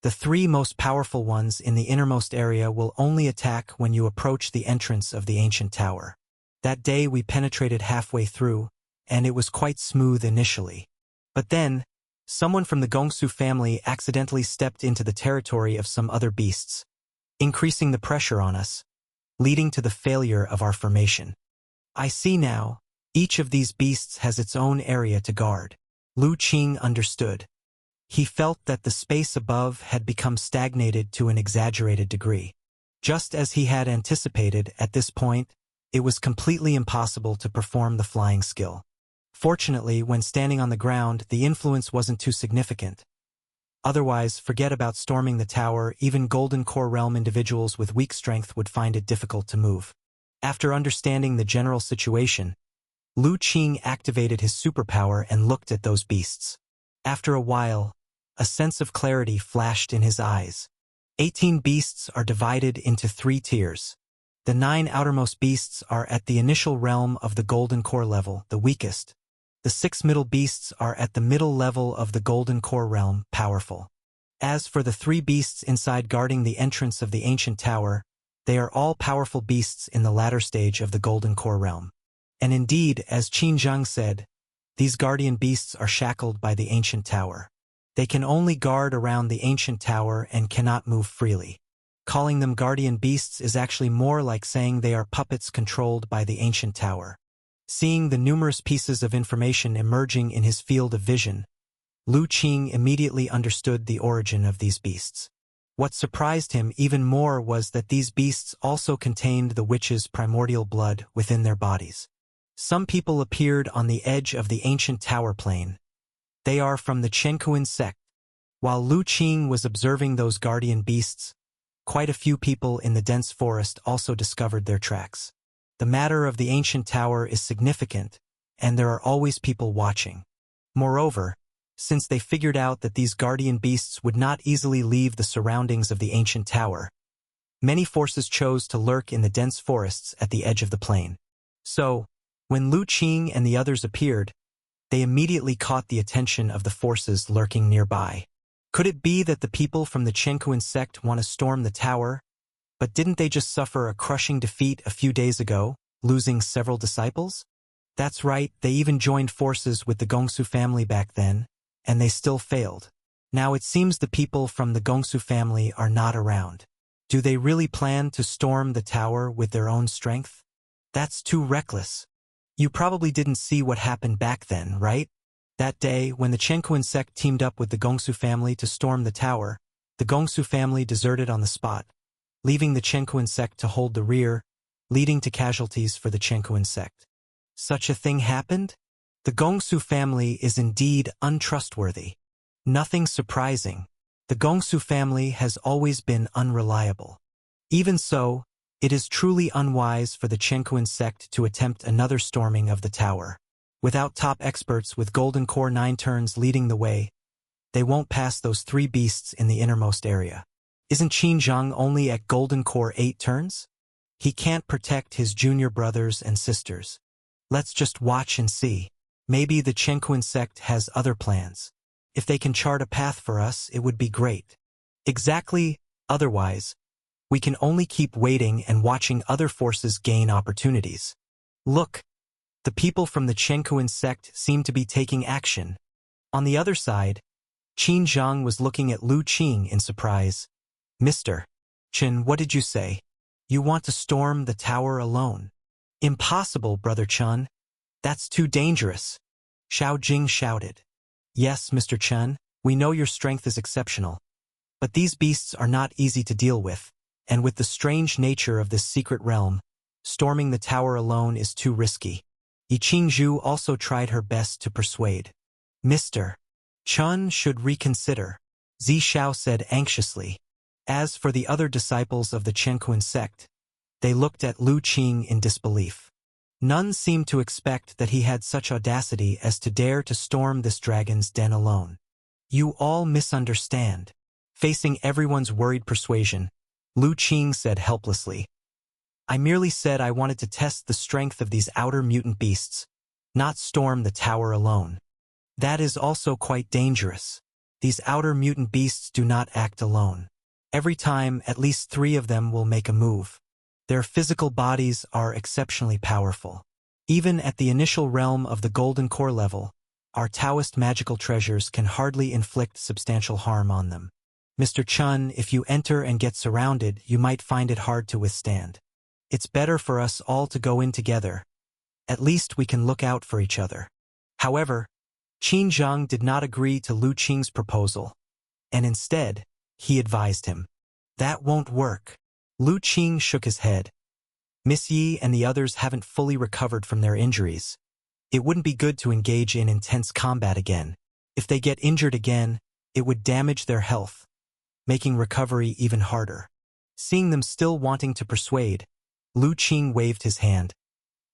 The 3 most powerful ones in the innermost area will only attack when you approach the entrance of the ancient tower. That day we penetrated halfway through, and it was quite smooth initially. But then, someone from the Gongsu family accidentally stepped into the territory of some other beasts, increasing the pressure on us, leading to the failure of our formation. I see now, each of these beasts has its own area to guard." Lu Qing understood. He felt that the space above had become stagnated to an exaggerated degree. Just as he had anticipated, at this point, it was completely impossible to perform the flying skill. Fortunately, when standing on the ground, the influence wasn't too significant. Otherwise, forget about storming the tower, even Golden Core Realm individuals with weak strength would find it difficult to move. After understanding the general situation, Lu Qing activated his superpower and looked at those beasts. After a while, a sense of clarity flashed in his eyes. 18 beasts are divided into 3 tiers. The 9 outermost beasts are at the initial realm of the Golden Core level, the weakest. The 6 middle beasts are at the middle level of the Golden Core realm, powerful. As for the 3 beasts inside guarding the entrance of the ancient tower, they are all powerful beasts in the latter stage of the Golden Core realm. And indeed, as Qin Zheng said, these guardian beasts are shackled by the ancient tower. They can only guard around the ancient tower and cannot move freely. Calling them guardian beasts is actually more like saying they are puppets controlled by the ancient tower. Seeing the numerous pieces of information emerging in his field of vision, Lu Qing immediately understood the origin of these beasts. What surprised him even more was that these beasts also contained the witch's primordial blood within their bodies. Some people appeared on the edge of the ancient tower plain. They are from the Chenkuan sect. While Lu Qing was observing those guardian beasts, quite a few people in the dense forest also discovered their tracks. The matter of the ancient tower is significant, and there are always people watching. Moreover, since they figured out that these guardian beasts would not easily leave the surroundings of the ancient tower, many forces chose to lurk in the dense forests at the edge of the plain. So, when Lu Qing and the others appeared, they immediately caught the attention of the forces lurking nearby. Could it be that the people from the Chenkuan sect want to storm the tower? But didn't they just suffer a crushing defeat a few days ago, losing several disciples? That's right, they even joined forces with the Gongsu family back then, and they still failed. Now it seems the people from the Gongsu family are not around. Do they really plan to storm the tower with their own strength? That's too reckless. You probably didn't see what happened back then, right? That day, when the Chenkuan sect teamed up with the Gongsu family to storm the tower, the Gongsu family deserted on the spot, leaving the Chenkuan sect to hold the rear, leading to casualties for the Chenkuan sect. Such a thing happened? The Gongsu family is indeed untrustworthy. Nothing surprising. The Gongsu family has always been unreliable. Even so, it is truly unwise for the Chenkuan sect to attempt another storming of the tower. Without top experts with Golden Core 9 turns leading the way, they won't pass those 3 beasts in the innermost area. Isn't Qin Zhang only at Golden Core 8 turns? He can't protect his junior brothers and sisters. Let's just watch and see. Maybe the Chenkuan sect has other plans. If they can chart a path for us, it would be great. Exactly, otherwise, we can only keep waiting and watching other forces gain opportunities. Look, the people from the Chenkuan sect seem to be taking action. On the other side, Qin Zhang was looking at Lu Qing in surprise. Mr. Chen, what did you say? You want to storm the tower alone? Impossible, Brother Chen. That's too dangerous. Xiao Jing shouted. Yes, Mr. Chen, we know your strength is exceptional. But these beasts are not easy to deal with, and with the strange nature of this secret realm, storming the tower alone is too risky. Yi Qingzhu also tried her best to persuade. Mr. Chen should reconsider, Zi Xiao said anxiously. As for the other disciples of the Chenkuan sect, they looked at Lu Qing in disbelief. None seemed to expect that he had such audacity as to dare to storm this dragon's den alone. You all misunderstand. Facing everyone's worried persuasion, Lu Qing said helplessly. I merely said I wanted to test the strength of these outer mutant beasts, not storm the tower alone. That is also quite dangerous. These outer mutant beasts do not act alone. Every time, at least 3 of them will make a move. Their physical bodies are exceptionally powerful. Even at the initial realm of the Golden Core level, our Taoist magical treasures can hardly inflict substantial harm on them. Mr. Chen, if you enter and get surrounded, you might find it hard to withstand. It's better for us all to go in together. At least we can look out for each other. However, Qin Zhang did not agree to Lu Qing's proposal, and instead, he advised him. That won't work. Lu Qing shook his head. Miss Yi and the others haven't fully recovered from their injuries. It wouldn't be good to engage in intense combat again. If they get injured again, it would damage their health, making recovery even harder. Seeing them still wanting to persuade, Lu Qing waved his hand.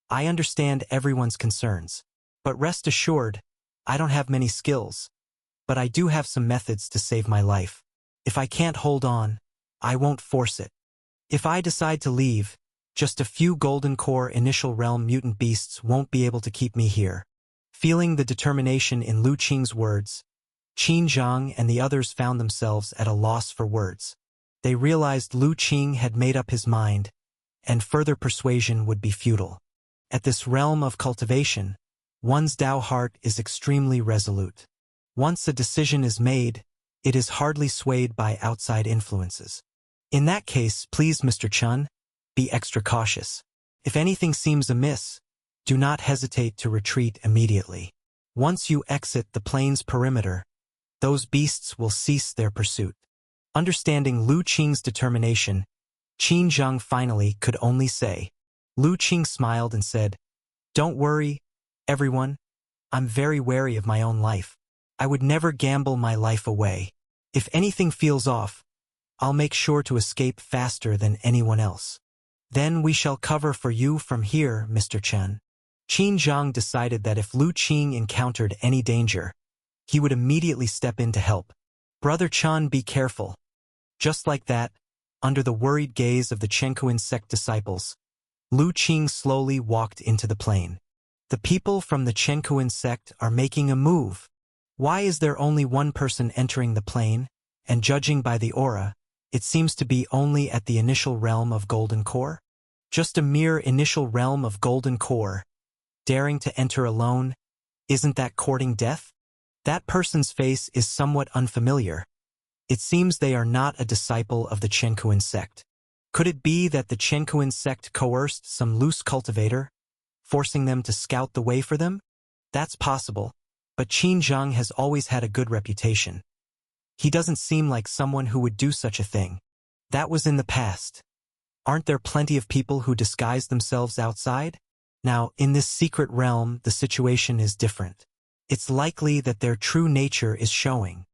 I understand everyone's concerns, but rest assured, I don't have many skills, but I do have some methods to save my life. If I can't hold on, I won't force it. If I decide to leave, just a few Golden Core initial realm mutant beasts won't be able to keep me here. Feeling the determination in Lu Qing's words, Qin Zhang and the others found themselves at a loss for words. They realized Lu Qing had made up his mind, and further persuasion would be futile. At this realm of cultivation, one's Tao heart is extremely resolute. Once a decision is made, it is hardly swayed by outside influences. In that case, please, Mr. Chen, be extra cautious. If anything seems amiss, do not hesitate to retreat immediately. Once you exit the plane's perimeter, those beasts will cease their pursuit. Understanding Lu Qing's determination, Qin Zhang finally could only say. Lu Qing smiled and said, Don't worry, everyone. I'm very wary of my own life. I would never gamble my life away. If anything feels off, I'll make sure to escape faster than anyone else. Then we shall cover for you from here, Mr. Chen. Qin Zhang decided that if Lu Qing encountered any danger, he would immediately step in to help. Brother Chen, be careful. Just like that, under the worried gaze of the Chenkuan sect disciples, Lu Qing slowly walked into the plane. The people from the Chenkuan sect are making a move. Why is there only one person entering the plane? And judging by the aura, it seems to be only at the initial realm of Golden Core? Just a mere initial realm of Golden Core. Daring to enter alone, isn't that courting death? That person's face is somewhat unfamiliar. It seems they are not a disciple of the Chenkuan sect. Could it be that the Chenkuan sect coerced some loose cultivator, forcing them to scout the way for them? That's possible, but Qin Zhang has always had a good reputation. He doesn't seem like someone who would do such a thing. That was in the past. Aren't there plenty of people who disguise themselves outside? Now, in this secret realm, the situation is different. It's likely that their true nature is showing.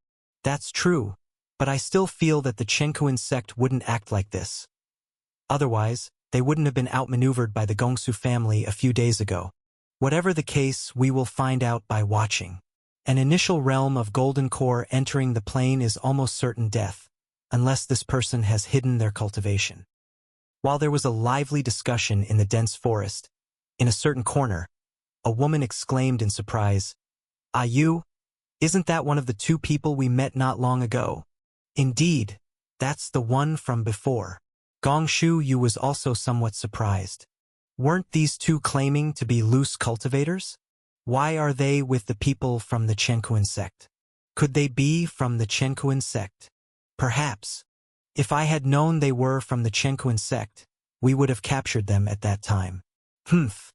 That's true, but I still feel that the Chenkuan sect wouldn't act like this. Otherwise, they wouldn't have been outmaneuvered by the Gongsu family a few days ago. Whatever the case, we will find out by watching. An initial realm of Golden Core entering the plane is almost certain death. unless this person has hidden their cultivation. While there was a lively discussion in the dense forest, in a certain corner, a woman exclaimed in surprise, "Ah, you? Isn't that one of the two people we met not long ago?" "Indeed, that's the one from before." Gong Shu Yu was also somewhat surprised. Weren't these two claiming to be loose cultivators? Why are they with the people from the Chenkuan sect? Could they be from the Chenkuan sect? Perhaps. If I had known they were from the Chenkuan sect, we would have captured them at that time. Humph.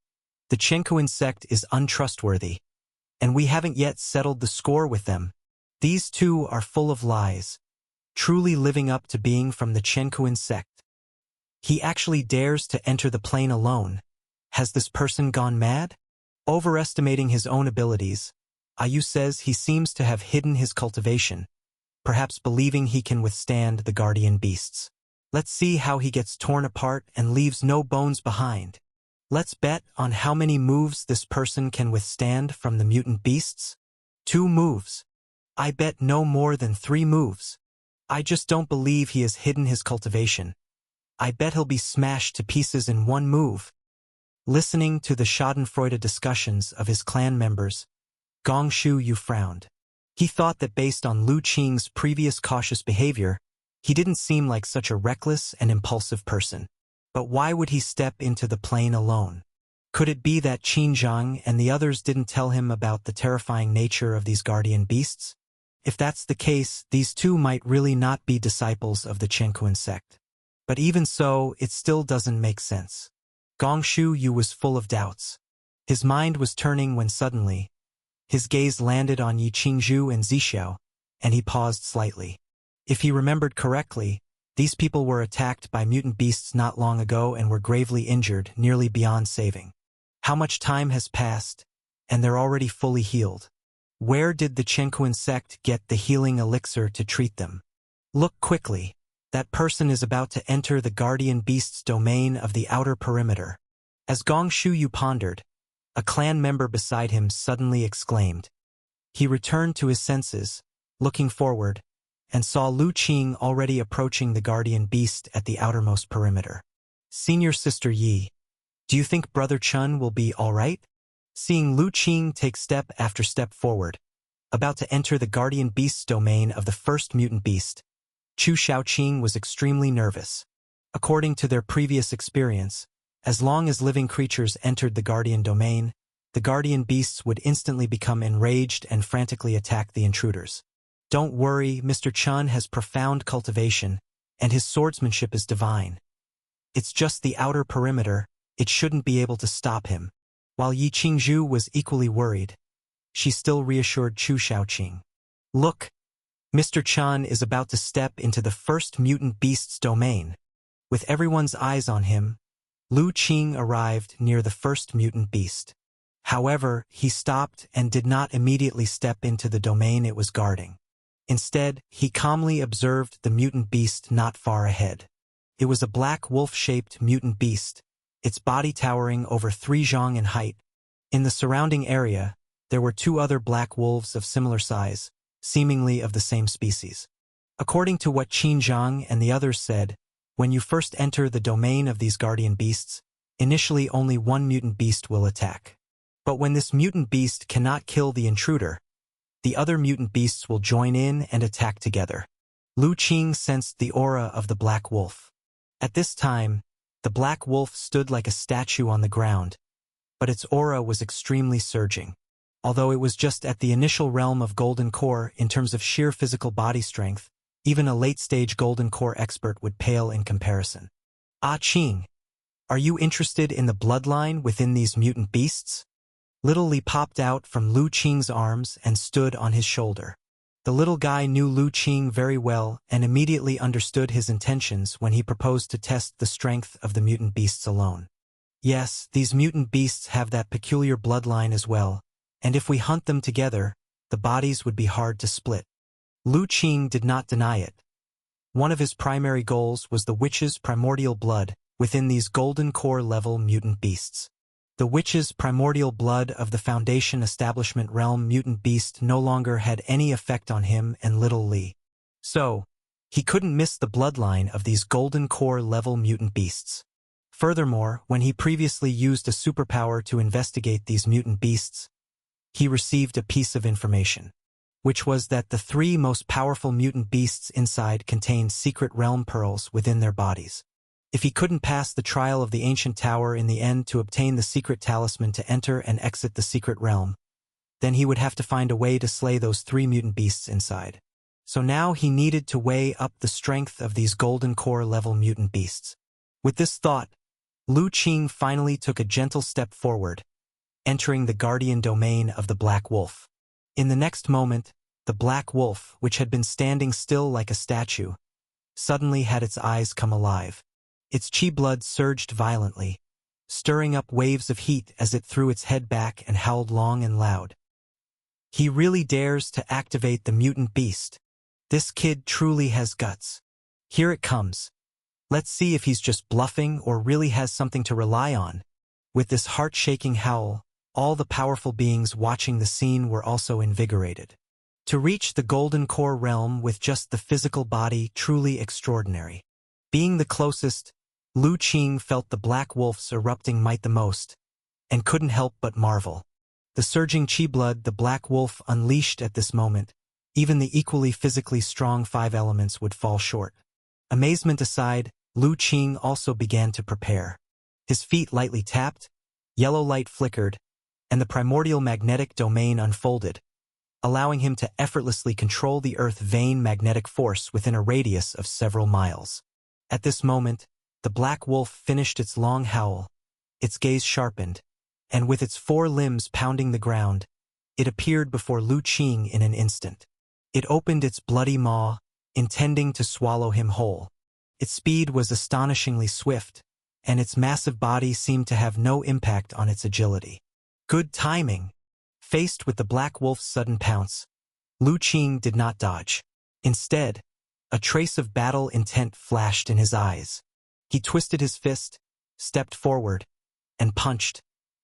The Chenkuan sect is untrustworthy, and we haven't yet settled the score with them. These two are full of lies, truly living up to being from the Chenkuan sect. He actually dares to enter the plain alone. Has this person gone mad? Overestimating his own abilities, Ayu says he seems to have hidden his cultivation, perhaps believing he can withstand the guardian beasts. Let's see how he gets torn apart and leaves no bones behind. Let's bet on how many moves this person can withstand from the mutant beasts. 2 moves. I bet no more than 3 moves. I just don't believe he has hidden his cultivation. I bet he'll be smashed to pieces in 1 move. Listening to the schadenfreude discussions of his clan members, Gong Shu Yu frowned. He thought that based on Lu Qing's previous cautious behavior, he didn't seem like such a reckless and impulsive person. But why would he step into the plain alone? Could it be that Qin Zhang and the others didn't tell him about the terrifying nature of these guardian beasts? If that's the case, these two might really not be disciples of the Chenkuan sect. But even so, it still doesn't make sense. Gong Shu Yu was full of doubts. His mind was turning when suddenly, his gaze landed on Yi Qingzhu and Zixiao, and he paused slightly. If he remembered correctly, these people were attacked by mutant beasts not long ago and were gravely injured, nearly beyond saving. How much time has passed, and they're already fully healed? Where did the Chenkuan sect get the healing elixir to treat them? Look quickly. That person is about to enter the guardian beast's domain of the outer perimeter. As Gong Shu Yu pondered, a clan member beside him suddenly exclaimed. He returned to his senses, looking forward, and saw Lu Qing already approaching the guardian beast at the outermost perimeter. Senior Sister Yi, do you think Brother Chun will be all right? Seeing Lu Qing take step after step forward, about to enter the guardian beast's domain of the first mutant beast, Chu Shaoqing was extremely nervous. According to their previous experience, as long as living creatures entered the guardian domain, the guardian beasts would instantly become enraged and frantically attack the intruders. Don't worry, Mr. Chun has profound cultivation, and his swordsmanship is divine. It's just the outer perimeter, it shouldn't be able to stop him. While Yi Qingzhu was equally worried, she still reassured Chu Shaoqing. Look, Mr. Chun is about to step into the first mutant beast's domain. With everyone's eyes on him, Lu Qing arrived near the first mutant beast. However, he stopped and did not immediately step into the domain it was guarding. Instead, he calmly observed the mutant beast not far ahead. It was a black wolf-shaped mutant beast, its body towering over 3 zhang in height. In the surrounding area, there were 2 other black wolves of similar size, seemingly of the same species. According to what Qin Zhang and the others said, when you first enter the domain of these guardian beasts, initially only 1 mutant beast will attack. But when this mutant beast cannot kill the intruder, the other mutant beasts will join in and attack together. Lu Qing sensed the aura of the black wolf. At this time, the black wolf stood like a statue on the ground, but its aura was extremely surging. Although it was just at the initial realm of Golden Core in terms of sheer physical body strength, even a late-stage Golden Core expert would pale in comparison. Ah Qing, are you interested in the bloodline within these mutant beasts? Little Li popped out from Lu Qing's arms and stood on his shoulder. The little guy knew Lu Qing very well and immediately understood his intentions when he proposed to test the strength of the mutant beasts alone. Yes, these mutant beasts have that peculiar bloodline as well, and if we hunt them together, the bodies would be hard to split. Lu Qing did not deny it. One of his primary goals was the witch's primordial blood within these Golden Core level mutant beasts. The witch's primordial blood of the Foundation Establishment realm mutant beast no longer had any effect on him and little Li. So, He couldn't miss the bloodline of these Golden Core-level mutant beasts. Furthermore, when he previously used a superpower to investigate these mutant beasts, he received a piece of information, which was that the 3 most powerful mutant beasts inside contained secret realm pearls within their bodies. If he couldn't pass the trial of the ancient tower in the end to obtain the secret talisman to enter and exit the secret realm, then he would have to find a way to slay those 3 mutant beasts inside. So now he needed to weigh up the strength of these Golden Core-level mutant beasts. With this thought, Lu Qing finally took a gentle step forward, entering the guardian domain of the Black Wolf. In the next moment, the Black Wolf, which had been standing still like a statue, suddenly had its eyes come alive. Its chi blood surged violently, stirring up waves of heat as it threw its head back and howled long and loud. He really dares to activate the mutant beast. This kid truly has guts. Here it comes. Let's see if he's just bluffing or really has something to rely on. With this heart-shaking howl, all the powerful beings watching the scene were also invigorated. To reach the Golden Core realm with just the physical body, truly extraordinary. Being the closest, Lu Qing felt the Black Wolf's erupting might the most, and couldn't help but marvel. The surging chi blood the Black Wolf unleashed at this moment, even the equally physically strong 5 elements would fall short. Amazement aside, Lu Qing also began to prepare. His feet lightly tapped, yellow light flickered, and the primordial magnetic domain unfolded, allowing him to effortlessly control the Earth-Vane magnetic force within a radius of several miles. At this moment, the Black Wolf finished its long howl, its gaze sharpened, and with its 4 limbs pounding the ground, it appeared before Lu Qing in an instant. It opened its bloody maw, intending to swallow him whole. Its speed was astonishingly swift, and its massive body seemed to have no impact on its agility. Good timing! Faced with the Black Wolf's sudden pounce, Lu Qing did not dodge. Instead, a trace of battle intent flashed in his eyes. He twisted his fist, stepped forward, and punched,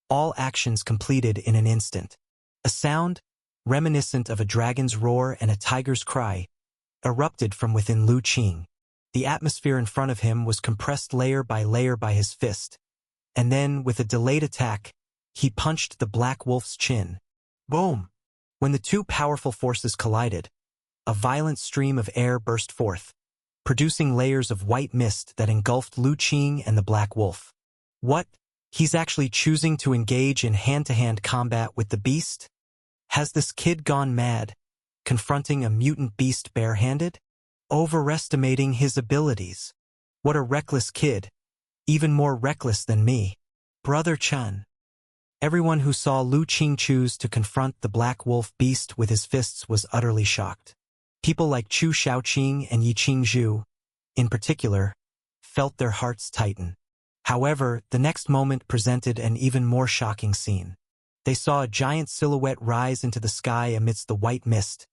all actions completed in an instant. A sound, reminiscent of a dragon's roar and a tiger's cry, erupted from within Lu Qing. The atmosphere in front of him was compressed layer by his fist, and then, with a delayed attack, he punched the Black Wolf's chin. Boom! When the 2 powerful forces collided, a violent stream of air burst forth, producing layers of white mist that engulfed Lu Qing and the Black Wolf. What? He's actually choosing to engage in hand-to-hand combat with the beast? Has this kid gone mad, confronting a mutant beast barehanded? Overestimating his abilities. What a reckless kid. Even more reckless than me. Brother Chun. Everyone who saw Lu Qing choose to confront the Black Wolf beast with his fists was utterly shocked. People like Chu Shaoqing and Yi Qingzhu, in particular, felt their hearts tighten. However, the next moment presented an even more shocking scene. They saw a giant silhouette rise into the sky amidst the white mist,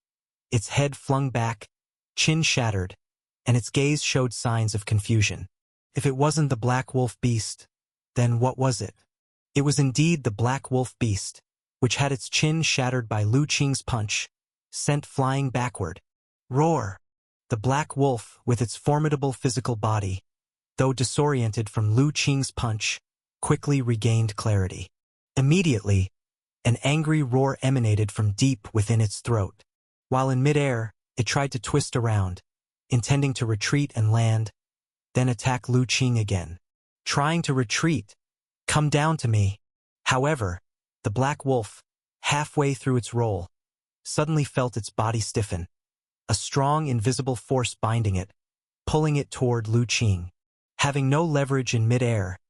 its head flung back, chin shattered, and its gaze showed signs of confusion. If it wasn't the Black Wolf beast, then what was it? It was indeed the Black Wolf beast, which had its chin shattered by Lu Qing's punch, sent flying backward. Roar! The Black Wolf, with its formidable physical body, though disoriented from Lu Qing's punch, quickly regained clarity. Immediately, an angry roar emanated from deep within its throat. While in midair, it tried to twist around, intending to retreat and land, then attack Lu Qing again. Trying to retreat. Come down to me. However, the Black Wolf, halfway through its roll, suddenly felt its body stiffen, a strong invisible force binding it, pulling it toward Lu Qing. Having no leverage in midair,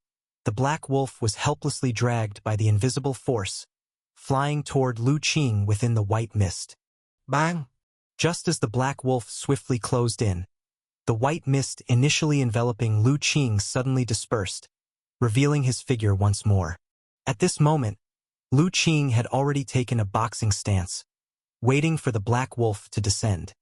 the Black Wolf was helplessly dragged by the invisible force, flying toward Lu Qing within the white mist. Bang! Just as the Black Wolf swiftly closed in, the white mist initially enveloping Lu Qing suddenly dispersed, revealing his figure once more. At this moment, Lu Qing had already taken a boxing stance, waiting for the Black Wolf to descend.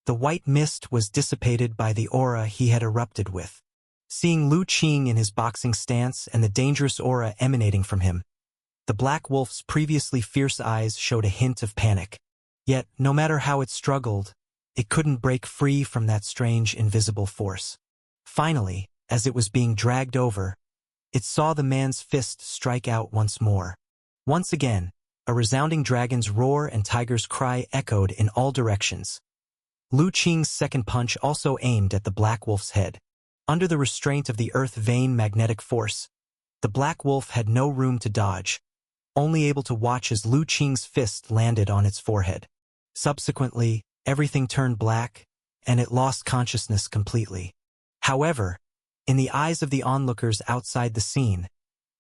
The white mist was dissipated by the aura he had erupted with. Seeing Lu Qing in his boxing stance and the dangerous aura emanating from him, the Black Wolf's previously fierce eyes showed a hint of panic. Yet, no matter how it struggled, It couldn't break free from that strange invisible force. Finally, as it was being dragged over, it saw the man's fist strike out once more. Once again, a resounding dragon's roar and tiger's cry echoed in all directions. Lu Qing's second punch also aimed at the Black Wolf's head. Under the restraint of the Earth Vein magnetic force, the Black Wolf had no room to dodge, only able to watch as Lu Qing's fist landed on its forehead. Subsequently, everything turned black, and it lost consciousness completely. However, in the eyes of the onlookers outside the scene,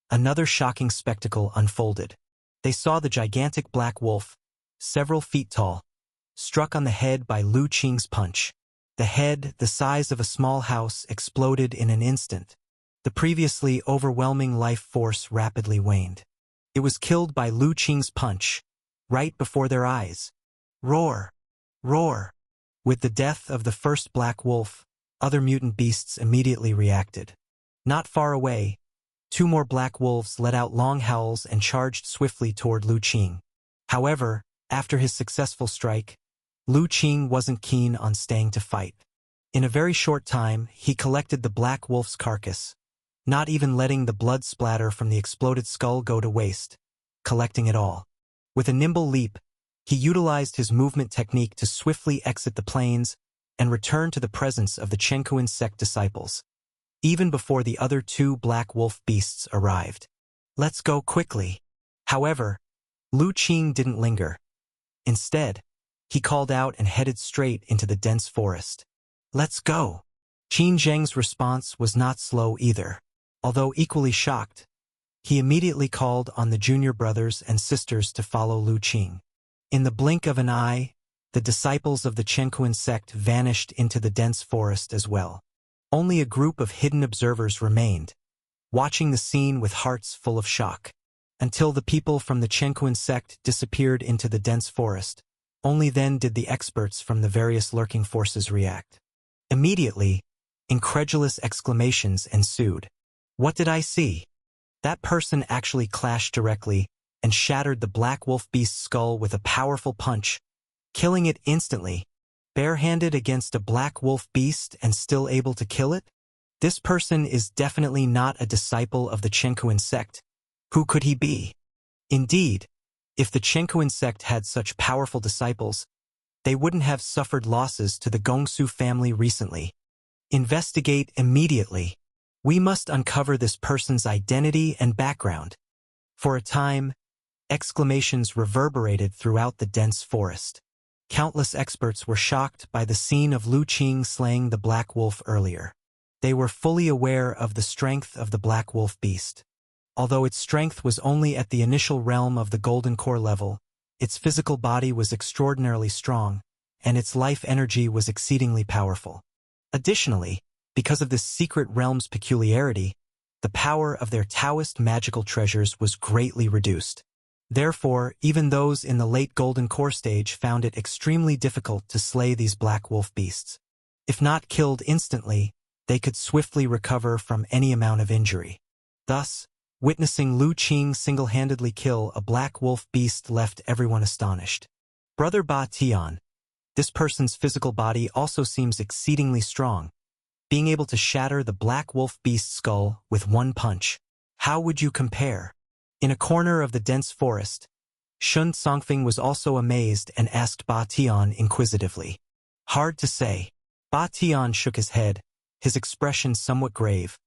another shocking spectacle unfolded. They saw the gigantic Black Wolf, several feet tall, struck on the head by Lu Qing's punch. The head, the size of a small house, exploded in an instant. The previously overwhelming life force rapidly waned. It was killed by Lu Qing's punch, right before their eyes. Roar! Roar! With the death of the first Black Wolf, other mutant beasts immediately reacted. Not far away, two more Black Wolves let out long howls and charged swiftly toward Lu Qing. However, after his successful strike, Lu Qing wasn't keen on staying to fight. In a very short time, he collected the Black Wolf's carcass, not even letting the blood splatter from the exploded skull go to waste, collecting it all. With a nimble leap, he utilized his movement technique to swiftly exit the plains and return to the presence of the Chenkuan sect disciples, even before the other two Black Wolf beasts arrived. Let's go quickly. However, Lu Qing didn't linger. Instead, he called out and headed straight into the dense forest. Let's go. Qin Zheng's response was not slow either. Although equally shocked, he immediately called on the junior brothers and sisters to follow Lu Qing. In the blink of an eye, the disciples of the Chenkuan sect vanished into the dense forest as well. Only a group of hidden observers remained, watching the scene with hearts full of shock. Until the people from the Chenkuan sect disappeared into the dense forest, only then did the experts from the various lurking forces react. Immediately, incredulous exclamations ensued. What did I see? That person actually clashed directly and shattered the Black Wolf beast's skull with a powerful punch, killing it instantly. Barehanded against a Black Wolf beast and still able to kill it? This person is definitely not a disciple of the Chenkuan sect. Who could he be? Indeed, if the Chenkuan sect had such powerful disciples, they wouldn't have suffered losses to the Gongsu family recently. Investigate immediately. We must uncover this person's identity and background. For a time, exclamations reverberated throughout the dense forest. Countless experts were shocked by the scene of Lu Qing slaying the Black Wolf earlier. They were fully aware of the strength of the Black Wolf beast. Although its strength was only at the initial realm of the Golden Core level, its physical body was extraordinarily strong, and its life energy was exceedingly powerful. Additionally, because of this secret realm's peculiarity, the power of their Taoist magical treasures was greatly reduced. Therefore, even those in the late Golden Core stage found it extremely difficult to slay these Black Wolf beasts. If not killed instantly, they could swiftly recover from any amount of injury. Thus, witnessing Lu Qing single-handedly kill a Black Wolf beast left everyone astonished. Brother Ba Tian, this person's physical body also seems exceedingly strong, being able to shatter the Black Wolf beast's skull with one punch. How would you compare? In a corner of the dense forest, Shun Songfeng was also amazed and asked Ba Tian inquisitively. Hard to say. Ba Tian shook his head, his expression somewhat grave.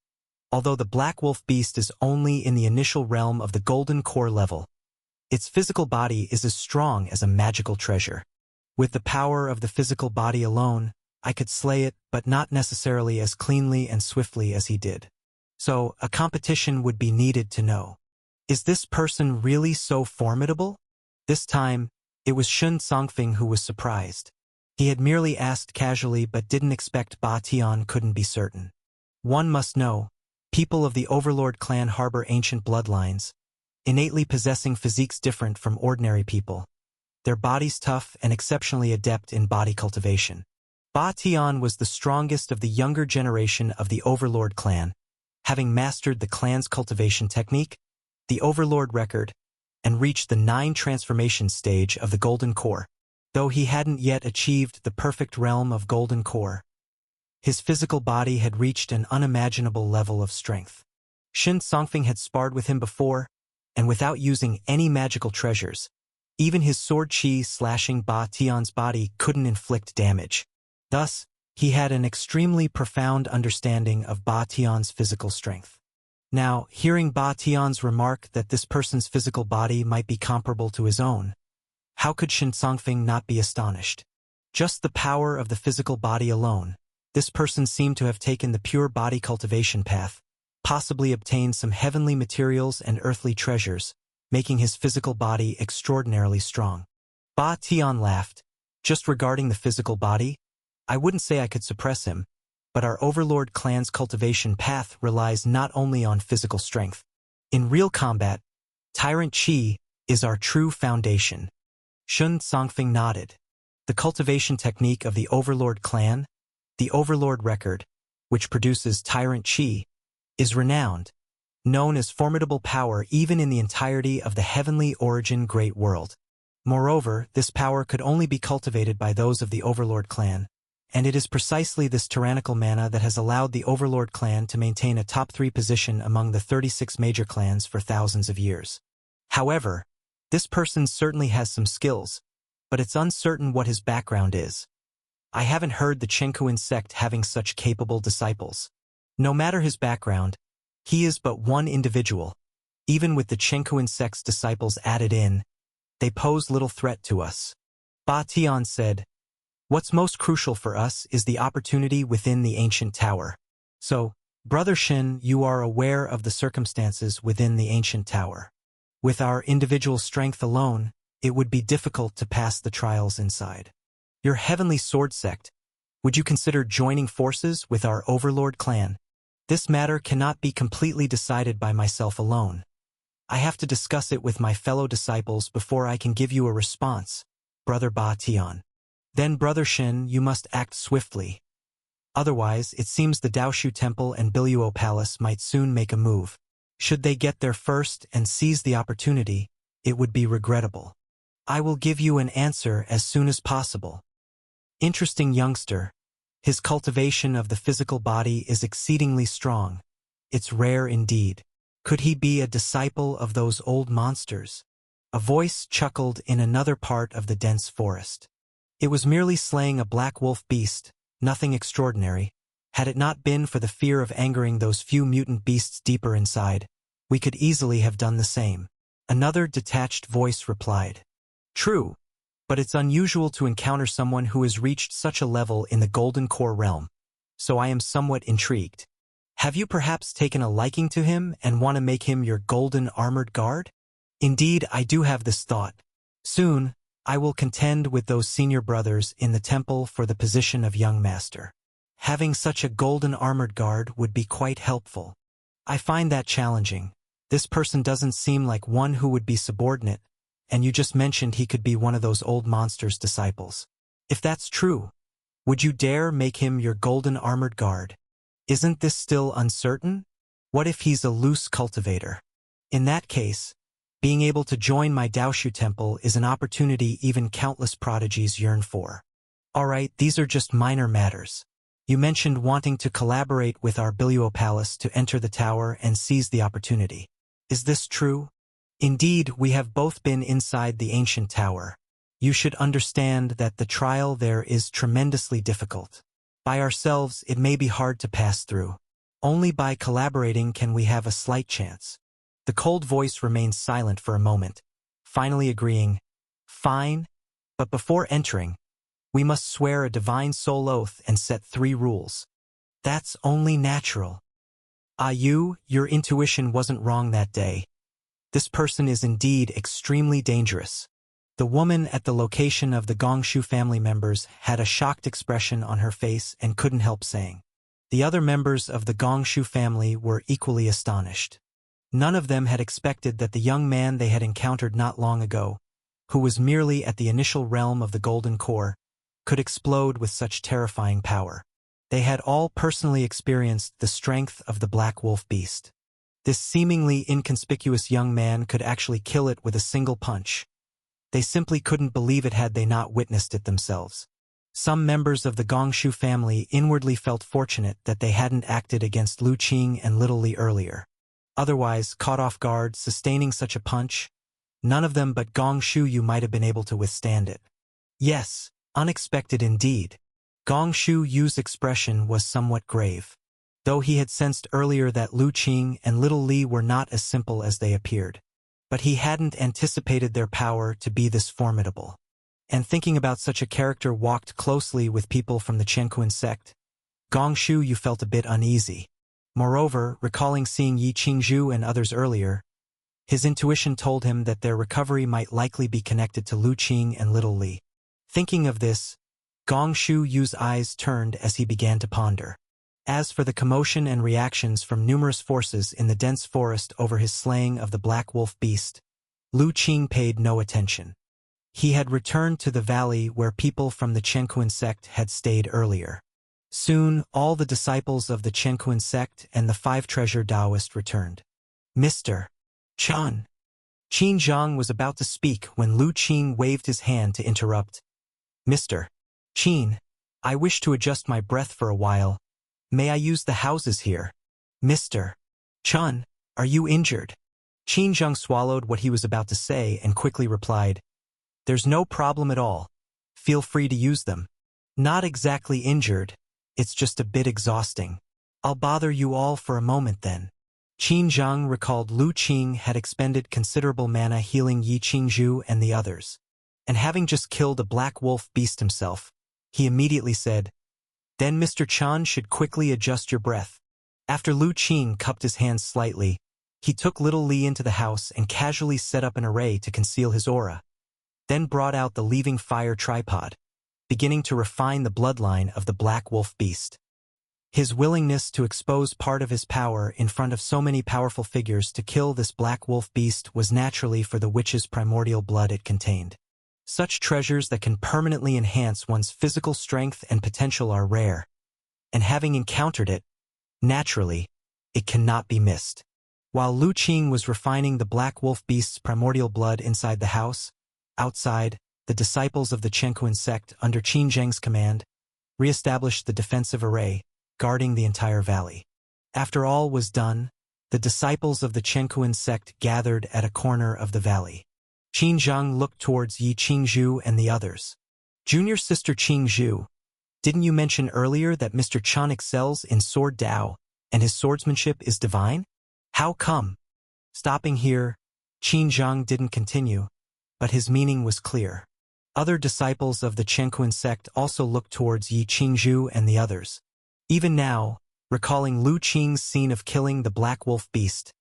Although the Black Wolf beast is only in the initial realm of the Golden Core level, its physical body is as strong as a magical treasure. With the power of the physical body alone, I could slay it, but not necessarily as cleanly and swiftly as he did. So, a competition would be needed to know. Is this person really so formidable? This time, it was Shun Songfeng who was surprised. He had merely asked casually but didn't expect Ba Tian couldn't be certain. One must know, people of the Overlord clan harbor ancient bloodlines, innately possessing physiques different from ordinary people. Their bodies tough and exceptionally adept in body cultivation. Ba Tian was the strongest of the younger generation of the Overlord clan, having mastered the clan's cultivation technique, the Overlord record, and reached the 9 transformation stage of the Golden Core. Though he hadn't yet achieved the perfect realm of golden core, his physical body had reached an unimaginable level of strength. Shin Songfeng had sparred with him before, and without using any magical treasures, even his sword chi slashing Ba Tian's body couldn't inflict damage. Thus, he had an extremely profound understanding of Ba Tian's physical strength. Now, hearing Ba Tian's remark that this person's physical body might be comparable to his own, how could Shin Songfeng not be astonished? Just the power of the physical body alone, this person seemed to have taken the pure body cultivation path, possibly obtained some heavenly materials and earthly treasures, making his physical body extraordinarily strong. Ba Tian laughed. Just regarding the physical body, I wouldn't say I could suppress him, but our Overlord clan's cultivation path relies not only on physical strength. In real combat, Tyrant Chi is our true foundation. Shun Songfeng nodded. The cultivation technique of the Overlord clan, the Overlord record, which produces Tyrant Chi, is renowned, known as formidable power even in the entirety of the heavenly origin great world. Moreover, this power could only be cultivated by those of the Overlord clan, and it is precisely this tyrannical mana that has allowed the Overlord clan to maintain a top 3 position among the 36 major clans for thousands of years. However, this person certainly has some skills, but it's uncertain what his background is. I haven't heard the Chenkuin sect having such capable disciples. No matter his background, he is but one individual. Even with the Chenkuin sect's disciples added in, they pose little threat to us. Ba Tian said, "What's most crucial for us is the opportunity within the ancient tower. So, Brother Shin, you are aware of the circumstances within the ancient tower. With our individual strength alone, it would be difficult to pass the trials inside. Your heavenly sword sect, would you consider joining forces with our Overlord clan? This matter cannot be completely decided by myself alone. I have to discuss it with my fellow disciples before I can give you a response, Brother Ba Tian. Then, Brother Shin, you must act swiftly. Otherwise, it seems the Daoshu Temple and Biluo Palace might soon make a move. Should they get there first and seize the opportunity, it would be regrettable. I will give you an answer as soon as possible." Interesting youngster. His cultivation of the physical body is exceedingly strong. It's rare indeed. Could he be a disciple of those old monsters? A voice chuckled in another part of the dense forest. It was merely slaying a black wolf beast, nothing extraordinary. Had it not been for the fear of angering those few mutant beasts deeper inside, we could easily have done the same. Another detached voice replied. True, but it's unusual to encounter someone who has reached such a level in the Golden Core realm, so I am somewhat intrigued. Have you perhaps taken a liking to him and want to make him your golden armored guard? Indeed, I do have this thought. Soon, I will contend with those senior brothers in the temple for the position of young master. Having such a golden armored guard would be quite helpful. I find that challenging. This person doesn't seem like one who would be subordinate, and you just mentioned he could be one of those old monsters' disciples. If that's true, would you dare make him your golden armored guard? Isn't this still uncertain? What if he's a loose cultivator? In that case, being able to join my Daoshu temple is an opportunity even countless prodigies yearn for. Alright, these are just minor matters. You mentioned wanting to collaborate with our Biluo Palace to enter the tower and seize the opportunity. Is this true? Indeed, we have both been inside the ancient tower. You should understand that the trial there is tremendously difficult. By ourselves, it may be hard to pass through. Only by collaborating can we have a slight chance. The cold voice remained silent for a moment, finally agreeing, Fine, but before entering, we must swear a divine soul oath and set 3 rules. That's only natural. Your intuition wasn't wrong that day. This person is indeed extremely dangerous. The woman at the location of the Gongshu family members had a shocked expression on her face and couldn't help saying. The other members of the Gongshu family were equally astonished. None of them had expected that the young man they had encountered not long ago, who was merely at the initial realm of the Golden Core, could explode with such terrifying power. They had all personally experienced the strength of the Black Wolf Beast. This seemingly inconspicuous young man could actually kill it with a single punch. They simply couldn't believe it had they not witnessed it themselves. Some members of the Gongshu family inwardly felt fortunate that they hadn't acted against Lu Qing and Little Li earlier. Otherwise, caught off guard, sustaining such a punch, none of them but Gong Shuyu might have been able to withstand it. Yes, unexpected indeed. Gong Shuyu's expression was somewhat grave. Though he had sensed earlier that Lu Qing and Little Li were not as simple as they appeared. But he hadn't anticipated their power to be this formidable. And thinking about such a character walked closely with people from the Qianquan sect, Gong Shuyu felt a bit uneasy. Moreover, recalling seeing Yi Qingzhu and others earlier, his intuition told him that their recovery might likely be connected to Lu Qing and Little Li. Thinking of this, Gong Shuyu's eyes turned as he began to ponder. As for the commotion and reactions from numerous forces in the dense forest over his slaying of the black wolf beast, Lu Qing paid no attention. He had returned to the valley where people from the Qianquan sect had stayed earlier. Soon, all the disciples of the Qianquan sect and the five-treasure Taoist returned. Mr. Chan. Qin Zhang was about to speak when Lu Qing waved his hand to interrupt. Mr. Qin, I wish to adjust my breath for a while. May I use the houses here? Mr. Chun, are you injured? Qin Zhang swallowed what he was about to say and quickly replied, There's no problem at all. Feel free to use them. Not exactly injured, it's just a bit exhausting. I'll bother you all for a moment then. Qin Zhang recalled Lu Qing had expended considerable mana healing Yi Qingzhu and the others. And having just killed a black wolf beast himself, he immediately said, Then Mr. Chan should quickly adjust your breath. After Lu Qing cupped his hands slightly, he took Little Li into the house and casually set up an array to conceal his aura. Then brought out the leaving fire tripod, beginning to refine the bloodline of the black wolf beast. His willingness to expose part of his power in front of so many powerful figures to kill this black wolf beast was naturally for the witch's primordial blood it contained. Such treasures that can permanently enhance one's physical strength and potential are rare, and having encountered it, naturally, it cannot be missed. While Lu Qing was refining the black wolf beast's primordial blood inside the house, outside, the disciples of the Qianquan sect under Qin Zheng's command re-established the defensive array, guarding the entire valley. After all was done, the disciples of the Qianquan sect gathered at a corner of the valley. Qin Zhang looked towards Yi Qingzhu and the others. Junior sister Qingzhu, didn't you mention earlier that Mr. Chan excels in sword Dao, and his swordsmanship is divine? How come? Stopping here, Qin Zhang didn't continue, but his meaning was clear. Other disciples of the Qianquan sect also looked towards Yi Qingzhu and the others. Even now, recalling Lu Qing's scene of killing the black wolf beast,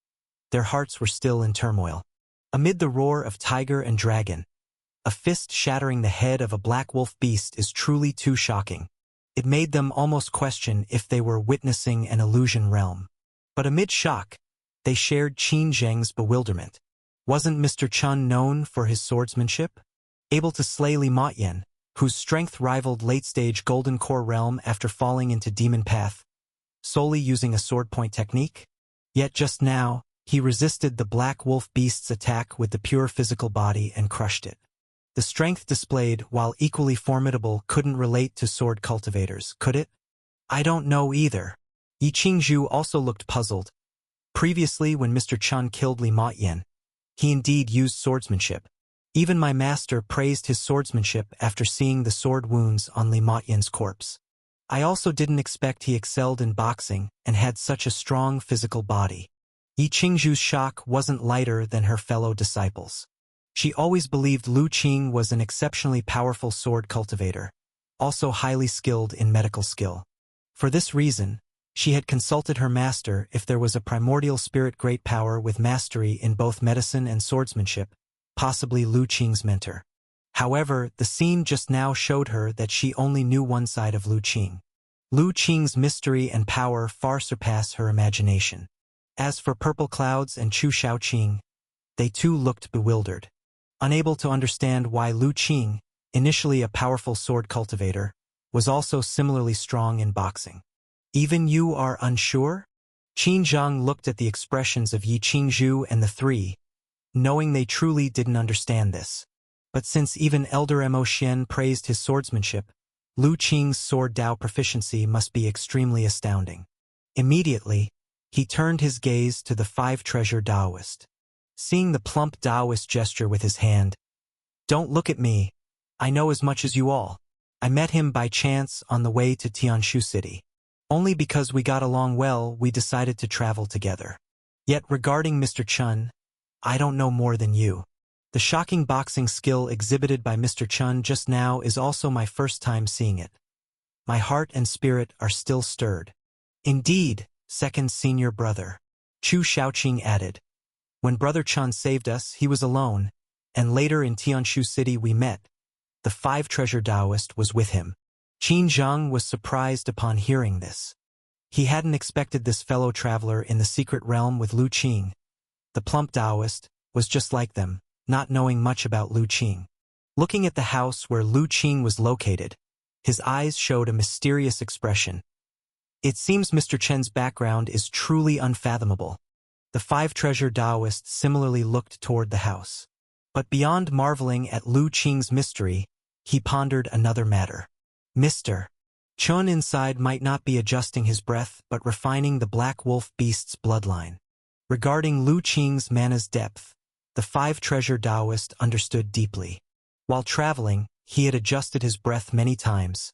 their hearts were still in turmoil. Amid the roar of tiger and dragon, a fist shattering the head of a black wolf beast is truly too shocking. It made them almost question if they were witnessing an illusion realm. But amid shock, they shared Qin Zheng's bewilderment. Wasn't Mr. Chun known for his swordsmanship? Able to slay Li Motyan, whose strength rivaled late-stage Golden Core realm after falling into Demon Path, solely using a sword point technique? Yet just now, he resisted the black wolf beast's attack with the pure physical body and crushed it. The strength displayed, while equally formidable, couldn't relate to sword cultivators, could it? I don't know either. Yi Qingzhu also looked puzzled. Previously, when Mr. Chun killed Li Motyan, he indeed used swordsmanship. Even my master praised his swordsmanship after seeing the sword wounds on Li Motyan's corpse. I also didn't expect he excelled in boxing and had such a strong physical body. Yi Qingzhu's shock wasn't lighter than her fellow disciples. She always believed Lu Qing was an exceptionally powerful sword cultivator, also highly skilled in medical skill. For this reason, she had consulted her master if there was a primordial spirit great power with mastery in both medicine and swordsmanship, possibly Lu Qing's mentor. However, the scene just now showed her that she only knew one side of Lu Qing. Lu Qing's mystery and power far surpass her imagination. As for Purple Clouds and Chu Shaoqing, they too looked bewildered, unable to understand why Lu Qing, initially a powerful sword cultivator, was also similarly strong in boxing. Even you are unsure? Qin Zhang looked at the expressions of Yi Qingzhu and the three, knowing they truly didn't understand this. But since even Elder Mo Xian praised his swordsmanship, Lu Qing's sword Dao proficiency must be extremely astounding. Immediately, he turned his gaze to the five-treasure Daoist. Seeing the plump Daoist gesture with his hand, "Don't look at me. I know as much as you all. I met him by chance on the way to Tianshu City. Only because we got along well, we decided to travel together. Yet regarding Mr. Chun, I don't know more than you. The shocking boxing skill exhibited by Mr. Chun just now is also my first time seeing it. My heart and spirit are still stirred." "Indeed, second senior brother," Chu Shaoqing added. "When Brother Chun saved us, he was alone, and later in Tianshu City we met. The five-treasure Daoist was with him." Qin Zhang was surprised upon hearing this. He hadn't expected this fellow traveler in the secret realm with Lu Qing. The plump Daoist was just like them, not knowing much about Lu Qing. Looking at the house where Lu Qing was located, his eyes showed a mysterious expression. It seems Mr. Chen's background is truly unfathomable. The five-treasure Daoist similarly looked toward the house. But beyond marveling at Lu Qing's mystery, he pondered another matter. Mr. Chun inside might not be adjusting his breath but refining the black wolf beast's bloodline. Regarding Lu Qing's mana's depth, the five-treasure Daoist understood deeply. While traveling, he had adjusted his breath many times.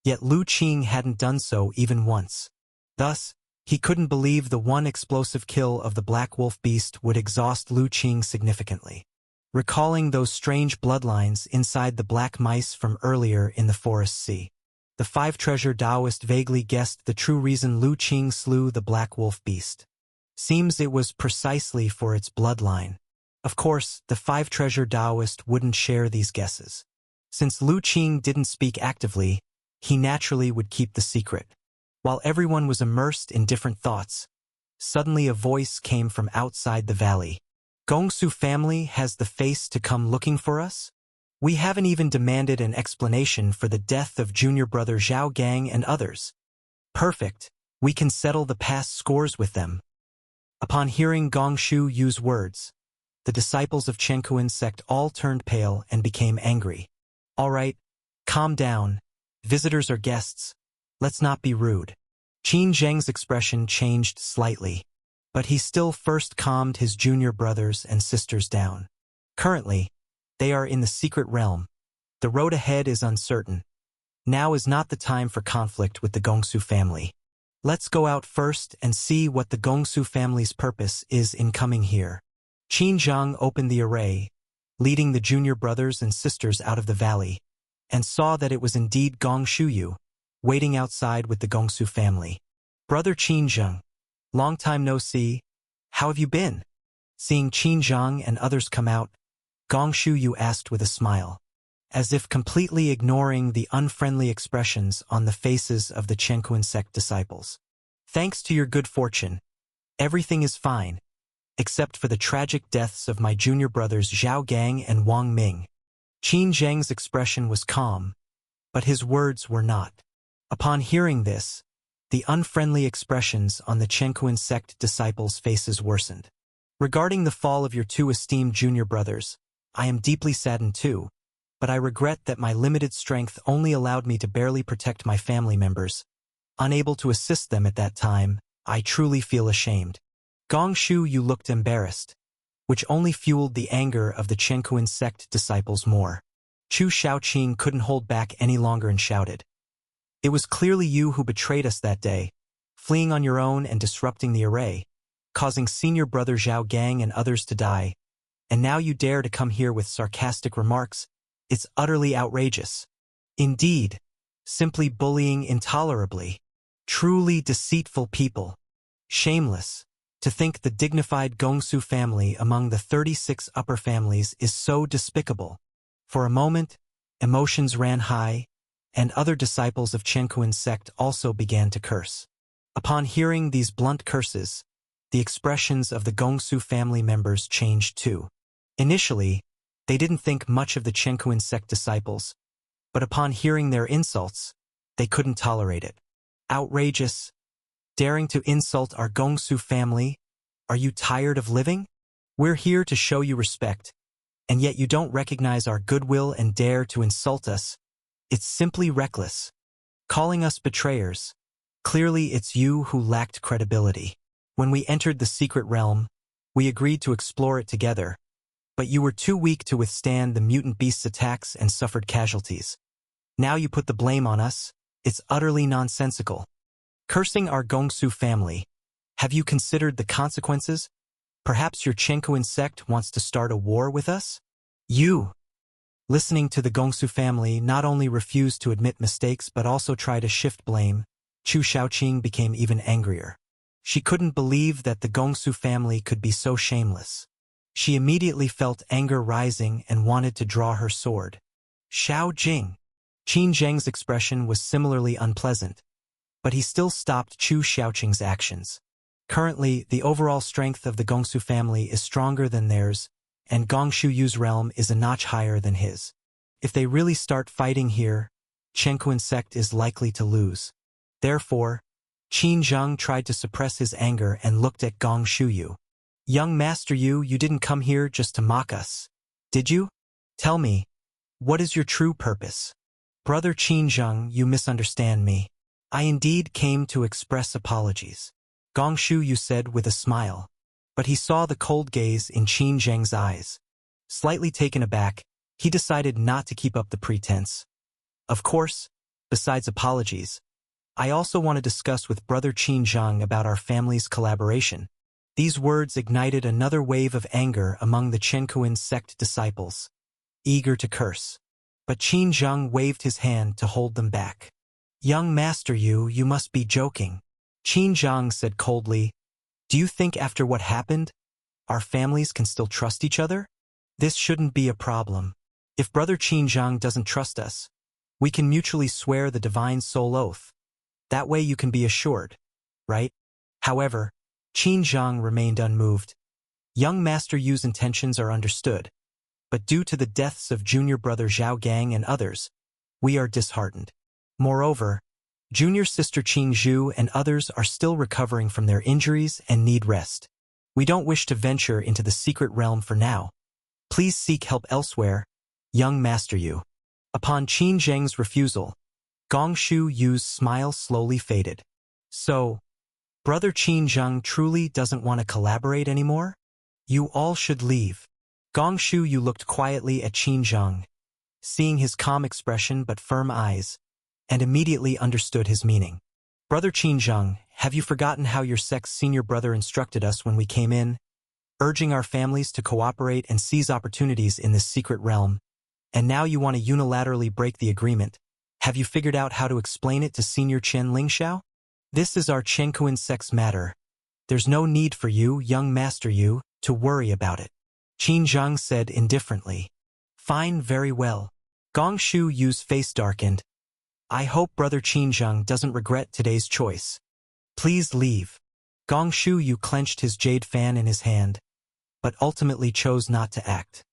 Yet Lu Qing hadn't done so even once. Thus, he couldn't believe the one explosive kill of the black wolf beast would exhaust Lu Qing significantly. Recalling those strange bloodlines inside the black mice from earlier in the Forest Sea, the five-treasure Daoist vaguely guessed the true reason Lu Qing slew the black wolf beast. Seems it was precisely for its bloodline. Of course, the five-treasure Daoist wouldn't share these guesses. Since Lu Qing didn't speak actively, he naturally would keep the secret. While everyone was immersed in different thoughts, suddenly a voice came from outside the valley. "Gongsu family has the face to come looking for us? We haven't even demanded an explanation for the death of junior brother Zhao Gang and others. Perfect, we can settle the past scores with them." Upon hearing Gongshu use words, the disciples of Chenkuan sect all turned pale and became angry. "All right, calm down. Visitors are guests. Let's not be rude." Qin Zheng's expression changed slightly, but he still first calmed his junior brothers and sisters down. Currently, they are in the secret realm. The road ahead is uncertain. Now is not the time for conflict with the Gongsu family. Let's go out first and see what the Gongsu family's purpose is in coming here. Qin Zhang opened the array, leading the junior brothers and sisters out of the valley, and saw that it was indeed Gong Shuyu, waiting outside with the Gongsu family. "Brother Qin Zhang, long time no see. How have you been?" Seeing Qin Zhang and others come out, Gong Shuyu asked with a smile, as if completely ignoring the unfriendly expressions on the faces of the Chenkuan sect disciples. "Thanks to your good fortune, everything is fine, except for the tragic deaths of my junior brothers Zhao Gang and Wang Ming." Qin Zheng's expression was calm, but his words were not. Upon hearing this, the unfriendly expressions on the Chenkuan sect disciples' faces worsened. "Regarding the fall of your two esteemed junior brothers, I am deeply saddened too, but I regret that my limited strength only allowed me to barely protect my family members. Unable to assist them at that time, I truly feel ashamed." Gong Shu, you looked embarrassed, which only fueled the anger of the Chenkuan sect disciples more. Chu Shaoqing couldn't hold back any longer and shouted, "It was clearly you who betrayed us that day, fleeing on your own and disrupting the array, causing senior brother Zhao Gang and others to die, and now you dare to come here with sarcastic remarks? It's utterly outrageous. Indeed, simply bullying intolerably. Truly deceitful people. Shameless. To think the dignified Gongsu family among the 36 upper families is so despicable." For a moment, emotions ran high, and other disciples of Chenkuan sect also began to curse. Upon hearing these blunt curses, the expressions of the Gongsu family members changed too. Initially, they didn't think much of the Chenkuan sect disciples, but upon hearing their insults, they couldn't tolerate it. "Outrageous! Daring to insult our Gongsu family? Are you tired of living? We're here to show you respect, and yet you don't recognize our goodwill and dare to insult us. It's simply reckless. Calling us betrayers. Clearly it's you who lacked credibility. When we entered the secret realm, we agreed to explore it together, but you were too weak to withstand the mutant beast's attacks and suffered casualties. Now you put the blame on us. It's utterly nonsensical. Cursing our Gongsu family. Have you considered the consequences? Perhaps your Chenkuin sect wants to start a war with us? You, listening to the Gongsu family, not only refused to admit mistakes but also try to shift blame. Chu Shaoqing became even angrier. She couldn't believe that the Gongsu family could be so shameless. She immediately felt anger rising and wanted to draw her sword. Xiao Jing. Qin Zheng's expression was similarly unpleasant, but he still stopped Chu Shaoqing's actions. Currently, the overall strength of the Gongsu family is stronger than theirs, and Gongshu Yu's realm is a notch higher than his. If they really start fighting here, Chenkuin sect is likely to lose. Therefore, Qin Zheng tried to suppress his anger and looked at Gongshu Yu. Young Master Yu, you didn't come here just to mock us, did you? Tell me, what is your true purpose? Brother Qin Zheng, you misunderstand me. I indeed came to express apologies. Gongshu Yu said with a smile, but he saw the cold gaze in Qin Zheng's eyes. Slightly taken aback, he decided not to keep up the pretense. Of course, besides apologies, I also want to discuss with Brother Qin Zheng about our family's collaboration. These words ignited another wave of anger among the Chenkuin sect disciples, eager to curse. But Qin Zheng waved his hand to hold them back. Young Master Yu, you must be joking. Qin Zheng said coldly, do you think after what happened, our families can still trust each other? This shouldn't be a problem. If Brother Qin Zheng doesn't trust us, we can mutually swear the divine soul oath. That way you can be assured, right? However, Qin Zheng remained unmoved. Young Master Yu's intentions are understood, but due to the deaths of junior brother Zhao Gang and others, we are disheartened. Moreover, junior sister Qing Zhu and others are still recovering from their injuries and need rest. We don't wish to venture into the secret realm for now. Please seek help elsewhere, young Master Yu. Upon Qin Zheng's refusal, Gongshu Yu's smile slowly faded. So, Brother Qin Zheng truly doesn't want to collaborate anymore? You all should leave. Gongshu Yu looked quietly at Qin Zheng, seeing his calm expression but firm eyes, and immediately understood his meaning. Brother Qin Zheng, have you forgotten how your sect's senior brother instructed us when we came in, urging our families to cooperate and seize opportunities in this secret realm, and now you want to unilaterally break the agreement? Have you figured out how to explain it to Senior Chen Lingxiao? This is our Chenkuin sect's matter. There's no need for you, young Master Yu, to worry about it. Qin Zheng said indifferently. Fine, very well. Gongshu Yu's face darkened. I hope Brother Qin Zheng doesn't regret today's choice. Please leave. Gongshu Yu clenched his jade fan in his hand, but ultimately chose not to act.